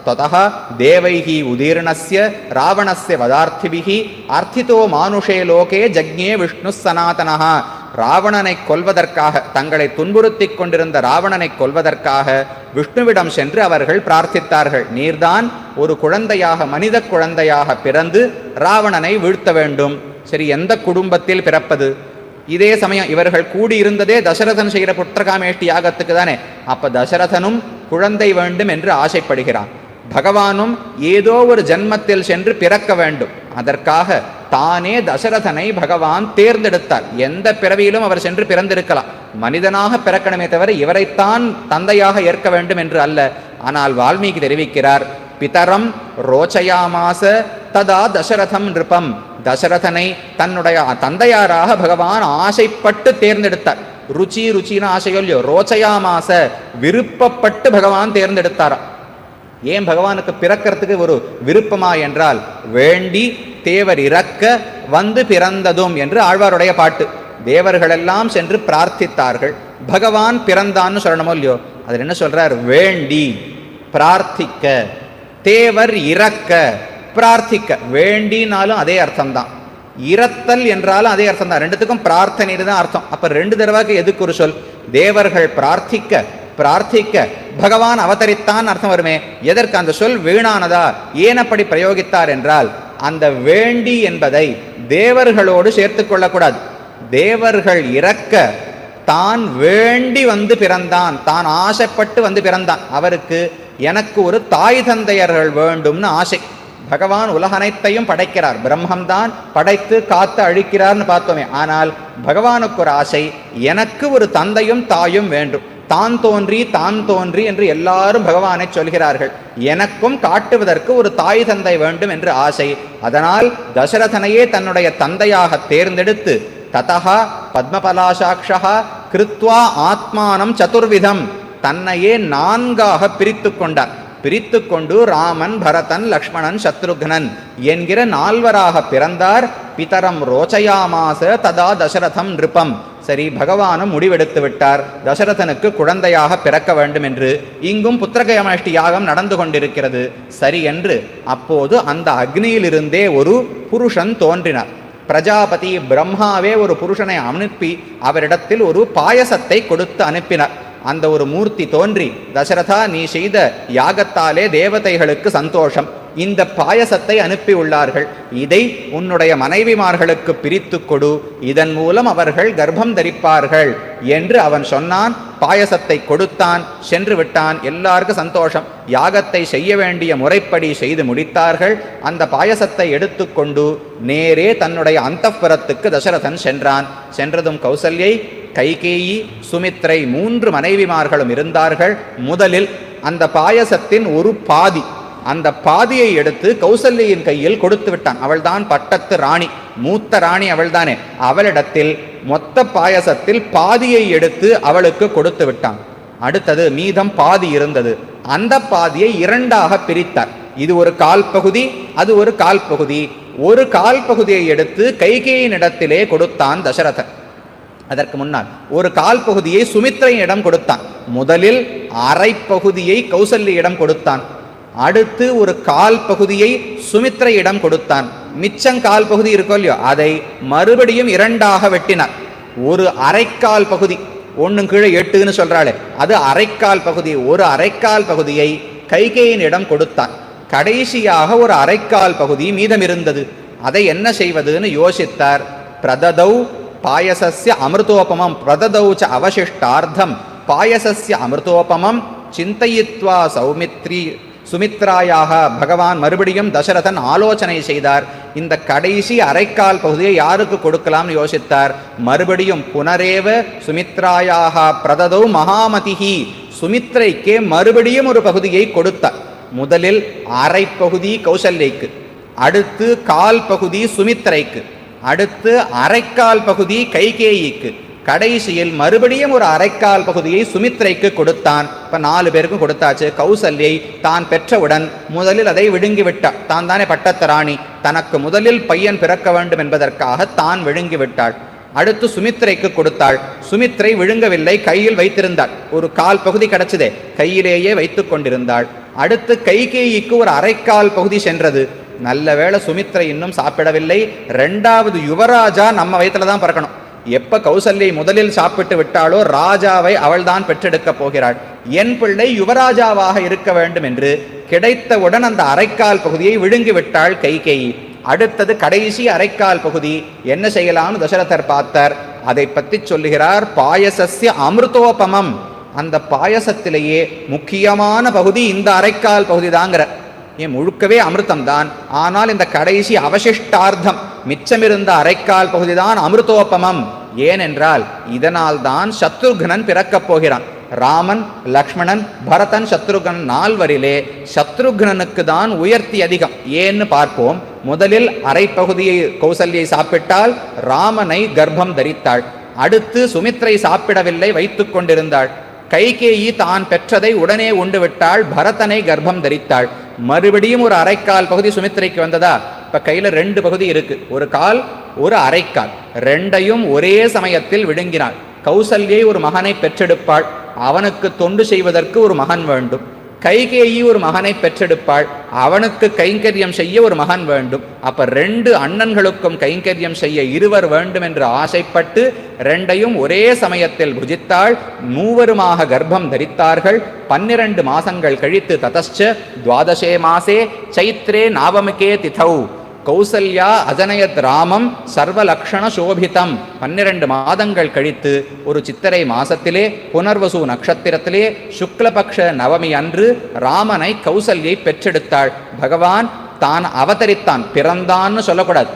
S1: ததா தேவைஹி உதீர்ணஸ்ய ராவணஸ்ய வதார்த்திபிஹி அர்த்திதோ மானுஷே லோகே ஜக்ஞே விஷ்ணு சனாதனஹா. ராவணனை கொல்வதற்காக, தங்களை துன்புறுத்திக் கொண்டிருந்த ராவணனை கொல்வதற்காக விஷ்ணுவிடம் சென்று அவர்கள் பிரார்த்தித்தார்கள். நீர்தான் ஒரு குழந்தையாக, மனித குழந்தையாக பிறந்து ராவணனை வீழ்த்த வேண்டும். சரி, எந்த குடும்பத்தில் பிறப்பது? இதே சமயம் இவர்கள் கூடியிருந்ததே தசரதன் செய்கிற புத்திரகாமேஷ்டி யாகத்துக்கு தானே. அப்ப தசரதனும் குழந்தை வேண்டும் என்று ஆசைப்படுகிறான். பகவானும் ஏதோ ஒரு ஜன்மத்தில் சென்று பிறக்க வேண்டும். அதற்காக தானே தசரதனை பகவான் தேர்ந்தெடுத்தார். எந்த பிறவியிலும் அவர் சென்று பிறந்திருக்கலாம், மனிதனாக பிறக்கணுமே தவிர இவரைத்தான் தந்தையாக ஏற்க வேண்டும் என்று அல்ல. ஆனால் வால்மீகி தெரிவிக்கிறார், பிதரம் ரோச்சயாமாச ததா தசரதம் நிருபம். தசரதனை தன்னுடைய தந்தையாராக பகவான் ஆசைப்பட்டு தேர்ந்தெடுத்தார். ருச்சி ருச்சின்னு ஆசையோ இல்லையோ, ரோச்சயாமாச விருப்பப்பட்டு பகவான் தேர்ந்தெடுத்தாரா. ஏன் பகவானுக்கு பிறக்கிறதுக்கு ஒரு விருப்பமா என்றால், வேண்டி தேவர் இறக்க வந்து பிறந்ததும் என்று ஆழ்வாருடைய பாட்டு. தேவர்களெல்லாம் சென்று பிரார்த்தித்தார்கள், பகவான் பிறந்தான்னு சொல்லணுமோ இல்லையோ. அதில் என்ன சொல்றார், வேண்டி பிரார்த்திக்க, தேவர் இறக்க பிரார்த்திக்க. வேண்டினாலும் அதே அர்த்தம்தான், இரத்தல் என்றாலும் அதே அர்த்தம் தான். ரெண்டுத்துக்கும் பிரார்த்தனை தான் அர்த்தம். அப்ப ரெண்டு தடவைக்கு எதுக்கு ஒரு சொல்? தேவர்கள் பிரார்த்திக்க, பிரார்த்திக்க பகவான் அவதரித்தான் அர்த்தம் வருமே. எதற்கு அந்த சொல் வீணானதா? ஏன் அப்படி பிரயோகித்தார் என்றால், அந்த வேண்டி என்பதை தேவர்களோடு சேர்த்து கொள்ளக்கூடாது. தேவர்கள் இறக்க தான் வேண்டி வந்து பிறந்தான், தான் ஆசைப்பட்டு வந்து பிறந்தான். அவருக்கு எனக்கு ஒரு தாய் தந்தையர்கள் வேண்டும்னு ஆசை. பகவான் உலகனைத்தையும் படைக்கிறார், பிரம்மம்தான் படைத்து காத்து அழிக்கிறார்னு பார்த்தோமே. ஆனால் பகவானுக்கு ஒரு ஆசை, எனக்கு ஒரு தந்தையும் தாயும் வேண்டும். தான் தோன்றி தான் தோன்றி என்று எல்லாரும் பகவானை சொல்கிறார்கள். எனக்கும் காட்டுவதற்கு ஒரு தாய் தந்தை வேண்டும் என்று ஆசை. அதனால் தசரதனையே தன்னுடைய தந்தையாக தேர்ந்தெடுத்து, ததா பத்மபலாசாட்சா கிருத்வா ஆத்மானம் சதுர்விதம், தன்னையே நான்காக பிரித்து கொண்டார். பிரித்து கொண்டு ராமன், பரதன், லக்ஷ்மணன், சத்ருக்னன் என்கிற நால்வராக பிறந்தார். பிதரம் ரோச்சயாமாச ததா தசரதம் நிருபம். சரி, பகவானும் முடிவெடுத்து விட்டார், தசரதனுக்கு குழந்தையாக பிறக்க வேண்டும் என்று. இங்கும் புத்திரகாமேஷ்டி யாகம் நடந்து கொண்டிருக்கிறது. சரி என்று அப்போது அந்த அக்னியிலிருந்தே ஒரு புருஷன் தோன்றினார். பிரஜாபதி பிரம்மாவே ஒரு புருஷனை அனுப்பி அவரிடத்தில் ஒரு பாயசத்தை கொடுத்து அனுப்பினார். அந்த ஒரு மூர்த்தி தோன்றி, தசரதா, நீ செய்த யாகத்தாலே தேவதைகளுக்கு சந்தோஷம், இந்த பாயசத்தை அனுப்பி உள்ளார்கள், இதை உன்னுடைய மனைவிமார்களுக்கு பிரித்து கொடு, இதன் மூலம் அவர்கள் கர்ப்பம் தரிப்பார்கள் என்று அவன் சொன்னான். பாயசத்தை கொடுத்தான், சென்று விட்டான். எல்லாருக்கும் சந்தோஷம். யாகத்தை செய்ய வேண்டிய முறைப்படி செய்து முடித்தார்கள். அந்த பாயசத்தை எடுத்துக்கொண்டு நேரே தன்னுடைய அந்தப்புரத்துக்கு தசரதன் சென்றான். சென்றதும் கௌசல்யை, கைகேயி, சுமித்ரை 3 மனைவிமார்களும் இருந்தார்கள். முதலில் அந்த பாயசத்தின் ஒரு பாதி, அந்த பாதியை எடுத்து கௌசல்யின் கையில் கொடுத்து விட்டான். அவள்தான் பட்டத்து ராணி, மூத்த ராணி அவள்தானே. அவளிடத்தில் மொத்த பாயசத்தில் பாதியை எடுத்து அவளுக்கு கொடுத்து விட்டான். அடுத்தது மீதம் பாதி இருந்தது, அந்த பாதியை 2ஆக பிரித்தார். இது ஒரு கால் பகுதி, அது ஒரு கால் பகுதி. ஒரு கால் பகுதியை எடுத்து கைகேயின் இடத்திலே கொடுத்தான் தசரதன். அதற்கு முன்னால் ஒரு கால் பகுதியை சுமித்ரையிடம் கொடுத்தான். முதலில் அரை பகுதியை கௌசல்யிடம் கொடுத்தான். அடுத்து ஒரு கால் பகுதியை சுமித்ரையிடம் கொடுத்தான். மிச்சம் கால் பகுதி இருக்கோ இல்லையோ அதை மறுபடியும் இரண்டாக வெட்டினார். ஒரு அரைக்கால் பகுதி, ஒன்றும் கீழே 8ன்னு சொல்றாளே, அது அரைக்கால் பகுதி, ஒரு அரைக்கால் பகுதியை கைகேயினிடம் கொடுத்தான். கடைசியாக ஒரு அரைக்கால் பகுதி மீதம் இருந்தது. அதை என்ன செய்வதுன்னு யோசித்தார். பிரததௌ பாயசஸ்ய அமிர்தோபமம் பிரததௌச்ச அவசிஷ்டார்த்தம் பாயசஸ்ய அமிர்தோபமம் சிந்தயித்வா சுமித்ராயாக பகவான் மறுபடியும் தசரதன் ஆலோசனை செய்தார். இந்த கடைசி அரைக்கால் பகுதியை யாருக்கு கொடுக்கலாம்னு யோசித்தார். மறுபடியும் புனரேவ சுமித்ராயாக பிரததௌ மகாமதிஹி, சுமித்ரைக்கே மறுபடியும் ஒரு பகுதியை கொடுத்தார். முதலில் அரை பகுதி கௌசல்யைக்கு, அடுத்து கால் பகுதி சுமித்ரைக்கு, அடுத்து அரைக்கால் பகுதி கைகேயிக்கு, கடைசியில் மறுபடியும் ஒரு அரைக்கால் பகுதியை சுமித்ரைக்கு கொடுத்தான். இப்ப 4 பேருக்கும் கொடுத்தாச்சு. கௌசல்யை தான் பெற்றவுடன் முதலில் அதை விழுங்கி விட்டாள். தான் தானே பட்டத்து ராணி, தனக்கு முதலில் பையன் பிறக்க வேண்டும் என்பதற்காக தான் விழுங்கி விட்டாள். அடுத்து சுமித்ரைக்கு கொடுத்தாள். சுமித்ரை விழுங்கவில்லை, கையில் வைத்திருந்தாள். ஒரு கால் பகுதி கிடைச்சதே, கையிலேயே வைத்துக் கொண்டிருந்தாள். அடுத்து கைகேயிக்கு ஒரு அரைக்கால் பகுதி சென்றது. நல்ல வேளை சுமித்ரை இன்னும் சாப்பிடவில்லை. 2வது யுவராஜா நம்ம வயிற்றுல தான் பிறக்கணும். எப்ப கௌசல்யை முதலில் சாப்பிட்டு விட்டாளோ ராஜாவை அவள் தான் பெற்றெடுக்கப் போகிறாள். என் பிள்ளை யுவராஜாவாக இருக்க வேண்டும் என்று கிடைத்தவுடன் அந்த அரைக்கால் பகுதியை விழுங்கி விட்டாள் கைகேயி. அடுத்தது கடைசி அரைக்கால் பகுதி என்ன செய்யலாம்னு தசரதர் பார்த்தார். அதை பற்றி சொல்லுகிறார். பாயசஸ்ய அமிர்தோபமம், அந்த பாயசத்திலேயே முக்கியமான பகுதி இந்த அரைக்கால் பகுதி தாங்கிற. ஏன் முழுக்கவே அமிர்தம் தான், ஆனால் இந்த கடைசி அவசிஷ்டார்த்தம் மிச்சமிருந்த அரைக்கால் பகுதிதான் அமிர்தோபமம். ஏனென்றால் இதனால் தான் சத்ருக்னன் பிறக்கப் போகிறான். ராமன், லக்ஷ்மணன், பரதன், சத்ருகன் 4வரிலே சத்ருக்னனுக்கு தான் உயர்த்தி அதிகம். ஏன்னு பார்ப்போம். முதலில் அரைப்பகுதியை கௌசல்யை சாப்பிட்டால் ராமனை கர்ப்பம் தரித்தாள். அடுத்து சுமித்ரை சாப்பிடவில்லை, வைத்துக் கொண்டிருந்தாள். கைகேயி தான் பெற்றதை உடனே உண்டு விட்டாள், பரதனை கர்ப்பம் தரித்தாள். மறுபடியும் ஒரு அரைக்கால் பகுதி சுமித்ரைக்கு வந்ததா? இப்ப கையில 2 பகுதி இருக்கு, ஒரு கால் ஒரு அரைக்கால், 2ஐயும் ஒரே சமயத்தில் விழுங்கினாள். கௌசல்யை ஒரு மகனை பெற்றெடுப்பாள், அவனுக்கு தொண்டு செய்வதற்கு ஒரு மகன் வேண்டும். கைகேயி ஒரு மகனை பெற்றெடுப்பாள், அவனுக்கு கைங்கரியம் செய்ய ஒரு மகன் வேண்டும். அப்ப 2 அண்ணன்களுக்கும் கைங்கரியம் செய்ய இருவர் வேண்டும் என்று ஆசைப்பட்டு 2ஐயும் ஒரே சமயத்தில் புஜித்தாள். 3வருமாக கர்ப்பம் தரித்தார்கள். 12 மாசங்கள் கழித்து ததச்ச துவாதசே மாசே சைத்ரே நாவமிகே திதௌ கௌசல்யா அஜனயத் ராமம் சர்வலக்ஷண சோபிதம். 12 மாதங்கள் கழித்து ஒரு சித்திரை மாசத்திலே புனர்வசு நட்சத்திரத்திலே சுக்லபக்ஷ நவமி அன்று ராமனை கௌசல்யை பெற்றெடுத்தாள். பகவான் தான் அவதரித்தான், பிறந்தான்னு சொல்லக்கூடாது.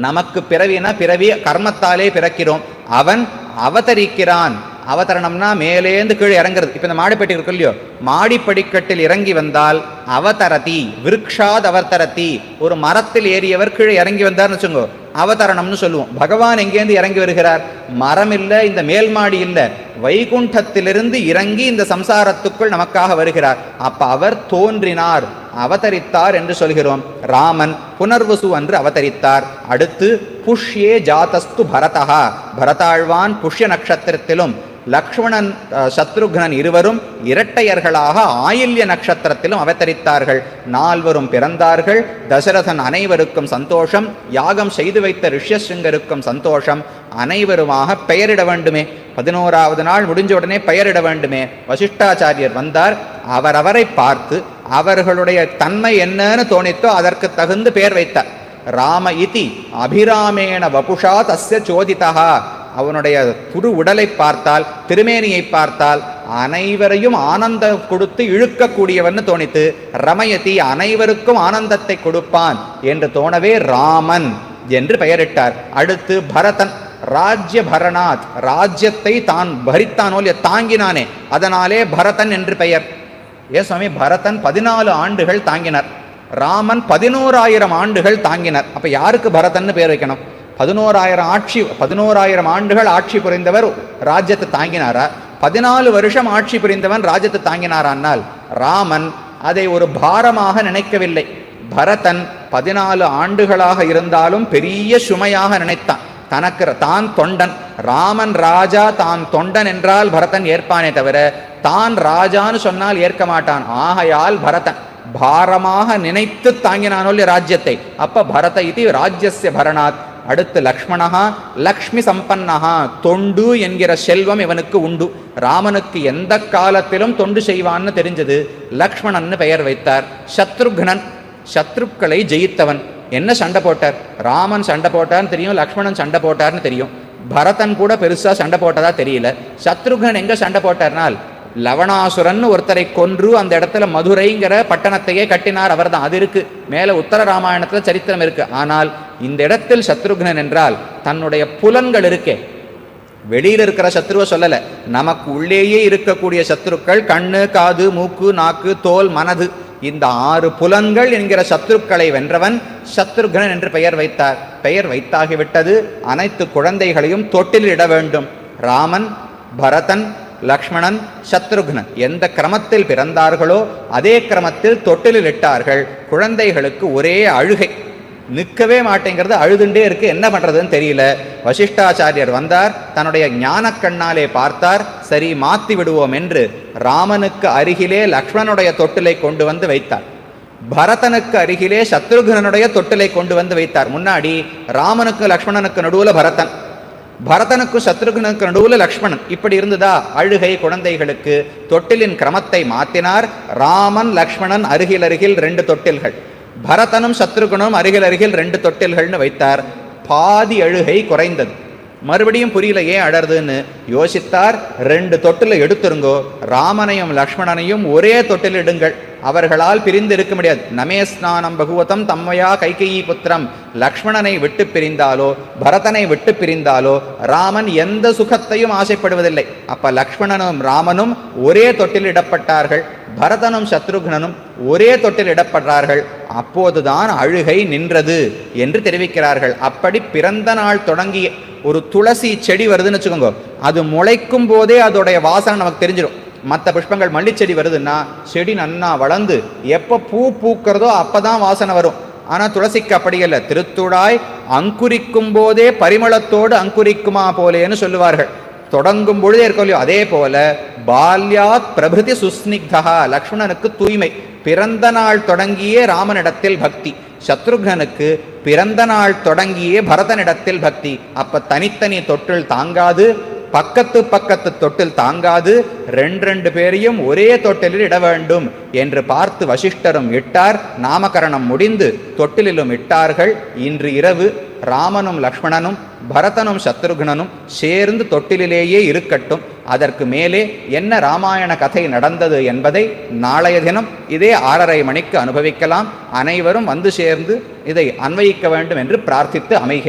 S1: நமக்கு பிறவினா பிறவி கர்மத்தாலே பிறக்கிறோம், அவன் அவதரிக்கிறான். அவதரணம்னா மேலேந்து கீழே இறங்குறது. இப்ப இந்த மாடிப்பட்டி இருக்கு இல்லையோ, மாடிப்படிக்கட்டில் இறங்கி வந்தால் அவதரதி, விருக்ஷாத் அவதரதி, ஒரு மரத்தில் ஏறியவர் கீழே இறங்கி வந்தார்னு வச்சுங்கோ, அவதரணம்னு சொல்லுவோம். பகவான் எங்கேருந்து இறங்கி வருகிறார்? மரம் இல்லை, இந்த மேல் மாடி இல்லை, வைகுண்டத்திலிருந்து இறங்கி இந்த சம்சாரத்துக்குள் நமக்காக வருகிறார். அப்ப அவர் தோன்றினார், அவதரித்தார் என்று சொல்கிறோம். ராமன் புனர்வசு அன்று அவதரித்தார். அடுத்து புஷ்யே ஜாதஸ்து பரதா, பரதாழ்வான் புஷ்ய நட்சத்திரத்திலும் லக்ஷ்மணன் சத்ருக்னன் இருவரும் இரட்டையர்களாக ஆயில்ய நட்சத்திரத்திலும் அவதரித்தார்கள். 4வரும் பிறந்தார்கள். தசரதன் அனைவருக்கும் சந்தோஷம், யாகம் செய்து வைத்த ரிஷ்யசிங்கருக்கும் சந்தோஷம். அனைவருமாக பெயரிட வேண்டுமே, 11வது நாள் முடிஞ்ச உடனே பெயரிட வேண்டுமே. வசிஷ்டாச்சாரியர் வந்தார். அவரவரை பார்த்து அவர்களுடைய தன்மை என்னன்னு தோணித்தோ அதற்கு தகுந்து பெயர் வைத்தார். ராம இதி அபிராமேண வபுஷா தஸ்ய சோதிதா, அவனுடைய புரு உடலை பார்த்தால், திருமேனியை பார்த்தால் அனைவரையும் ஆனந்தம் கொடுத்து இழுக்கக்கூடியவன் தோணித்து. ரமயதி, அனைவருக்கும் ஆனந்தத்தை கொடுப்பான் என்று தோணவே ராமன் என்று பெயரிட்டார். அடுத்து பரதன், ராஜ்ய பரணாத், ராஜ்யத்தை தான் பரித்தானோ தாங்கினானே, அதனாலே பரதன் என்று பெயர். ஏ சுவாமி, பரதன் 14 ஆண்டுகள் தாங்கினார், ராமன் 11,000 ஆண்டுகள் தாங்கினார். அப்ப யாருக்கு பரதன்னு பேர் வைக்கணும்? 11,000 ஆண்டுகள் ஆட்சி புரிந்தவர் ராஜ்யத்தை தாங்கினாரா? 14 வருஷம் ஆட்சி புரிந்தவன் ராஜ்யத்தை தாங்கினாரானால் ராமன் அதை ஒரு பாரமாக நினைக்கவில்லை. பரதன் 14 ஆண்டுகளாக இருந்தாலும் பெரிய சுமையாக நினைத்தான். தனக்கு தான் தொண்டன், ராமன் ராஜா தான் தொண்டன் என்றால் பரதன் ஏற்பானே தவிர தான் ராஜான்னு சொன்னால் ஏற்க மாட்டான். ஆகையால் பரதன் பாரமாக நினைத்து தாங்கினானோ ராஜ்யத்தை. அப்ப பரத இது ராஜ்யஸ்ய பரணாத். அடுத்து லக்ஷ்மணஹா லக்ஷ்மி சம்பன்னஹா, தொண்டு என்கிற செல்வம் இவனுக்கு உண்டு. ராமனுக்கு எந்த காலத்திலும் தொண்டு செய்வான்னு தெரிஞ்சது. லக்ஷ்மணன் பெயர் வைத்தார். சத்ருக்னன், சத்ருக்களை ஜெயித்தவன். என்ன சண்டை போட்டார்? ராமன் சண்டை போட்டார்னு தெரியும், லக்ஷ்மணன் சண்டை போட்டார்னு தெரியும். பரதன் கூட பெருசா சண்டை போட்டதா தெரியல. சத்ருக்னன் எங்க சண்டை போட்டார்னால், லவணாசுரன் ஒருத்தரை கொன்று அந்த இடத்துல மதுரைங்கிற பட்டணத்தையே கட்டினார். அவர் தான். அது இருக்கு மேல உத்தர ராமாயணத்துல சரித்திரம் இருக்கு. ஆனால் இந்த இடத்தில் சத்ருக்னன் என்றால் தன்னுடைய புலன்கள் இருக்கே, வெளியில் இருக்கிற சத்ருவை சொல்லல, நமக்கு உள்ளேயே இருக்கக்கூடிய சத்ருக்கள், கண்ணு, காது, மூக்கு, நாக்கு, தோல், மனது, இந்த 6 புலன்கள் என்கிற சத்ருக்களை வென்றவன் சத்ருக்னன் என்று பெயர் வைத்தார். பெயர் வைத்தாகிவிட்டது. அனைத்து குழந்தைகளையும் தொட்டில் இட வேண்டும். ராமன், பரதன், லக்ஷ்மணன், சத்ருக்னன் எந்த கிரமத்தில் பிறந்தார்களோ அதே கிரமத்தில் தொட்டிலில் இட்டார்கள். குழந்தைகளுக்கு ஒரே அழுகை, நிற்கவே மாட்டேங்கிறது, அழுதுண்டே இருக்கு, என்ன பண்றதுன்னு தெரியல. வசிஷ்டாச்சாரியர் வந்தார், தன்னுடைய ஞான கண்ணாலே பார்த்தார். சரி, மாத்தி விடுவோம் என்று ராமனுக்கு அருகிலே லக்ஷ்மணனுடைய தொட்டிலை கொண்டு வந்து வைத்தார். பரதனுக்கு அருகிலே சத்ருக்னனுடைய தொட்டிலை கொண்டு வந்து வைத்தார். முன்னாடி ராமனுக்கு லக்ஷ்மணனுக்கு நடுவுல பரதன், பரதனுக்கு சத்ருக்னனுக்கு நடுவுல லக்ஷ்மணன். இப்படி இருந்ததா அழுகை குழந்தைகளுக்கு. தொட்டிலின் கிரமத்தை மாற்றினார். ராமன் லக்ஷ்மணன் அருகில் அருகில் 2 தொட்டில்கள், பரதனும் சத்ருகனும் அருகில் அருகில் 2 தொட்டில்கள்னு வைத்தார். பாதி அழுகை குறைந்தது. மறுபடியும் புரியல ஏன் அழறதுன்னு யோசித்தார். 2 தொட்டில எடுத்துருங்கோ, ராமனையும் லக்ஷ்மணனையும் ஒரே தொட்டில் இடுங்கள், அவர்களால் பிரிந்து இருக்க முடியாது. நமே ஸ்நானம் பகுவதம் தம்மையா கைகேயி புத்திரம். லக்ஷ்மணனை விட்டு பிரிந்தாலோ பரதனை விட்டு பிரிந்தாலோ ராமன் எந்த சுகத்தையும் ஆசைப்படுவதில்லை. அப்ப லக்ஷ்மணனும் ராமனும் ஒரே தொட்டில் இடப்பட்டார்கள், பரதனும் சத்ருக்னனும் ஒரே தொட்டில் இடப்படுறார்கள். அப்போதுதான் அழுகை நின்றது என்று தெரிவிக்கிறார்கள். அப்படி பிறந்த நாள் தொடங்கிய ஒரு துளசி செடி வருதுன்னு வச்சுக்கோங்க, அது முளைக்கும் போதே அதோடைய வாசனை நமக்கு தெரிஞ்சிடும். மற்ற புஷ்பங்கள், மல்லிச்செடி வருதுன்னா செடி நன்னா வளர்ந்து எப்போ பூ பூக்கிறதோ அப்பதான் வாசனை வரும். ஆனால் துளசிக்கு அப்படி இல்லை. திருத்துழாய் அங்குரிக்கும் போதே பரிமளத்தோடு அங்குரிக்குமா போலேன்னு சொல்லுவார்கள். தொடங்கும் பொழுதே இருக்கோ இல்லையோ, அதே போல பால்யாத் பிரபிருதி சுஸ்னிக்தா. லக்ஷ்மணனுக்கு தூய்மை, பிறந்த நாள் தொடங்கியே ராமனிடத்தில் பக்தி. சத்ருக்னனுக்கு பிறந்த நாள் தொடங்கியே பரதனிடத்தில் பக்தி. அப்ப தனித்தனி தொட்டில் தாங்காது, பக்கத்து பக்கத்து தொட்டில் தாங்காது, 2 பேரையும் ஒரே தொட்டிலில் இட வேண்டும் என்று பார்த்து வசிஷ்டரும் இட்டார். நாமகரணம் முடிந்து தொட்டிலும் இட்டார்கள். இன்று இரவு ராமனும் லக்ஷ்மணனும் பரதனும் சத்ருக்னனும் சேர்ந்து தொட்டிலேயே இருக்கட்டும். அதற்கு மேலே என்ன ராமாயண கதை நடந்தது என்பதை நாளைய தினம் இதே 6:30 மணிக்கு அனுபவிக்கலாம். அனைவரும் வந்து சேர்ந்து இதை அன்வயிக்க வேண்டும் என்று பிரார்த்தித்து அமைகிறேன்.